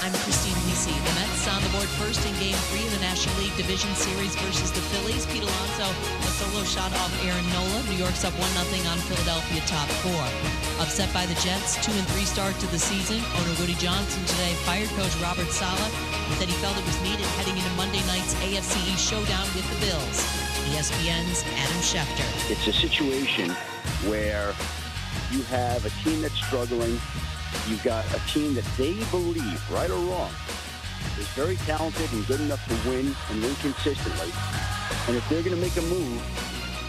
I'm Christine Lisi. The Mets on the board first in Game 3 of the National League Division Series versus the Phillies. Pete Alonso, a solo shot off Aaron Nola. New York's up 1-0 on Philadelphia, top 4. Upset by the Jets, 2-3 start to the season. Owner Woody Johnson today fired coach Robert Saleh and said he felt it was needed heading into Monday night's AFC East showdown with the Bills. ESPN's Adam Schefter. It's a situation where you have a team that's struggling. You've got a team that they believe, right or wrong, is very talented and good enough to win and win consistently. And if they're going to make a move,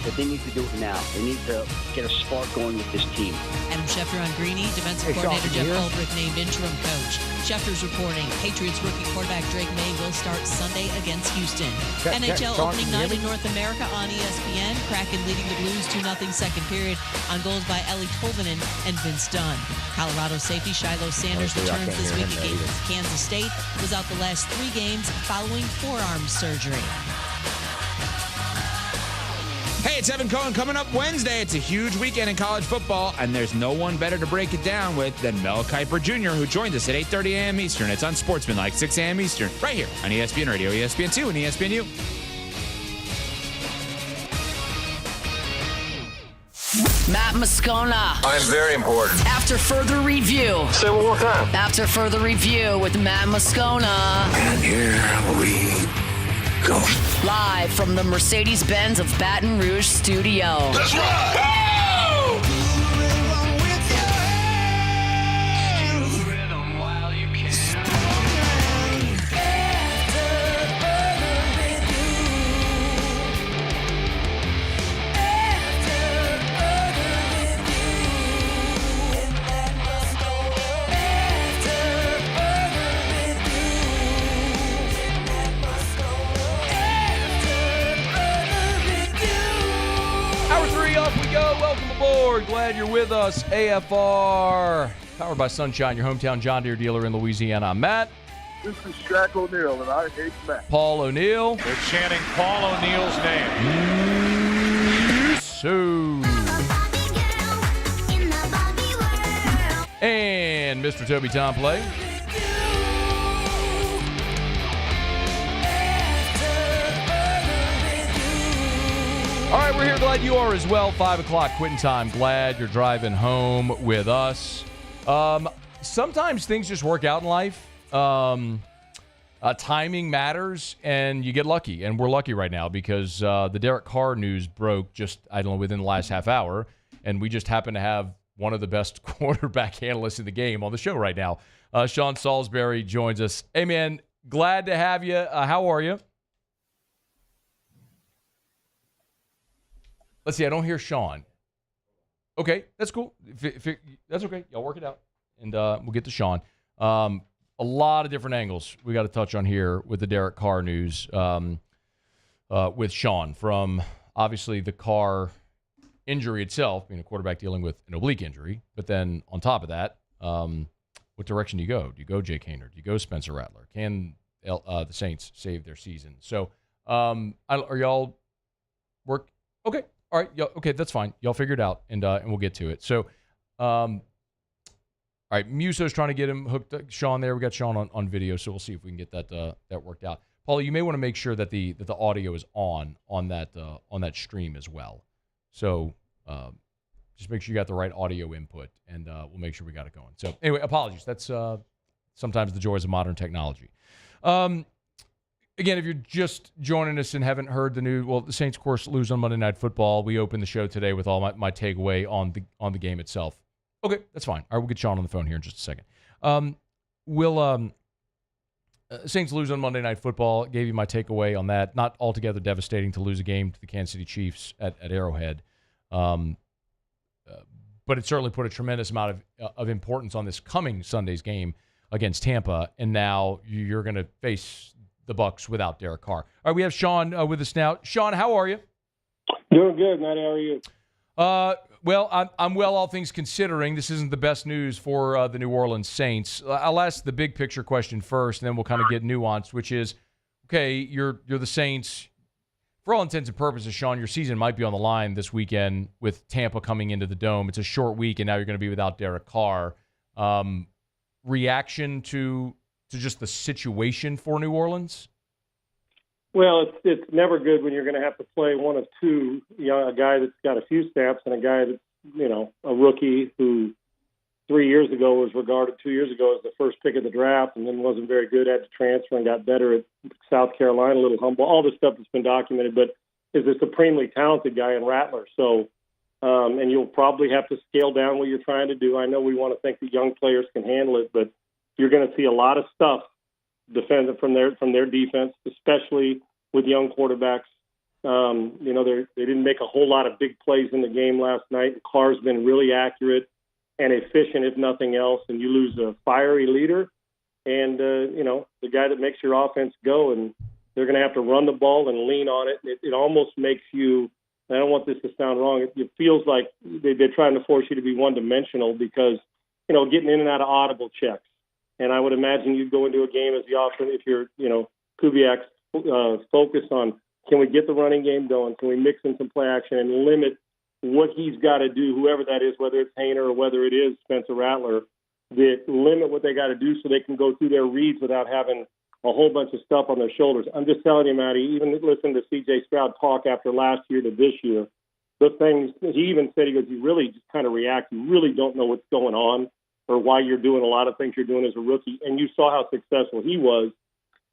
that they need to do it now. They need to get a spark going with this team. Adam Schefter on Greeny, defensive coordinator Jeff Ulbrich named interim coach. Schefter's reporting Patriots rookie quarterback Drake May will start Sunday against Houston. NHL opening night in North America on ESPN. Kraken leading the Blues 2-0 second period on goals by Ellie Tolvanen and Vince Dunn. Colorado safety Shiloh Sanders returns this week against Kansas State. Was out the last 3 games following forearm surgery. Hey, it's Evan Cohen. Coming up Wednesday, it's a huge weekend in college football, and there's no one better to break it down with than Mel Kiper Jr., who joins us at 8:30 a.m. Eastern. It's on Sportsmanlike, 6 a.m. Eastern, right here on ESPN Radio, ESPN2, and ESPNU. Matt Moscona. I'm very important. After further review. Say it one more time. After further review with Matt Moscona. And here we go. Live from the Mercedes-Benz of Baton Rouge studio. Let's ride! Glad you're with us. AFR, powered by Sunshine, your hometown John Deere dealer in Louisiana. I'm Matt. This is Shaq O'Neal, and I hate Matt. Paul O'Neal. They're chanting Paul O'Neal's name. And Mr. Toby Tomplay. All right, we're here. Glad you are as well. 5 o'clock quitting time. Glad you're driving home with us. Sometimes things just work out in life. Timing matters, and you get lucky. And we're lucky right now because the Derek Carr news broke just, I don't know, within the last half hour. And we just happen to have one of the best quarterback analysts in the game on the show right now. Sean Salisbury joins us. Hey, man, glad to have you. How are you? Let's see. I don't hear Sean. Okay, that's cool. That's okay. Y'all work it out, and we'll get to Sean. A lot of different angles we got to touch on here with the Derek Carr news with Sean, from obviously the Carr injury itself, being a quarterback dealing with an oblique injury, but then on top of that, what direction do you go? Do you go Jake Haener? Do you go Spencer Rattler? Can the Saints save their season? So are y'all work? Okay. All right. Okay, that's fine. Y'all figure it out, and we'll get to it. So, I All right, Muso's trying to get him hooked. Sean there. We got Sean on video, so we'll see if we can get that worked out. Paulie, you may want to make sure that the audio is on that stream as well. So just make sure you got the right audio input, and we'll make sure we got it going. So anyway, apologies. That's sometimes the joys of modern technology. Again, if you're just joining us and haven't heard the news, well, the Saints, of course, lose on Monday Night Football. We opened the show today with all my takeaway on the game itself. Okay, that's fine. All right, we'll get Sean on the phone here in just a second. Saints lose on Monday Night Football. Gave you my takeaway on that. Not altogether devastating to lose a game to the Kansas City Chiefs at Arrowhead. But it certainly put a tremendous amount of importance on this coming Sunday's game against Tampa, and now you're going to face the Bucs without Derek Carr. All right, we have Sean with us now. Sean, how are you? Doing good, Matt. How are you? Well, I'm well, all things considering. This isn't the best news for the New Orleans Saints. I'll ask the big picture question first, and then we'll kind of get nuanced, which is, okay, you're the Saints. For all intents and purposes, Sean, your season might be on the line this weekend with Tampa coming into the Dome. It's a short week, and now you're going to be without Derek Carr. Reaction to just the situation for New Orleans? Well, it's never good when you're going to have to play one of two, a guy that's got a few snaps and a guy that's, a rookie who 3 years ago was regarded 2 years ago as the first pick of the draft and then wasn't very good, had to transfer and got better at South Carolina, a little humble, all this stuff that's been documented, but is a supremely talented guy in Rattler. So, and you'll probably have to scale down what you're trying to do. I know we want to think that young players can handle it, but you're going to see a lot of stuff defended from their defense, especially with young quarterbacks. They didn't make a whole lot of big plays in the game last night. Carr's been really accurate and efficient, if nothing else, and you lose a fiery leader and, the guy that makes your offense go, and they're going to have to run the ball and lean on it. It almost makes you, I don't want this to sound wrong, it feels like they're trying to force you to be one-dimensional because, getting in and out of audible checks. And I would imagine you'd go into a game as the offense, if you're, Kubiak's focus on, can we get the running game going? Can we mix in some play action and limit what he's got to do, whoever that is, whether it's Hayner or whether it is Spencer Rattler, that limit what they got to do so they can go through their reads without having a whole bunch of stuff on their shoulders. I'm just telling you, Matty, even listen to C.J. Stroud talk after last year to this year, the things, he even said, he goes, you really just kind of react. You really don't know what's going on or why you're doing a lot of things you're doing as a rookie. And you saw how successful he was.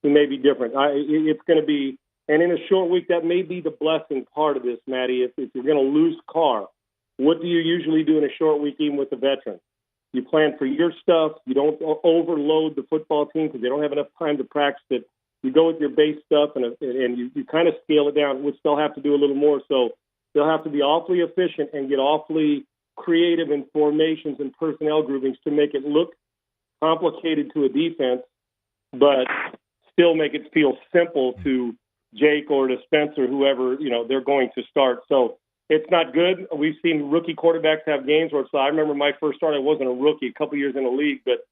He may be different. It's going to be, and in a short week, that may be the blessing part of this, Matty. If you're going to lose Carr, what do you usually do in a short week, even with the veteran? You plan for your stuff. You don't overload the football team because they don't have enough time to practice it. You go with your base stuff, and you kind of scale it down, which they'll have to do a little more. So they'll have to be awfully efficient and get awfully creative in formations and personnel groupings to make it look complicated to a defense, but still make it feel simple to Jake or to Spencer, whoever, they're going to start. So it's not good. We've seen rookie quarterbacks have games where I remember my first start, I wasn't a rookie, a couple years in the league, but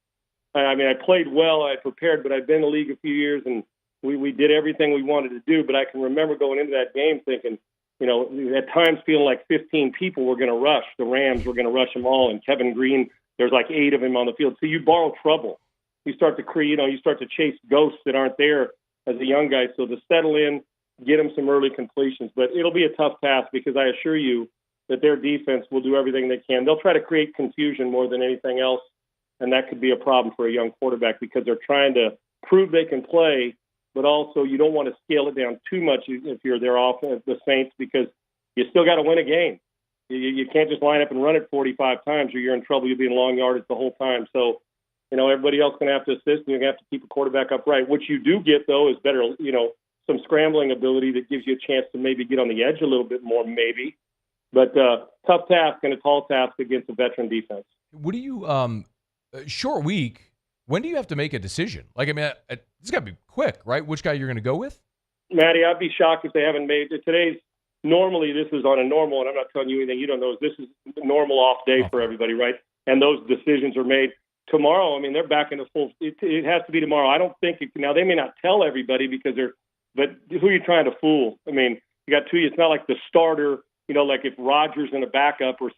I played well, I prepared, but I've been in the league a few years and we did everything we wanted to do. But I can remember going into that game thinking, at times feeling like 15 people were going to rush. The Rams were going to rush them all. And Kevin Green, there's like 8 of them on the field. So you borrow trouble. You start to create, you start to chase ghosts that aren't there as a young guy. So to settle in, get them some early completions. But it'll be a tough task because I assure you that their defense will do everything they can. They'll try to create confusion more than anything else. And that could be a problem for a young quarterback because they're trying to prove they can play, but also you don't want to scale it down too much if you're their offense, the Saints, because you still got to win a game. You can't just line up and run it 45 times or you're in trouble. You'll be in long yardage the whole time. So, everybody else going to have to assist and you're going to have to keep a quarterback upright. What you do get, though, is better, some scrambling ability that gives you a chance to maybe get on the edge a little bit more, maybe. But tough task and a tall task against a veteran defense. What do you short week, when do you have to make a decision? It's got to be quick, right? Which guy you're going to go with? Matty, I'd be shocked if they haven't made it. Normally this is on a normal, and I'm not telling you anything you don't know, this is a normal off day for everybody, right? And those decisions are made. Tomorrow, they're back in the full, it has to be tomorrow. I don't think, now they may not tell everybody but who are you trying to fool? You got two, it's not like the starter, like if Rodgers and a backup or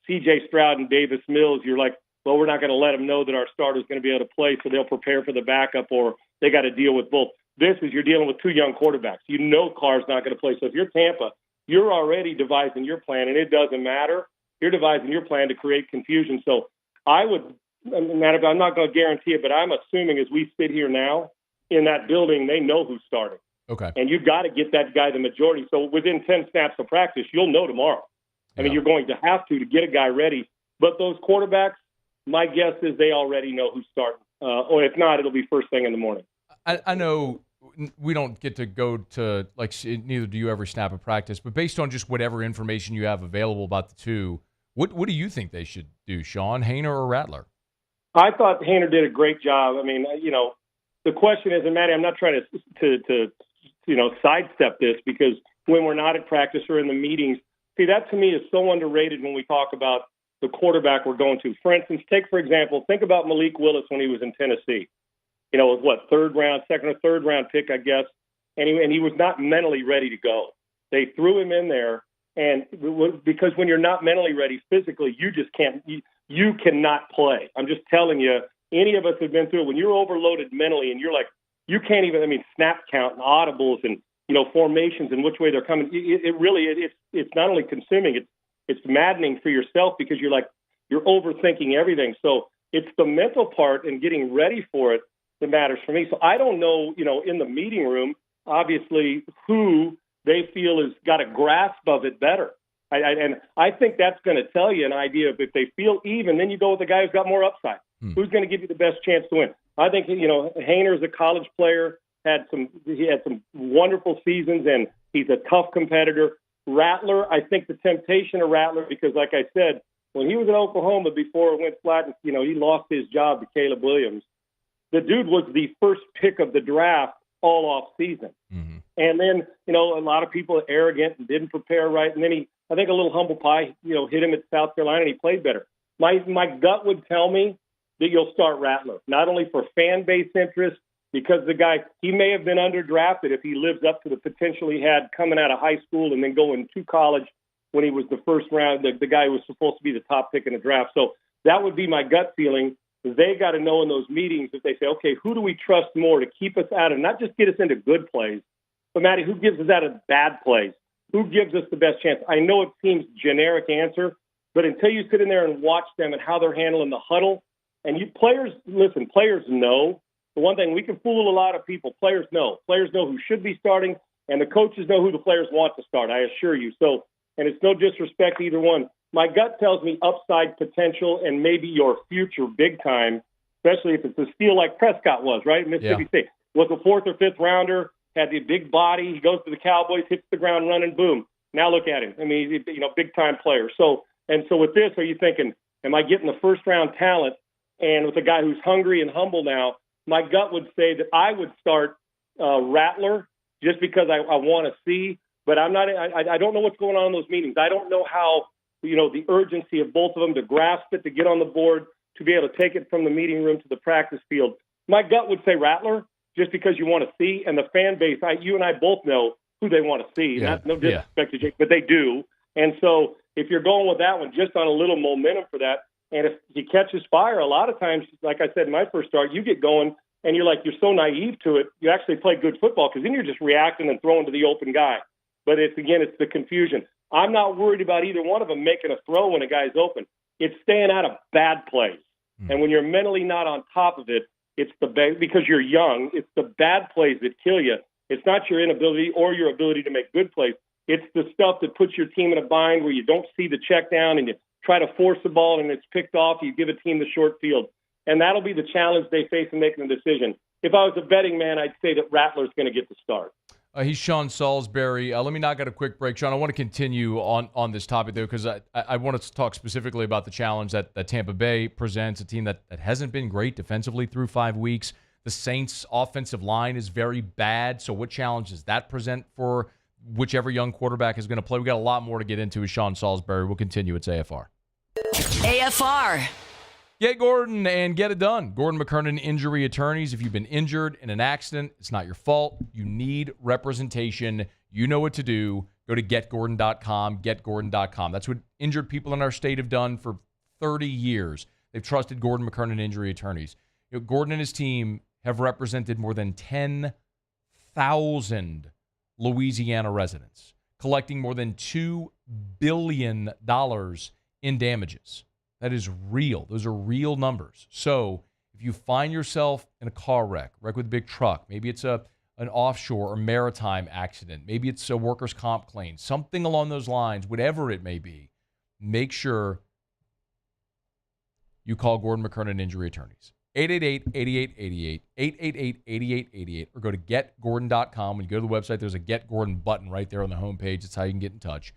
C.J. Stroud and Davis Mills, you're like, well, we're not going to let them know that our starter's going to be able to play, so they'll prepare for the backup, or they got to deal with both. This is you're dealing with two young quarterbacks. You know Carr's not going to play. So if you're Tampa, you're already devising your plan, and it doesn't matter. You're devising your plan to create confusion. So I would, Matt, I'm not going to guarantee it, but I'm assuming as we sit here now in that building, they know who's starting. Okay. And you've got to get that guy the majority. So within 10 snaps of practice, you'll know tomorrow. I mean, you're going to have to get a guy ready. But those quarterbacks, my guess is they already know who's starting. Or if not, it'll be first thing in the morning. I know we don't get to go to, like, neither do you every snap of practice, but based on just whatever information you have available about the two, what do you think they should do, Sean, Haener or Rattler? I thought Haener did a great job. I mean, you know, the question is, and Matty, I'm not trying to sidestep this, because when we're not at practice or in the meetings, see, that to me is so underrated when we talk about the quarterback we're going to. For instance, for example, think about Malik Willis when he was in Tennessee. You know, it was second or third round pick, I guess, and he was not mentally ready to go. They threw him in there, and because when you're not mentally ready physically, you just can't. You cannot play. I'm just telling you. Any of us have been through it. When you're overloaded mentally, and you're like, you can't even. I mean, snap count and audibles and formations and which way they're coming. It really it's not only consuming. It's maddening for yourself, because you're overthinking everything. So it's the mental part and getting ready for it that matters for me. So I don't know, in the meeting room, obviously, who they feel has got a grasp of it better. And I think that's going to tell you an idea of if they feel even, then you go with the guy who's got more upside. Who's going to give you the best chance to win? I think, Haener's a college player, he had some wonderful seasons, and he's a tough competitor. Rattler, I think the temptation of Rattler, because like I said, when he was in Oklahoma before it went flat, he lost his job to Caleb Williams. The dude was the first pick of the draft all off season. Mm-hmm. And then, a lot of people are arrogant and didn't prepare right. And then I think a little humble pie, hit him at South Carolina, and he played better. My gut would tell me that you'll start Rattler, not only for fan base interest, because the guy, he may have been underdrafted if he lives up to the potential he had coming out of high school and then going to college when he was the first round, the guy who was supposed to be the top pick in the draft. So that would be my gut feeling. They got to know in those meetings that they say, okay, who do we trust more to keep us out of, not just get us into good plays, but Matty, who gives us out of bad plays? Who gives us the best chance? I know it seems generic answer, but until you sit in there and watch them and how they're handling the huddle, and players know. The one thing, we can fool a lot of people. Players know. Players know who should be starting, and the coaches know who the players want to start, I assure you. So, and it's no disrespect to either one. My gut tells me upside potential and maybe your future big time, especially if it's a steal like Prescott was, right? Mississippi State. Was a fourth or fifth rounder, had the big body. He goes to the Cowboys, hits the ground running, boom. Now look at him. I mean, big time player. So with this, are you thinking, am I getting the first round talent? And with a guy who's hungry and humble now, my gut would say that I would start Rattler just because I want to see. But I'm not. I don't know what's going on in those meetings. I don't know how the urgency of both of them to grasp it, to get on the board, to be able to take it from the meeting room to the practice field. My gut would say Rattler just because you want to see, and the fan base. You and I both know who they want to see. Yeah. No disrespect to Jake, but they do. And so if you're going with that one, just on a little momentum for that. And if he catches fire, a lot of times, like I said in my first start, you get going and you're so naive to it, you actually play good football because then you're just reacting and throwing to the open guy. But it's the confusion. I'm not worried about either one of them making a throw when a guy's open. It's staying out of bad plays. And when you're mentally not on top of it, it's because you're young, it's the bad plays that kill you. It's not your inability or your ability to make good plays. It's the stuff that puts your team in a bind where you don't see the check down and you try to force the ball and it's picked off, you give a team the short field. And that'll be the challenge they face in making the decision. If I was a betting man, I'd say that Rattler's going to get the start. He's Sean Salisbury. Let me not get a quick break. Sean, I want to continue on this topic, though, because I want to talk specifically about the challenge that Tampa Bay presents, a team that hasn't been great defensively through 5 weeks. The Saints' offensive line is very bad, so what challenge does that present for whichever young quarterback is going to play? We got a lot more to get into with Sean Salisbury. We'll continue. It's AFR. AFR. Get Gordon and get it done. Gordon McKernan Injury Attorneys. If you've been injured in an accident, it's not your fault. You need representation. You know what to do. Go to getgordon.com, getgordon.com. That's what injured people in our state have done for 30 years. They've trusted Gordon McKernan Injury Attorneys. Gordon and his team have represented more than 10,000 Louisiana residents, collecting more than $2 billion in damages. That is real. Those are real numbers. So if you find yourself in a car wreck with a big truck, maybe it's an offshore or maritime accident, maybe it's a workers' comp claim, something along those lines, whatever it may be, make sure you call Gordon McKernan Injury Attorneys. 888-8888, 888-8888, or go to getgordon.com. When you go to the website, there's a Get Gordon button right there on the homepage. That's how you can get in touch.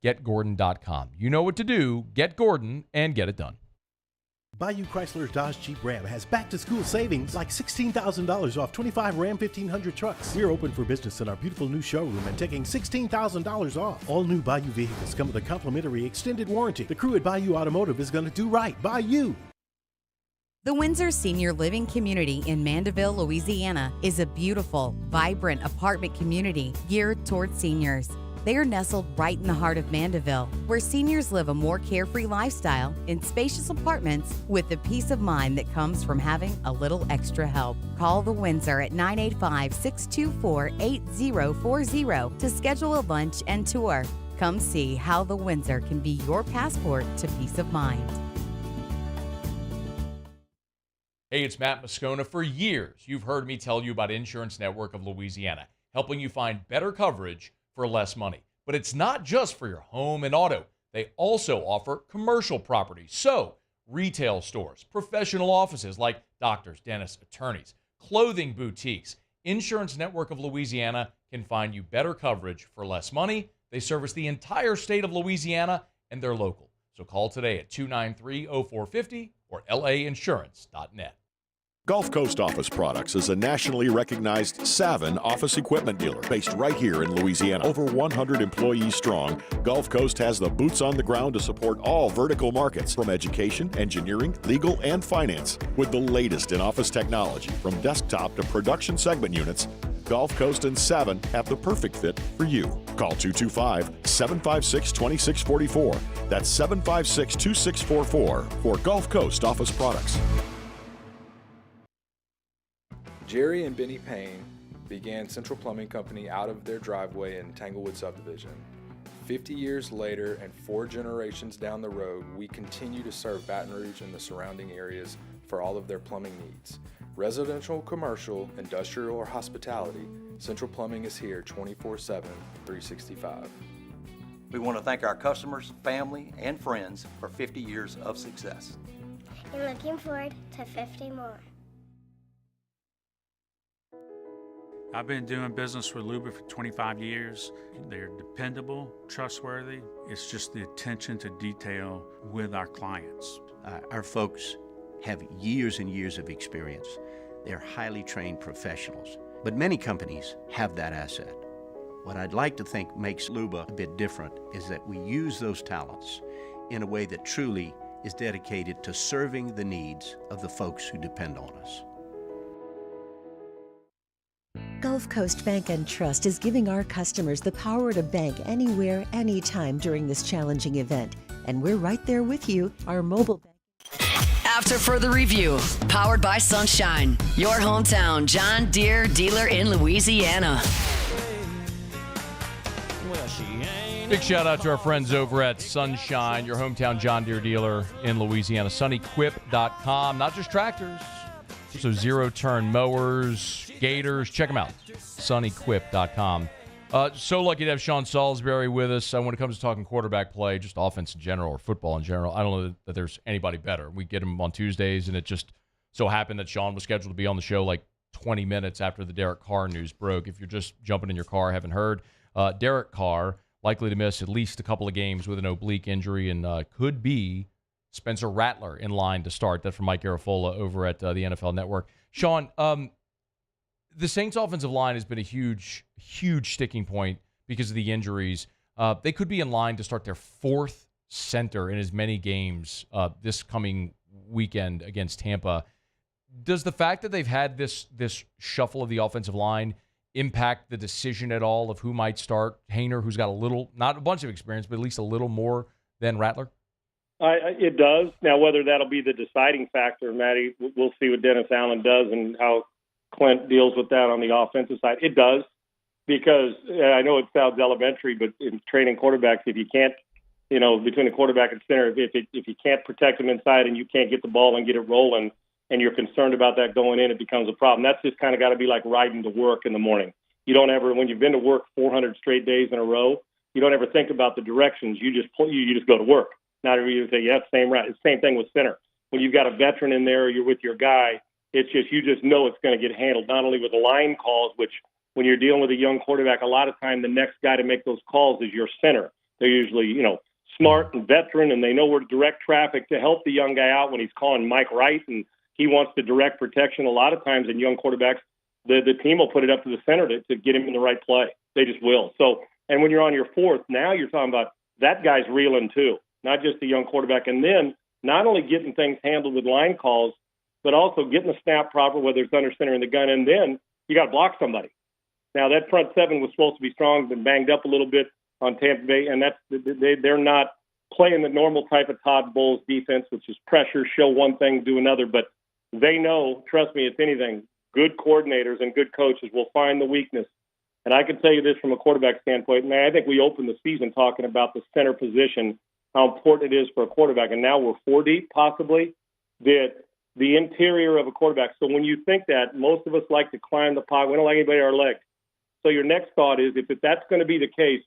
Getgordon.com. You know what to do. Get Gordon and get it done. Bayou Chrysler Dodge Jeep Ram has back-to-school savings like $16,000 off 25 Ram 1500 trucks. We're open for business in our beautiful new showroom and taking $16,000 off. All new Bayou vehicles come with a complimentary extended warranty. The crew at Bayou Automotive is going to do right by you. The Windsor Senior Living Community in Mandeville, Louisiana is a beautiful, vibrant apartment community geared towards seniors. They are nestled right in the heart of Mandeville, where seniors live a more carefree lifestyle in spacious apartments with the peace of mind that comes from having a little extra help. Call the Windsor at 985-624-8040 to schedule a lunch and tour. Come see how the Windsor can be your passport to peace of mind. Hey, it's Matt Moscona. For years, you've heard me tell you about Insurance Network of Louisiana, helping you find better coverage for less money. But it's not just for your home and auto. They also offer commercial property. So, retail stores, professional offices like doctors, dentists, attorneys, clothing boutiques. Insurance Network of Louisiana can find you better coverage for less money. They service the entire state of Louisiana, and they're local. So call today at 293-0450 or lainsurance.net. Gulf Coast Office Products is a nationally recognized Savin office equipment dealer based right here in Louisiana. Over 100 employees strong, Gulf Coast has the boots on the ground to support all vertical markets from education, engineering, legal, and finance. With the latest in office technology from desktop to production segment units, Gulf Coast and Savin have the perfect fit for you. Call 225-756-2644. That's 756-2644 for Gulf Coast Office Products. Jerry and Benny Payne began Central Plumbing Company out of their driveway in Tanglewood Subdivision. 50 years later and 4 generations down the road, we continue to serve Baton Rouge and the surrounding areas for all of their plumbing needs. Residential, commercial, industrial, or hospitality, Central Plumbing is here 24/7, 365. We want to thank our customers, family, and friends for 50 years of success. And looking forward to 50 more. I've been doing business with Luba for 25 years. They're dependable, trustworthy. It's just the attention to detail with our clients. Our folks have years and years of experience. They're highly trained professionals. But many companies have that asset. What I'd like to think makes Luba a bit different is that we use those talents in a way that truly is dedicated to serving the needs of the folks who depend on us. Gulf Coast Bank and Trust is giving our customers the power to bank anywhere, anytime during this challenging event. And we're right there with you, our mobile bank. After further review, powered by Sunshine, your hometown John Deere dealer in Louisiana. Big shout out to our friends over at Sunshine, your hometown John Deere dealer in Louisiana. Sunnyquip.com, not just tractors, so zero-turn mowers, gators. Check them out. Sunnyquip.com. So lucky to have Sean Salisbury with us. When it comes to talking quarterback play, just offense in general or football in general, I don't know that there's anybody better. We get him on Tuesdays, and it just so happened that Sean was scheduled to be on the show like 20 minutes after the Derek Carr news broke. If you're just jumping in your car, haven't heard, Derek Carr likely to miss at least a couple of games with an oblique injury, and could be Spencer Rattler in line to start. That's from Mike Garafolo over at the NFL Network. Sean, the Saints' offensive line has been a huge, huge sticking point because of the injuries. They could be in line to start their 4th center in as many games this coming weekend against Tampa. Does the fact that they've had this shuffle of the offensive line impact the decision at all of who might start? Haener, who's got a little, not a bunch of experience, but at least a little more than Rattler? It does. Now, whether that'll be the deciding factor, Matty, we'll see what Dennis Allen does and how Clint deals with that on the offensive side. It does, because I know it sounds elementary, but in training quarterbacks, if you can't, between the quarterback and center, if you can't protect them inside and you can't get the ball and get it rolling, and you're concerned about that going in, it becomes a problem. That's just kind of got to be like riding to work in the morning. You don't ever, when you've been to work 400 straight days in a row, you don't ever think about the directions. You just go to work. Not everybody say, yeah, same route. It's the same thing with center. When you've got a veteran in there, or you're with your guy, it's just, you just know it's going to get handled, not only with the line calls, which when you're dealing with a young quarterback, a lot of time the next guy to make those calls is your center. They're usually, smart and veteran, and they know where to direct traffic to help the young guy out when he's calling Mike Wright and he wants to direct protection. A lot of times in young quarterbacks, the team will put it up to the center to get him in the right play. They just will. So, and when you're on your fourth, now you're talking about that guy's reeling too, not just the young quarterback. And then not only getting things handled with line calls, but also getting the snap proper, whether it's under center in the gun, and then you got to block somebody. Now, that front seven was supposed to be strong, been banged up a little bit on Tampa Bay, and they're not playing the normal type of Todd Bowles defense, which is pressure, show one thing, do another. But they know, trust me, if anything, good coordinators and good coaches will find the weakness. And I can tell you this from a quarterback standpoint, man, I think we opened the season talking about the center position, how important it is for a quarterback. And now we're 4 deep, possibly, that the interior of a quarterback. So when you think that, most of us like to climb the pocket. We don't like anybody on our legs. So your next thought is, if that's going to be the case,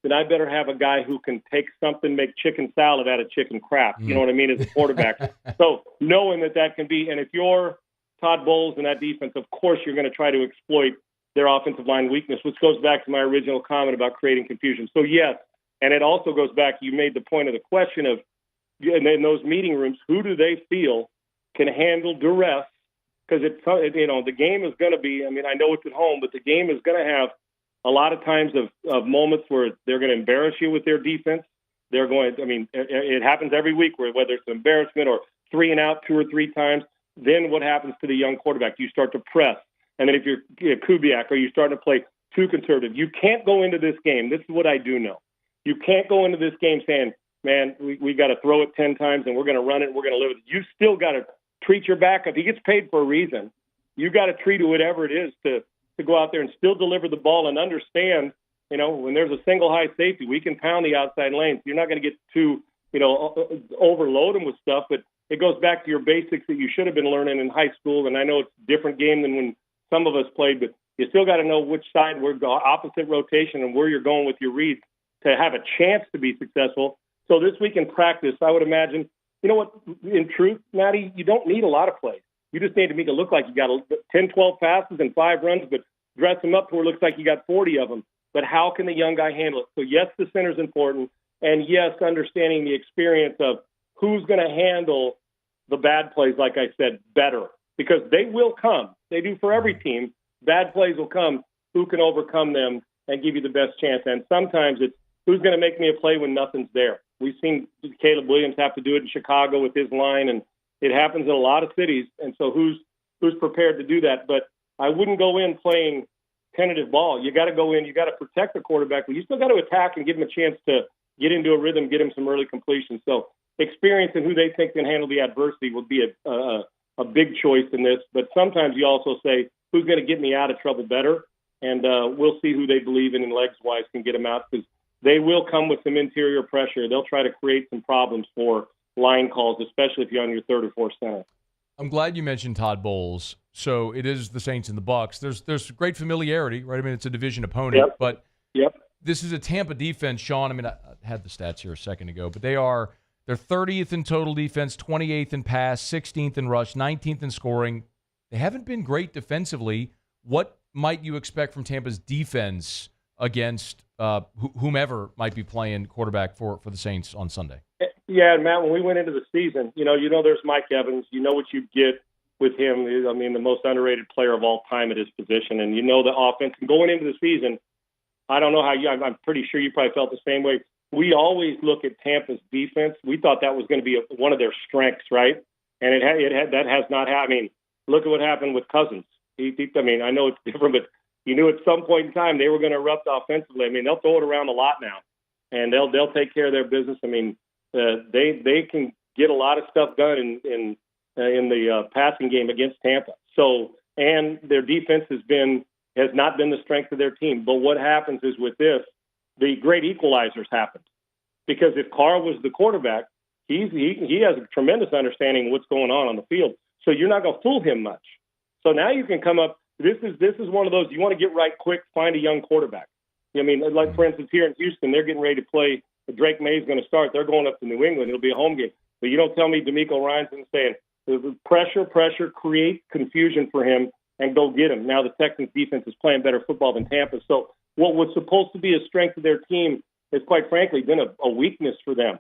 then I better have a guy who can take something, make chicken salad out of chicken crap. You know what I mean, as a quarterback. So knowing that can be, and if you're Todd Bowles and that defense, of course you're going to try to exploit their offensive line weakness, which goes back to my original comment about creating confusion. So yes, and it also goes back, you made the point of the question of, in those meeting rooms, who do they feel can handle duress? Because the game is going to be, I mean, I know it's at home, but the game is going to have a lot of times of moments where they're going to embarrass you with their defense. They're going, I mean, it happens every week, where whether it's embarrassment or 3 and out 2 or 3 times, then what happens to the young quarterback? You start to press. And then if you're Kubiak, or you're starting to play too conservative, you can't go into this game. This is what I do know. You can't go into this game saying, man, we got to throw it 10 times and we're going to run it and we're going to live with it. You still got to treat your backup. He gets paid for a reason. You got to treat it whatever it is to go out there and still deliver the ball and understand, when there's a single high safety, we can pound the outside lanes. You're not going to get too, overload them with stuff, but it goes back to your basics that you should have been learning in high school. And I know it's a different game than when some of us played, but you still got to know which side we're opposite rotation and where you're going with your reads to have a chance to be successful. So this week in practice, I would imagine, in truth, Matty, you don't need a lot of plays. You just need to make it look like you got 10, 12 passes and 5 runs, but dress them up to where it looks like you got 40 of them. But how can the young guy handle it? So, yes, the center's important. And, yes, understanding the experience of who's going to handle the bad plays, like I said, better. Because they will come. They do for every team. Bad plays will come. Who can overcome them and give you the best chance? And sometimes it's who's going to make me a play when nothing's there. We've seen Caleb Williams have to do it in Chicago with his line, and it happens in a lot of cities. And so who's prepared to do that? But I wouldn't go in playing tentative ball. You got to go in. You got to protect the quarterback, but you still got to attack and give him a chance to get into a rhythm, get him some early completion. So experience and who they think can handle the adversity would be a big choice in this. But sometimes you also say, who's going to get me out of trouble better? And we'll see who they believe in and legs-wise can get them out, because they will come with some interior pressure. They'll try to create some problems for line calls, especially if you're on your third or fourth center. I'm glad you mentioned Todd Bowles. So it is the Saints and the Bucs. There's great familiarity, right? I mean, it's a division opponent, but this is a Tampa defense, Sean. I mean, I had the stats here a second ago, but they're 30th in total defense, 28th in pass, 16th in rush, 19th in scoring. They haven't been great defensively. What might you expect from Tampa's defense against whomever might be playing quarterback for the Saints on Sunday? Yeah, Matt, when we went into the season, there's Mike Evans. You know what you get with him. I mean, the most underrated player of all time at his position. And the offense. And going into the season, I don't know how I'm pretty sure you probably felt the same way. We always look at Tampa's defense. We thought that was going to be one of their strengths, right? And that has not happened. I mean, look at what happened with Cousins. I know it's different, but you knew at some point in time they were going to erupt offensively. I mean, they'll throw it around a lot now, and they'll take care of their business. I mean, they can get a lot of stuff done in the passing game against Tampa. So, and their defense has not been the strength of their team. But what happens is with this, the great equalizers happened. Because if Carr was the quarterback, he has a tremendous understanding of what's going on the field. So you're not going to fool him much. So now you can come up. This is one of those, you want to get right quick, find a young quarterback. I mean, like, for instance, here in Houston, they're getting ready to play. Drake May's going to start. They're going up to New England. It'll be a home game. But you don't tell me D'Amico Ryan's saying, pressure, create confusion for him, and go get him. Now the Texans defense is playing better football than Tampa. So what was supposed to be a strength of their team has, quite frankly, been a weakness for them.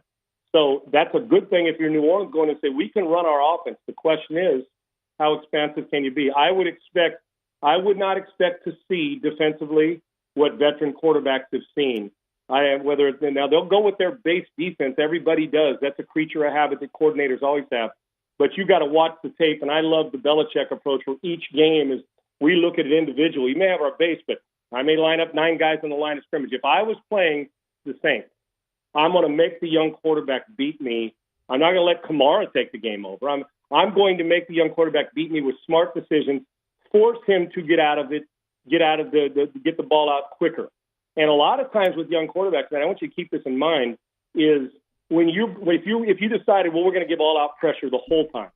So that's a good thing if you're New Orleans going to say, we can run our offense. The question is, how expansive can you be? I would not expect to see defensively what veteran quarterbacks have seen. Now they'll go with their base defense. Everybody does. That's a creature of habit that coordinators always have. But you got to watch the tape, and I love the Belichick approach where each game is we look at it individually. You may have our base, but I may line up 9 guys on the line of scrimmage. If I was playing the Saints, I'm going to make the young quarterback beat me. I'm not going to let Kamara take the game over. I'm going to make the young quarterback beat me with smart decisions, force him to get out of it, get the ball out quicker. And a lot of times with young quarterbacks, and I want you to keep this in mind, is if you decided, well, we're going to give all-out pressure the whole time.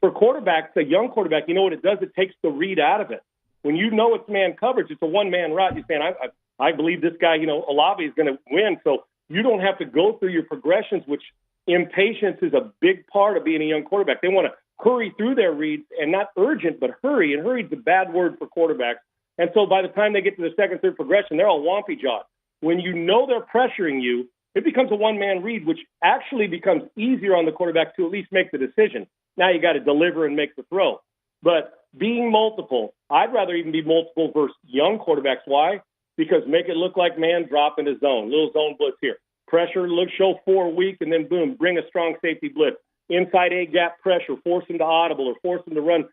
For quarterbacks, a young quarterback, you know what it does? It takes the read out of it. When you know it's man coverage, it's a one-man route. You're saying, I believe this guy, Olave is going to win. So you don't have to go through your progressions, which impatience is a big part of being a young quarterback. They want to hurry through their reads, and not urgent, but hurry. And hurry is a bad word for quarterbacks. And so by the time they get to the second, third progression, they're all wompy-jawed. When you know they're pressuring you, it becomes a one-man read, which actually becomes easier on the quarterback to at least make the decision. Now you got to deliver and make the throw. But being multiple, I'd rather even be multiple versus young quarterbacks. Why? Because make it look like man drop into zone, little zone blitz here. Pressure, show 4 weak, and then boom, bring a strong safety blitz. Inside A-gap pressure, force him to audible or force him to run,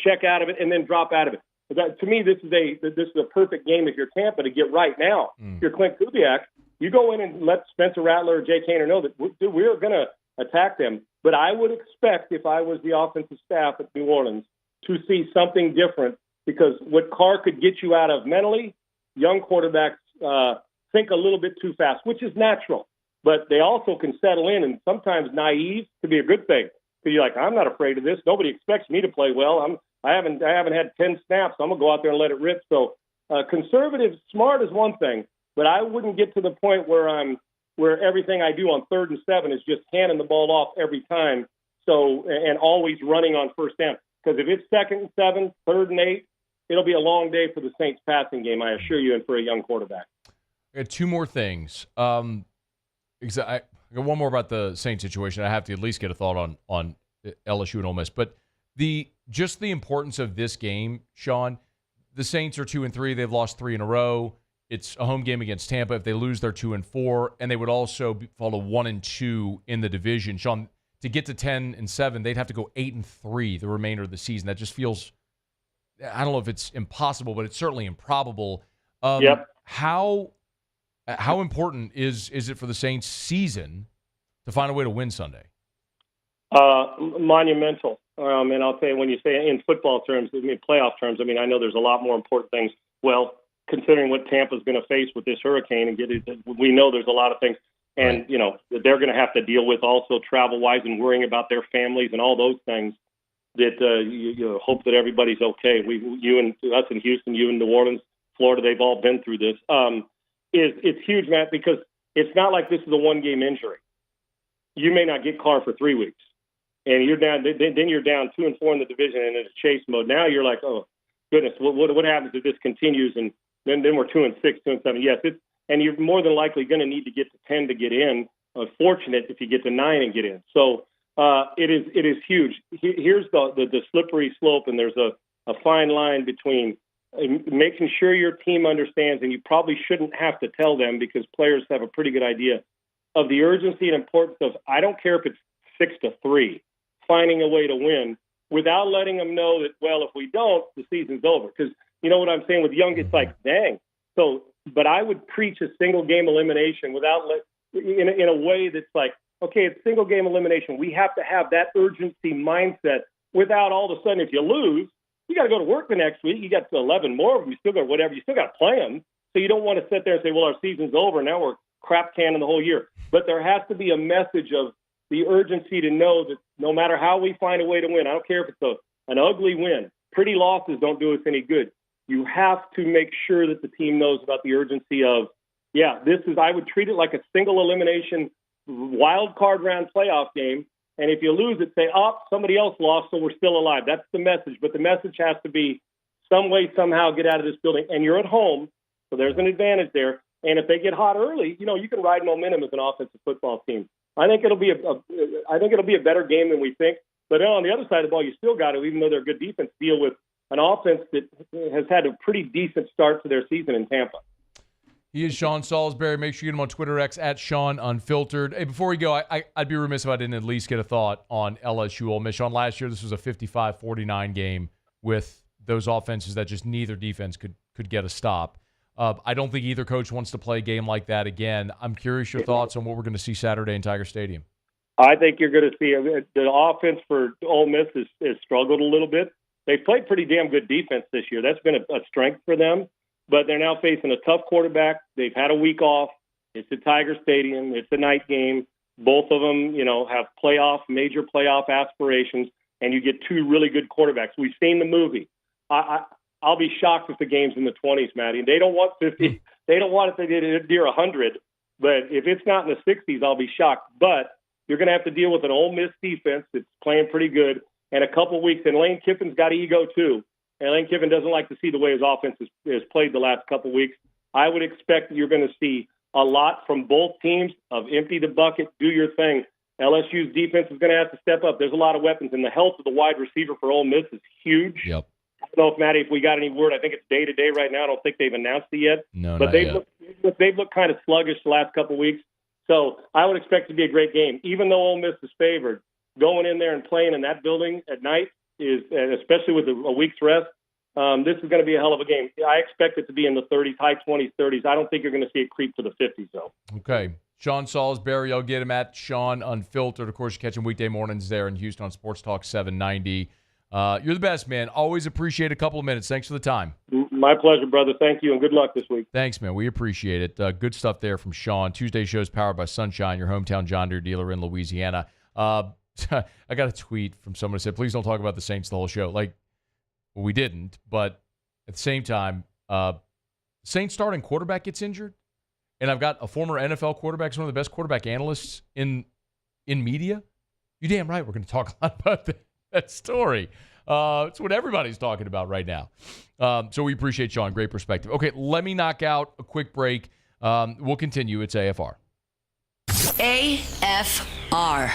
check out of it and then drop out of it. To me, this is a perfect game if you're Tampa to get right now. If you're Clint Kubiak, you go in and let Spencer Rattler or Jay Kaner know that we're going to attack them. But I would expect, if I was the offensive staff at New Orleans, to see something different, because what Carr could get you out of mentally, young quarterbacks think a little bit too fast, which is natural. But they also can settle in, and sometimes naive can be a good thing. Because you're like, I'm not afraid of this. Nobody expects me to play well. I haven't had 10 snaps. I'm going to go out there and let it rip. So conservative, smart is one thing, but I wouldn't get to the point where everything I do on 3rd and 7 is just handing the ball off every time. So, and always running on first down. Because if it's 2nd and 7, 3rd and 8, it'll be a long day for the Saints passing game, I assure you, and for a young quarterback. I got 2 more things. I got one more about the Saints situation. I have to at least get a thought on LSU and Ole Miss. But just the importance of this game, Sean, the Saints are 2-3. They've lost 3 in a row. It's a home game against Tampa. If they lose, they're 2-4, and they would also follow 1-2 in the division. Sean, to get to 10-7, they'd have to go 8-3 the remainder of the season. That just feels, I don't know if it's impossible, but it's certainly improbable. Yep. How important is it for the Saints season to find a way to win Sunday? Monumental. And I'll tell you, when you say in football terms, playoff terms, I know there's a lot more important things. Well, considering what Tampa's going to face with this hurricane, we know there's a lot of things. And, that they're going to have to deal with also travel-wise and worrying about their families and all those things that you hope that everybody's okay. You and us in Houston, you in New Orleans, Florida, they've all been through this. It's huge, Matt, because it's not like this is a one-game injury. You may not get Carr for 3 weeks, and you're down. Then you're down 2-4 in the division and in a chase mode. Now you're like, oh goodness, what happens if this continues? And then we're 2-6, 2-7. Yes, and you're more than likely going to need to get to 10 to get in. Fortunate if you get to 9 and get in. So it is huge. Here's the slippery slope, and there's a fine line between making sure your team understands, and you probably shouldn't have to tell them because players have a pretty good idea of the urgency and importance of, I don't care if it's 6-3, finding a way to win without letting them know that, well, if we don't, the season's over. Because you know what I'm saying with young, it's like, dang. So, but I would preach a single game elimination without in a way that's like, okay, it's single game elimination. We have to have that urgency mindset without all of a sudden, if you lose, you got to go to work the next week. You got 11 more of them. You still got whatever. You still got to play them. So you don't want to sit there and say, well, our season's over. Now we're crap canning the whole year. But there has to be a message of the urgency to know that no matter how we find a way to win, I don't care if it's an ugly win. Pretty losses don't do us any good. You have to make sure that the team knows about the urgency of, I would treat it like a single elimination wild card round playoff game. And if you lose it, say, somebody else lost, so we're still alive. That's the message. But the message has to be some way, somehow get out of this building. And you're at home, so there's an advantage there. And if they get hot early, you can ride momentum as an offensive football team. I think it'll be a better game than we think. But on the other side of the ball, you still got to, even though they're a good defense, deal with an offense that has had a pretty decent start to their season in Tampa. He is Sean Salisbury. Make sure you get him on Twitter X at Sean Unfiltered. Hey, before we go, I'd be remiss if I didn't at least get a thought on LSU-Ole Miss. Sean, last year this was a 55-49 game with those offenses that just neither defense could get a stop. I don't think either coach wants to play a game like that again. I'm curious your thoughts on what we're going to see Saturday in Tiger Stadium. I think you're going to see the offense for Ole Miss has struggled a little bit. They've played pretty damn good defense this year. That's been a strength for them. But they're now facing a tough quarterback. They've had a week off. It's at Tiger Stadium. It's a night game. Both of them, have major playoff aspirations, and you get two really good quarterbacks. We've seen the movie. I'll be shocked if the game's in the 20s, Matty. They don't want 50. They don't want it to near 100. But if it's not in the 60s, I'll be shocked. But you're going to have to deal with an Ole Miss defense that's playing pretty good and a couple weeks. And Lane Kiffin's got ego too. And Lane Kiffin doesn't like to see the way his offense has played the last couple weeks. I would expect you're going to see a lot from both teams of empty the bucket, do your thing. LSU's defense is going to have to step up. There's a lot of weapons, and the health of the wide receiver for Ole Miss is huge. Yep. I don't know if, Matty, if we got any word. I think it's day-to-day right now. I don't think they've announced it yet. No, but they've looked kind of sluggish the last couple weeks. So I would expect it to be a great game. Even though Ole Miss is favored, going in there and playing in that building at night is, especially with a week's rest, this is going to be a hell of a game. I expect it to be in the 30s, high 20s, 30s. I don't think you're going to see it creep to the 50s, though. Okay. Sean Salisbury, I'll get him at Sean Unfiltered. Of course, you catch him weekday mornings there in Houston on Sports Talk 790. You're the best, man. Always appreciate a couple of minutes. Thanks for the time. My pleasure, brother. Thank you, and good luck this week. Thanks, man. We appreciate it. Good stuff there from Sean. Tuesday shows powered by Sunshine, your hometown John Deere dealer in Louisiana. I got a tweet from someone who said, please don't talk about the Saints the whole show. We didn't, but at the same time, Saints starting quarterback gets injured, and I've got a former NFL quarterback, one of the best quarterback analysts in media. You're damn right we're going to talk a lot about that story. It's what everybody's talking about right now. So we appreciate Sean. Great perspective. Okay, let me knock out a quick break. We'll continue. It's AFR. AFR.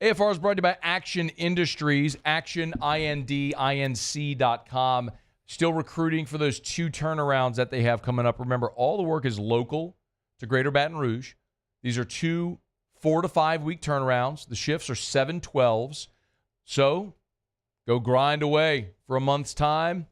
AFR is brought to you by Action Industries, actionindinc.com. Still recruiting for those 2 turnarounds that they have coming up. Remember, all the work is local to Greater Baton Rouge. These are 2 4 to 5 week turnarounds. The shifts are 7/12s. So go grind away for a month's time.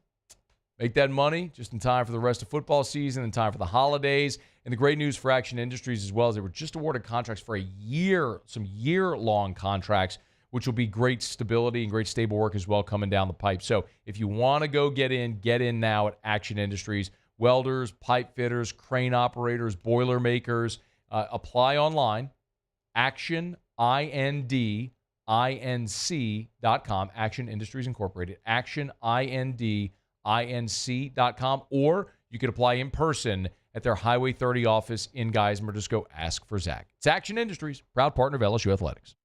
Make that money just in time for the rest of football season, in time for the holidays. And the great news for Action Industries as well is they were just awarded contracts for a year, some year-long contracts, which will be great stability and great stable work as well coming down the pipe. So if you want to go get in now at Action Industries. Welders, pipe fitters, crane operators, boiler makers. Apply online. actionindinc.com. Action Industries Incorporated. actionindinc.com. Or you could apply in person at their Highway 30 office in Geismar. Just go ask for Zach. It's Action Industries, proud partner of LSU Athletics.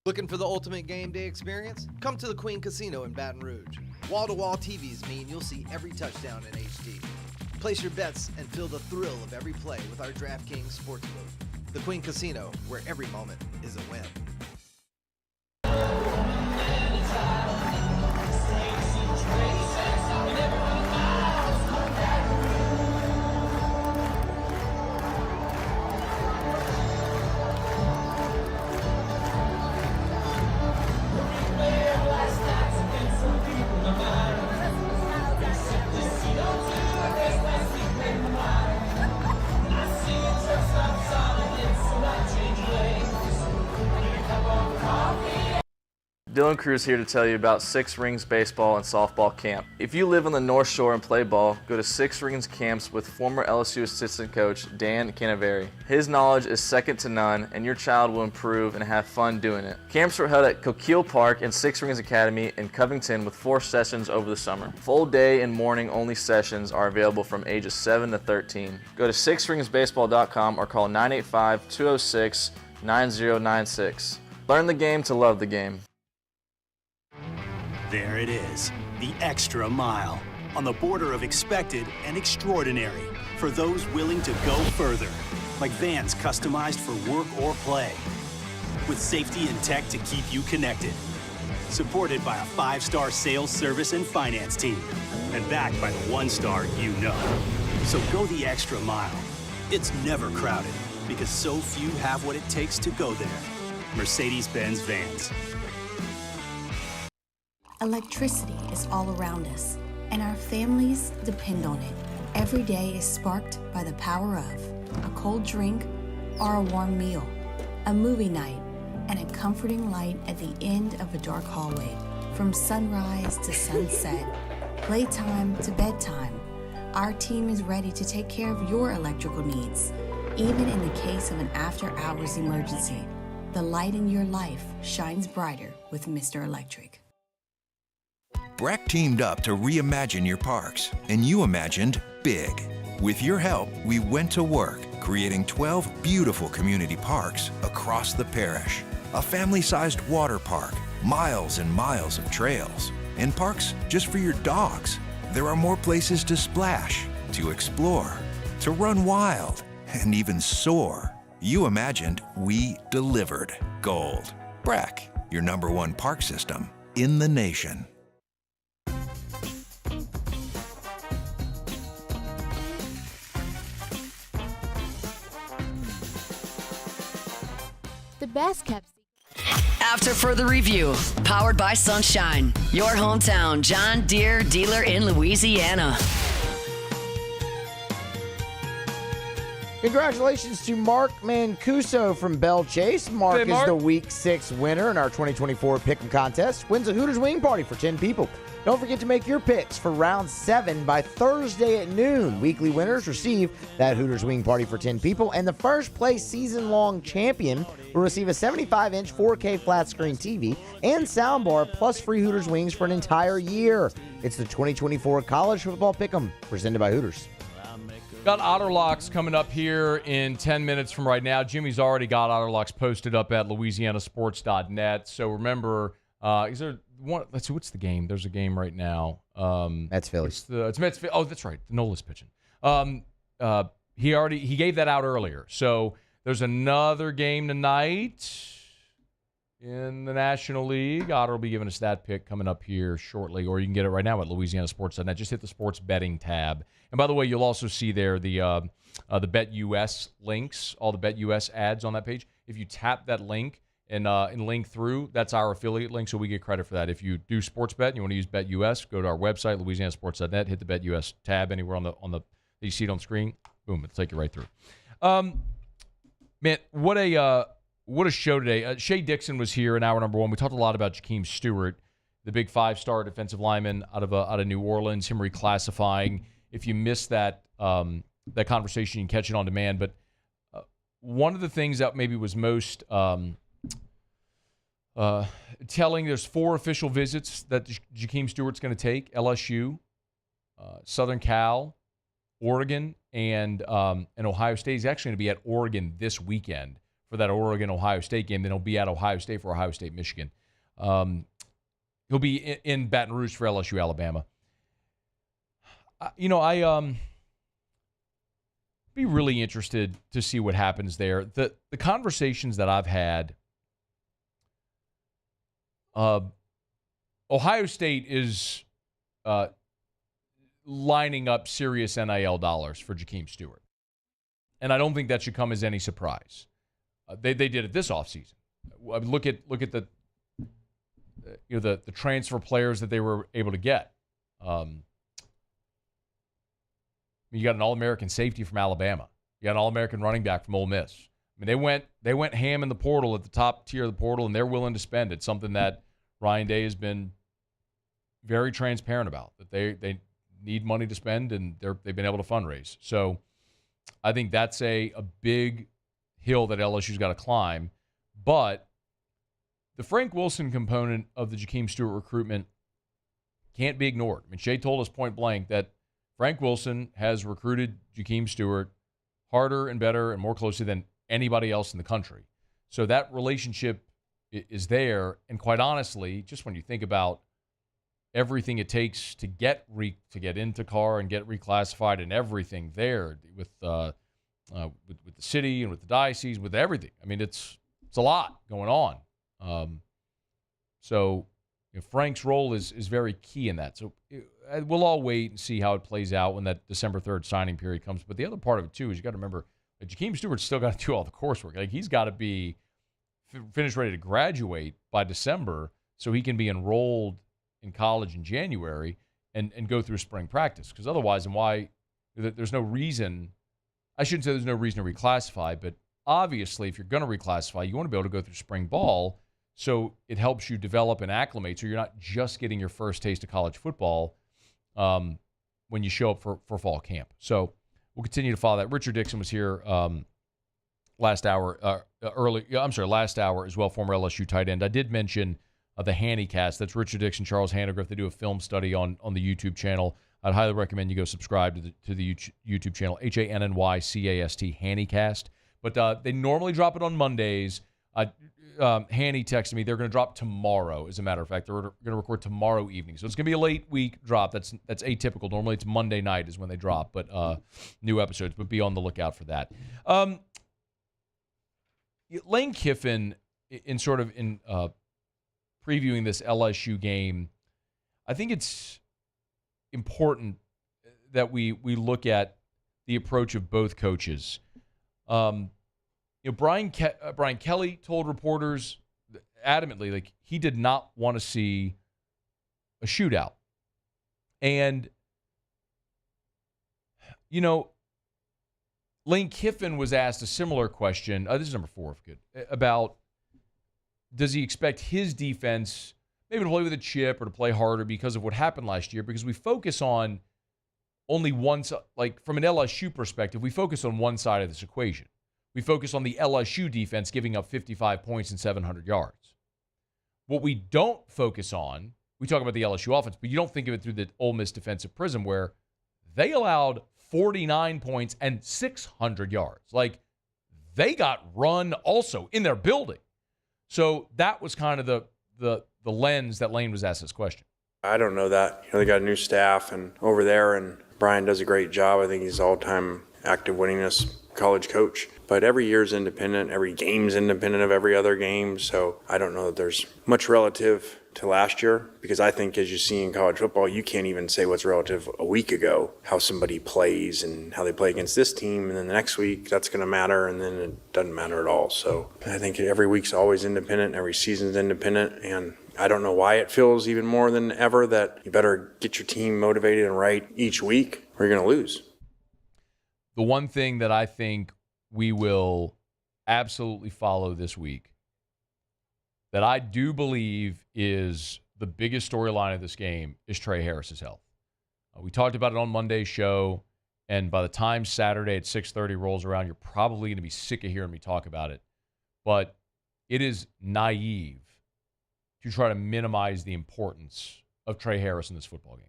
Looking for the ultimate game day experience? Come to the Queen Casino in Baton Rouge. Wall-to-wall TVs mean you'll see every touchdown in HD. Place your bets and feel the thrill of every play with our DraftKings Sportsbook. The Queen Casino, where every moment is a win. Dylan Cruz here to tell you about Six Rings Baseball and Softball Camp. If you live on the North Shore and play ball, go to Six Rings Camps with former LSU assistant coach Dan Canaveri. His knowledge is second to none, and your child will improve and have fun doing it. Camps were held at Coquille Park and Six Rings Academy in Covington with 4 sessions over the summer. Full day and morning only sessions are available from ages 7 to 13. Go to sixringsbaseball.com or call 985-206-9096. Learn the game to love the game. There it is, the extra mile, on the border of expected and extraordinary for those willing to go further, like vans customized for work or play, with safety and tech to keep you connected, supported by a 5-star sales, service, and finance team, and backed by the 1-star you know. So go the extra mile. It's never crowded, because so few have what it takes to go there. Mercedes-Benz Vans. Electricity is all around us, and our families depend on it. Every day is sparked by the power of a cold drink or a warm meal, a movie night, and a comforting light at the end of a dark hallway. From sunrise to sunset, playtime to bedtime, our team is ready to take care of your electrical needs. Even in the case of an after-hours emergency, the light in your life shines brighter with Mr. Electric. Breck teamed up to reimagine your parks, and you imagined big. With your help, we went to work, creating 12 beautiful community parks across the parish. A family-sized water park, miles and miles of trails, and parks just for your dogs. There are more places to splash, to explore, to run wild, and even soar. You imagined, we delivered. Gold. Breck, your #1 park system in the nation. The best kept. After further review, powered by Sunshine, your hometown John Deere dealer in Louisiana. Congratulations to Mark Mancuso from Bell Chase. Mark Hey, Mark. is the Week 6 winner in our 2024 Pick'em Contest. Wins a Hooters wing party for 10 people. Don't forget to make your picks for Round 7 by Thursday at noon. Weekly winners receive that Hooters wing party for 10 people, and the first place season-long champion will receive a 75-inch 4K flat-screen TV and soundbar, plus free Hooters wings for an entire year. It's the 2024 College Football Pick'em, presented by Hooters. Got Otterlocks coming up here in 10 minutes from right now. Jimmy's already got Otterlocks posted up at louisianasports.net. So remember, is there one? Let's see, what's the game? There's a game right now. Mets Phillies. It's Mets. Oh, that's right. Nola's pitching. He gave that out earlier. So there's another game tonight in the National League. Otter will be giving us that pick coming up here shortly, or you can get it right now at louisianasports.net. Just hit the sports betting tab. And by the way, you'll also see there the BetUS links, all the BetUS ads on that page. If you tap that link and link through, that's our affiliate link, so we get credit for that. If you do sports bet and you want to use BetUS, go to our website, louisianasports.net, hit the BetUS tab anywhere on the you see it on the screen. Boom, it'll take you right through. Man, what a show today. Shea Dixon was here in hour number 1. We talked a lot about Jakeem Stewart, the big 5-star defensive lineman out of New Orleans, him reclassifying. If you missed that conversation, you can catch it on demand. But one of the things that maybe was most telling, there's 4 official visits that Jakeem Stewart's going to take: LSU, Southern Cal, Oregon, and Ohio State. He's actually going to be at Oregon this weekend for that Oregon-Ohio State game. Then he'll be at Ohio State for Ohio State-Michigan. He'll be in Baton Rouge for LSU, Alabama. I'd be really interested to see what happens there. The conversations that I've had, Ohio State is lining up serious NIL dollars for Jakeem Stewart. And I don't think that should come as any surprise. They did it this offseason. Look at the transfer players that they were able to get. You got an All-American safety from Alabama. You got an All-American running back from Ole Miss. I mean, they went ham in the portal at the top tier of the portal, and they're willing to spend it. Something that Ryan Day has been very transparent about, that they need money to spend, and they've been able to fundraise. So I think that's a big hill that LSU's got to climb. But the Frank Wilson component of the Jakeem Stewart recruitment can't be ignored. I mean, Shea told us point blank that Frank Wilson has recruited Jakeem Stewart harder and better and more closely than anybody else in the country. So that relationship is there. And quite honestly, just when you think about everything it takes to get into Carr and get reclassified and everything there with the city and with the diocese, with everything. I mean, it's a lot going on. So Frank's role is very key in that. So we'll all wait and see how it plays out when that December 3rd signing period comes. But the other part of it, too, is you got to remember that Jakeem Stewart's still got to do all the coursework. Like, he's got to be finished, ready to graduate by December so he can be enrolled in college in January and go through spring practice. Because otherwise, there's no reason, I shouldn't say there's no reason to reclassify, but obviously if you're going to reclassify, you want to be able to go through spring ball so it helps you develop and acclimate so you're not just getting your first taste of college football when you show up for fall camp. So we'll continue to follow that. Richard Dickson was here last hour as well, former LSU tight end. I did mention the Hannycast. That's Richard Dickson, Charles Hannegriff. They do a film study on the YouTube channel. I'd highly recommend you go subscribe to the YouTube channel, HANNYCAST, Hannycast. But they normally drop it on Mondays. Hanny texted me they're going to drop tomorrow. As a matter of fact, they're going to record tomorrow evening, so it's going to be a late week drop. That's atypical. Normally it's Monday night is when they drop, but new episodes. But be on the lookout for that. Lane Kiffin, in previewing this LSU game, I think it's important that we look at the approach of both coaches. Brian Kelly told reporters adamantly, like, he did not want to see a shootout. And, Lane Kiffin was asked a similar question. This is number 4, if good, about does he expect his defense maybe to play with a chip or to play harder because of what happened last year? Because we focus on only one side. Like, from an LSU perspective, we focus on one side of this equation. We focus on the LSU defense giving up 55 points and 700 yards. What we don't focus on, we talk about the LSU offense, but you don't think of it through the Ole Miss defensive prism, where they allowed 49 points and 600 yards. Like, they got run also in their building. So that was kind of the lens that Lane was asked this question. I don't know that. They got a new staff and over there, and Brian does a great job. I think he's all-time active winningest college coach. But every year's independent, every game's independent of every other game. So I don't know that there's much relative to last year, because I think, as you see in college football, you can't even say what's relative a week ago, how somebody plays and how they play against this team, and then the next week that's going to matter, and then it doesn't matter at all. So I think every week's always independent, every season's independent, and I don't know why it feels even more than ever that you better get your team motivated and right each week or you're going to lose. The one thing that I think we will absolutely follow this week, that I do believe is the biggest storyline of this game, is Trey Harris's health. We talked about it on Monday's show, and by the time Saturday at 6:30 rolls around, you're probably going to be sick of hearing me talk about it. But it is naive to try to minimize the importance of Trey Harris in this football game.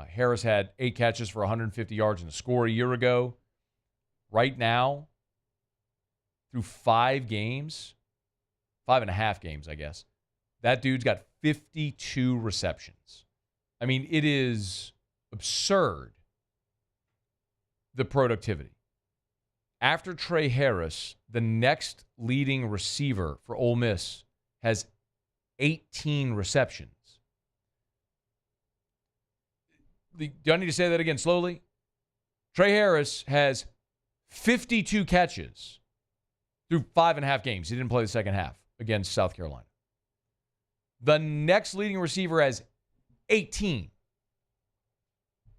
Harris had 8 catches for 150 yards and a score a year ago. Right now, through 5 games, 5.5 games, I guess, that dude's got 52 receptions. I mean, it is absurd, the productivity. After Trey Harris, the next leading receiver for Ole Miss has 18 receptions. Do I need to say that again slowly? Trey Harris has 52 catches through 5.5 games. He didn't play the second half against South Carolina. The next leading receiver has 18.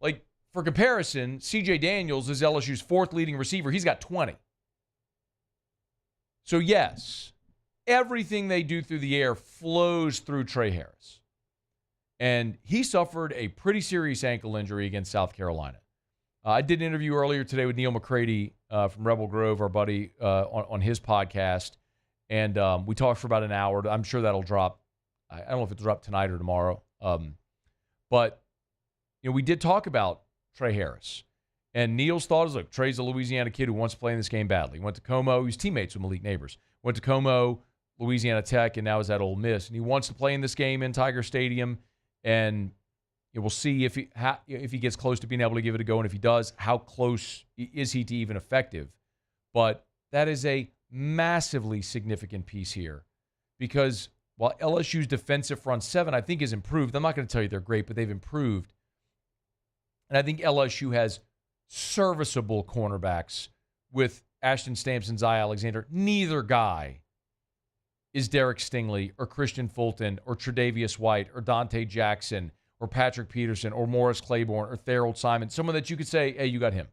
Like, for comparison, C.J. Daniels is LSU's 4th leading receiver. He's got 20. So, yes, everything they do through the air flows through Trey Harris. And he suffered a pretty serious ankle injury against South Carolina. I did an interview earlier today with Neil McCready from Rebel Grove, our buddy, on his podcast. And we talked for about an hour. I'm sure that'll drop. I don't know if it'll drop tonight or tomorrow. But we did talk about Trey Harris. And Neil's thought is, look, Trey's a Louisiana kid who wants to play in this game badly. He went to Como. He was teammates with Malik Neighbors. Went to Como, Louisiana Tech, and now is at Ole Miss. And he wants to play in this game in Tiger Stadium. And we'll see if he gets close to being able to give it a go. And if he does, how close is he to even effective? But that is a massively significant piece here. Because while LSU's defensive front seven, I think, has improved. I'm not going to tell you they're great, but they've improved. And I think LSU has serviceable cornerbacks with Ashton Stamps and Zy Alexander. Neither guy is Derek Stingley or Christian Fulton or Tre'Davious White or Dante Jackson or Patrick Peterson or Morris Claiborne or Thorold Simon. Someone that you could say, hey, you got him.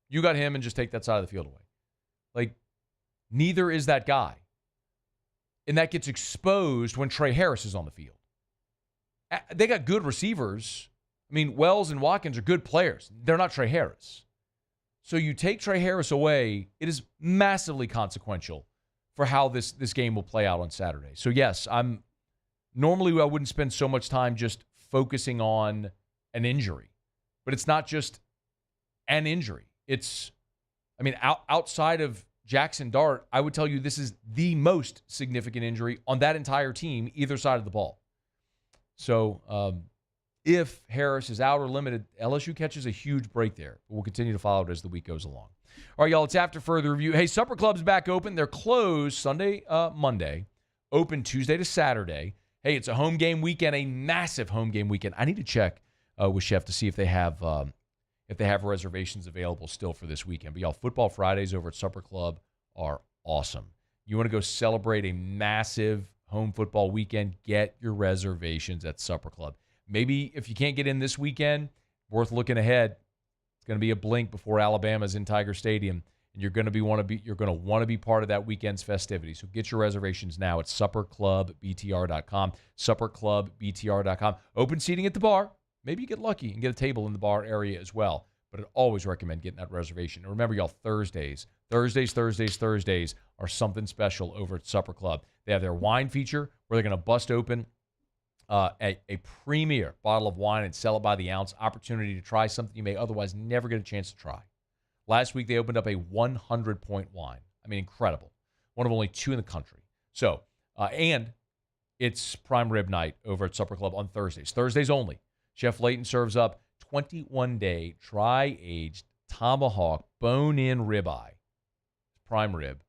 You got him, and just take that side of the field away. Like, neither is that guy. And that gets exposed when Trey Harris is on the field. They got good receivers. I mean, Wells and Watkins are good players. They're not Trey Harris. So you take Trey Harris away, it is massively consequential for how this game will play out on Saturday. So yes, normally I wouldn't spend so much time just focusing on an injury. But it's not just an injury. Outside of Jackson Dart, I would tell you this is the most significant injury on that entire team, either side of the ball. So if Harris is out or limited, LSU catches a huge break there. We'll continue to follow it as the week goes along. All right, y'all, it's after further review. Hey, Supper Club's back open. They're closed Sunday, Monday, open Tuesday to Saturday. Hey, it's a home game weekend, a massive home game weekend. I need to check with Chef to see if they have reservations available still for this weekend. But y'all, Football Fridays over at Supper Club are awesome. You want to go celebrate a massive home football weekend, get your reservations at Supper Club. Maybe if you can't get in this weekend, worth looking ahead. It's going to be a blink before Alabama's in Tiger Stadium, and you're going to want to be part of that weekend's festivities. So get your reservations now at supperclubbtr.com. Supperclubbtr.com. Open seating at the bar. Maybe you get lucky and get a table in the bar area as well. But I'd always recommend getting that reservation. And remember, y'all, Thursdays are something special over at Supper Club. They have their wine feature where they're going to bust open a premier bottle of wine and sell it by the ounce. Opportunity to try something you may otherwise never get a chance to try. Last week, they opened up a 100-point wine. I mean, incredible. One of only 2 in the country. So, and it's prime rib night over at Supper Club on Thursdays. Thursdays only. Chef Layton serves up 21-day dry-aged tomahawk bone-in ribeye, prime rib,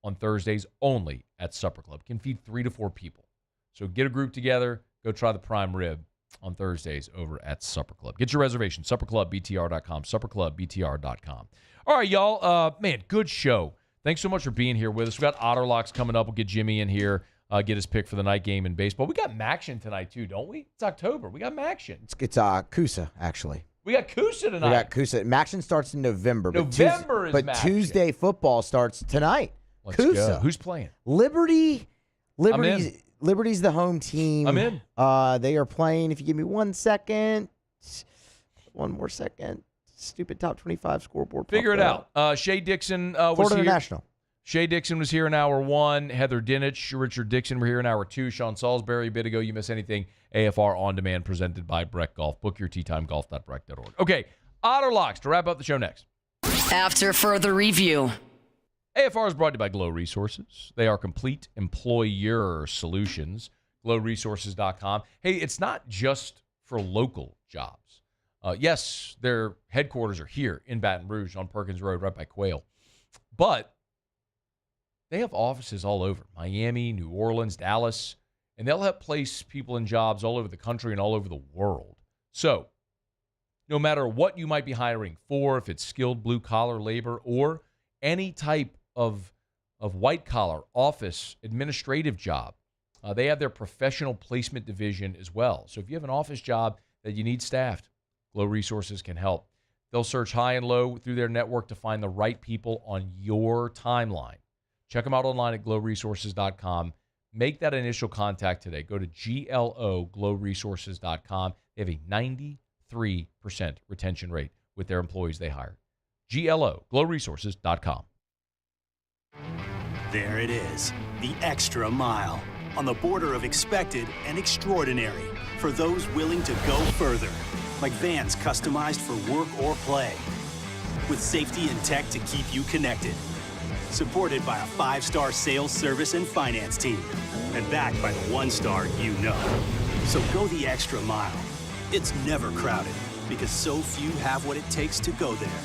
on Thursdays only at Supper Club. Can feed 3 to 4 people. So get a group together, go try the prime rib on Thursdays over at Supper Club. Get your reservation, supperclubbtr.com, supperclubbtr.com. All right, y'all. Man, good show. Thanks so much for being here with us. We got Otterlocks coming up. We'll get Jimmy in here. Get his pick for the night game in baseball. We got Maction tonight, too, don't we? It's October. We got Maction. It's Coosa, actually. We got Coosa tonight. We got Coosa. Maction starts in November. But Maction. Tuesday football starts tonight. Let's Coosa. go. Who's playing? Liberty's the home team. I'm in. They are playing, if you give me 1 second. One more second. Stupid top 25 scoreboard. Figure it out. Shea Dixon was Florida here. International. Shea Dixon was here in hour 1. Heather Dinich, Richard Dickson were here in hour 2. Sean Salisbury a bit ago. You miss anything, AFR On Demand presented by Breck Golf. Book your teatimegolf.breck.org. Okay, Otterlocks to wrap up the show next. After further review. AFR is brought to you by Glow Resources. They are complete employer solutions. GlowResources.com. Hey, it's not just for local jobs. Yes, their headquarters are here in Baton Rouge on Perkins Road right by Quail. But they have offices all over, Miami, New Orleans, Dallas, and they'll help place people in jobs all over the country and all over the world. So no matter what you might be hiring for, if it's skilled blue-collar labor or any type of white-collar office administrative job, they have their professional placement division as well. So if you have an office job that you need staffed, Glow Resources can help. They'll search high and low through their network to find the right people on your timeline. Check them out online at glowresources.com. Make that initial contact today. Go to glowresources.com. They have a 93% retention rate with their employees they hire. glowresources.com. There it is, the extra mile, on the border of expected and extraordinary for those willing to go further, like vans customized for work or play, with safety and tech to keep you connected. Supported by a 5-star sales, service, and finance team, and backed by the 1-star you know. So go the extra mile. It's never crowded, because so few have what it takes to go there.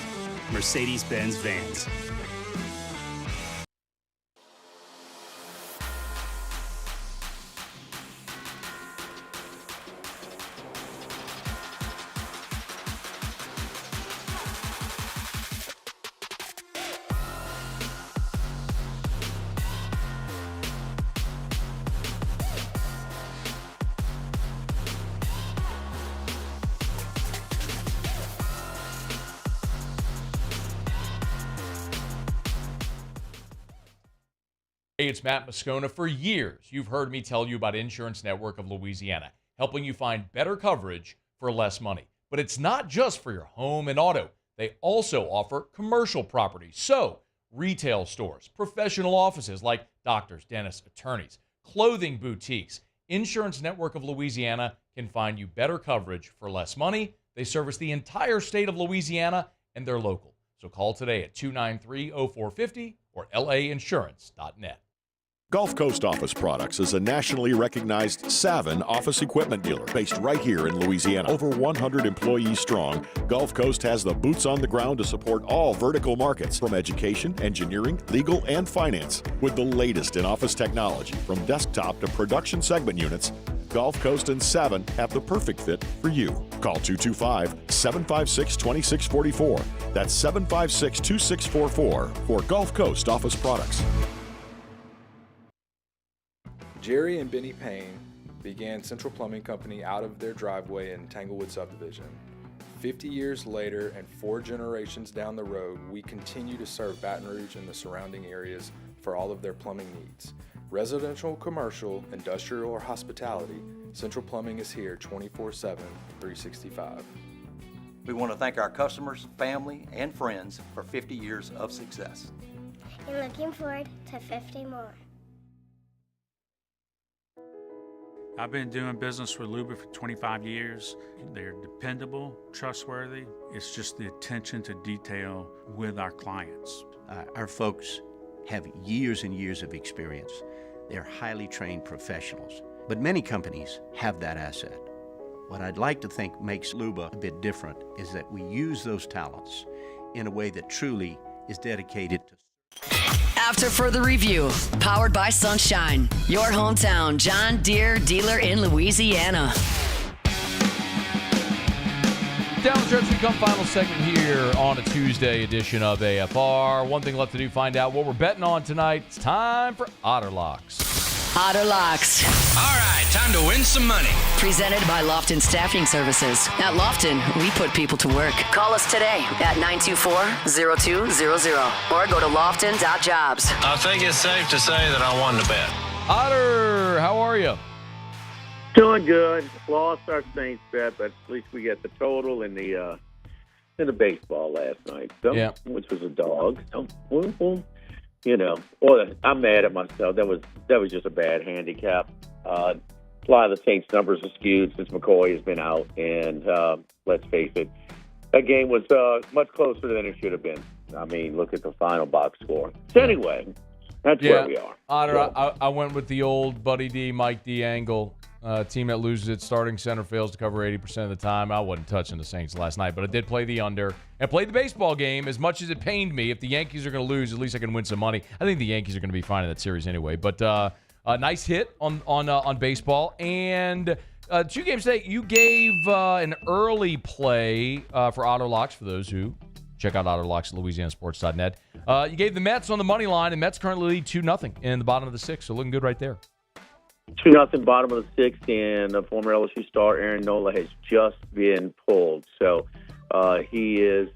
Mercedes-Benz Vans. Hey, it's Matt Moscona. For years, you've heard me tell you about Insurance Network of Louisiana, helping you find better coverage for less money. But it's not just for your home and auto. They also offer commercial property. So, retail stores, professional offices like doctors, dentists, attorneys, clothing boutiques. Insurance Network of Louisiana can find you better coverage for less money. They service the entire state of Louisiana, and they're local. So call today at 293-0450 or lainsurance.net. Gulf Coast Office Products is a nationally recognized Savin office equipment dealer based right here in Louisiana. Over 100 employees strong, Gulf Coast has the boots on the ground to support all vertical markets, from education, engineering, legal, and finance. With the latest in office technology, from desktop to production segment units, Gulf Coast and Savin have the perfect fit for you. Call 225-756-2644. That's 756-2644 for Gulf Coast Office Products. Jerry and Benny Payne began Central Plumbing Company out of their driveway in Tanglewood Subdivision. 50 years later and 4 generations down the road, we continue to serve Baton Rouge and the surrounding areas for all of their plumbing needs. Residential, commercial, industrial, or hospitality, Central Plumbing is here 24/7, 365. We want to thank our customers, family, and friends for 50 years of success. And looking forward to 50 more. I've been doing business with Luba for 25 years. They're dependable, trustworthy. It's just the attention to detail with our clients. Our folks have years and years of experience. They're highly trained professionals, but many companies have that asset. What I'd like to think makes Luba a bit different is that we use those talents in a way that truly is dedicated to. After further review, powered by Sunshine, your hometown John Deere dealer in Louisiana. Down the stretch, we come final segment here on a Tuesday edition of AFR. One thing left to do, find out what we're betting on tonight. It's time for Otter Locks. Otter Locks. All right, time to win some money. Presented by Lofton Staffing Services. At Lofton, we put people to work. Call us today at 924-0200 or go to lofton.jobs. I think it's safe to say that I won the bet. Otter, how are you? Doing good. Lost our Saints bet, but at least we got the total in the baseball last night. So, yeah. Which was a dog. So, you know, I'm mad at myself. That was just a bad handicap. A lot of the Saints numbers are skewed since McCoy has been out, and let's face it, that game was much closer than it should have been. I mean, look at the final box score. So anyway, that's where we are. Otter, So, I went with the old Buddy D, Mike D angle. Team that loses its starting center fails to cover 80% of the time. I wasn't touching the Saints last night, but I did play the under and played the baseball game. As much as it pained me, if the Yankees are going to lose, at least I can win some money. I think the Yankees are going to be fine in that series anyway. But a nice hit on baseball. And 2 games today, you gave an early play for Auto Locks for those who check out Auto Locks at LouisianaSports.net. You gave the Mets on the money line, and Mets currently lead 2-0 in the bottom of the 6th, so looking good right there. 2-0 bottom of the 6th, and the former LSU star Aaron Nola has just been pulled. So he is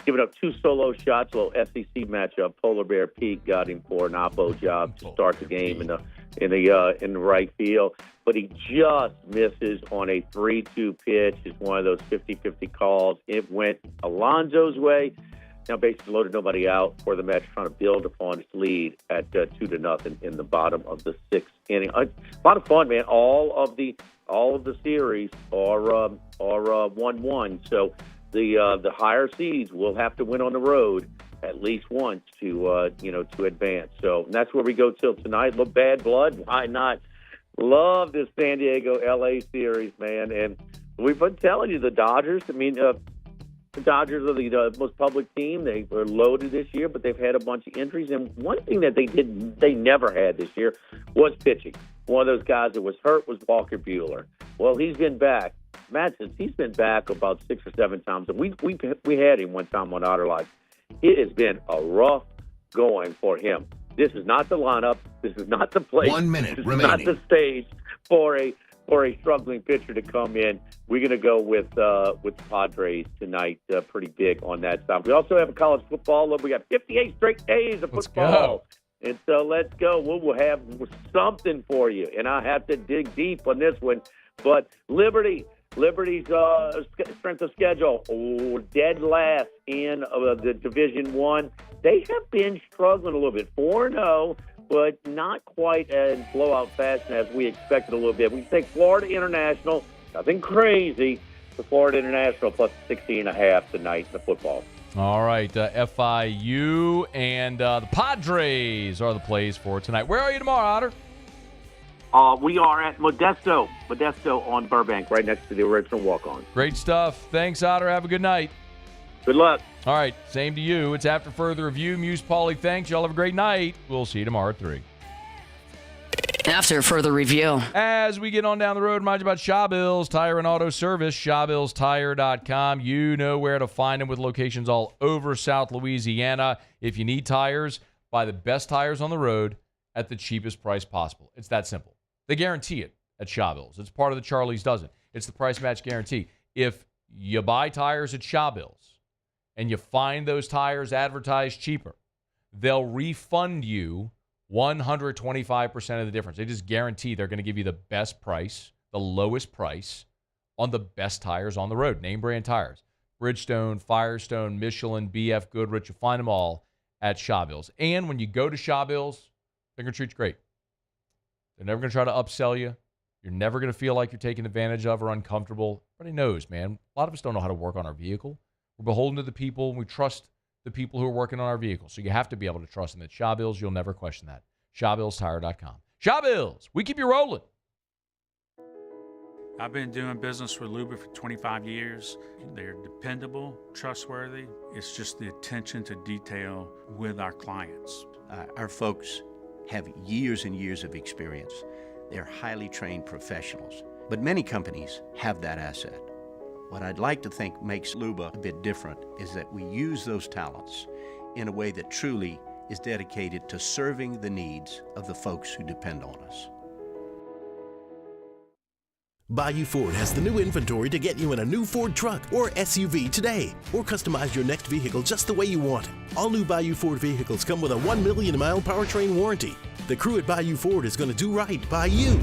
giving up 2 solo shots, a little SEC matchup. Polar Bear Pete got him for an oppo job to start the game in the right field. But he just misses on a 3-2 pitch. It's one of those 50-50 calls. It went Alonso's way. Now basically loaded nobody out for the Mets, trying to build upon its lead at 2-0 in the bottom of the 6th inning. A lot of fun, man. All of the series are 1-1. So the higher seeds will have to win on the road at least once to advance. So that's where we go till tonight. Look, bad blood. Why not? Love this San Diego LA series, man. And we've been telling you the Dodgers. I mean, the Dodgers are the most public team. They were loaded this year, but they've had a bunch of injuries. And one thing that they never had this year was pitching. One of those guys that was hurt was Walker Buehler. Well, he's been back. Matt says he's been back about 6 or 7 times. And we had him one time on Outer Life. It has been a rough going for him. This is not the lineup. This is not the place. 1 minute this remaining. is not the stage for a struggling pitcher to come in. We're going to go with the Padres tonight, pretty big on that side. We also have a college football. Look, we got 58 straight days of football. And so let's go. We'll have something for you. And I have to dig deep on this one. But Liberty's strength of schedule, dead last in the Division I. They have been struggling a little bit. 4-0, but not quite in blowout fashion as we expected a little bit. We take Florida International, nothing crazy, for Florida International plus 16.5 tonight in the football. All right, FIU and the Padres are the plays for tonight. Where are you tomorrow, Otter? We are at Modesto on Burbank, right next to the original walk-on. Great stuff. Thanks, Otter. Have a good night. Good luck. All right, same to you. It's After Further Review. Muse Pauly, thanks. Y'all have a great night. We'll see you tomorrow at 3. After Further Review. As we get on down the road, remind you about Shaw Bills Tire and Auto Service, ShawBillsTire.com. You know where to find them with locations all over South Louisiana. If you need tires, buy the best tires on the road at the cheapest price possible. It's that simple. They guarantee it at Shaw Bills. It's part of the Charlie's Dozen. It's the price match guarantee. If you buy tires at Shaw Bills and you find those tires advertised cheaper, they'll refund you 125% of the difference. They just guarantee they're going to give you the best price, the lowest price on the best tires on the road. Name brand tires. Bridgestone, Firestone, Michelin, BF Goodrich. You'll find them all at Shaw Bills. And when you go to Shaw Bills, they're going to treat you great. They're never going to try to upsell you. You're never going to feel like you're taken advantage of or uncomfortable. Everybody knows, man. A lot of us don't know how to work on our vehicle. We're beholden to the people, and we trust the people who are working on our vehicle. So you have to be able to trust them. At Shaw Bills, you'll never question that. ShawBillsTire.com. Shaw Bills, we keep you rolling. I've been doing business with Luba for 25 years. They're dependable, trustworthy. It's just the attention to detail with our clients. Our folks have years and years of experience. They're highly trained professionals. But many companies have that asset. What I'd like to think makes Luba a bit different is that we use those talents in a way that truly is dedicated to serving the needs of the folks who depend on us. Bayou Ford has the new inventory to get you in a new Ford truck or SUV today, or customize your next vehicle just the way you want it. All new Bayou Ford vehicles come with a 1 million mile powertrain warranty. The crew at Bayou Ford is going to do right by you.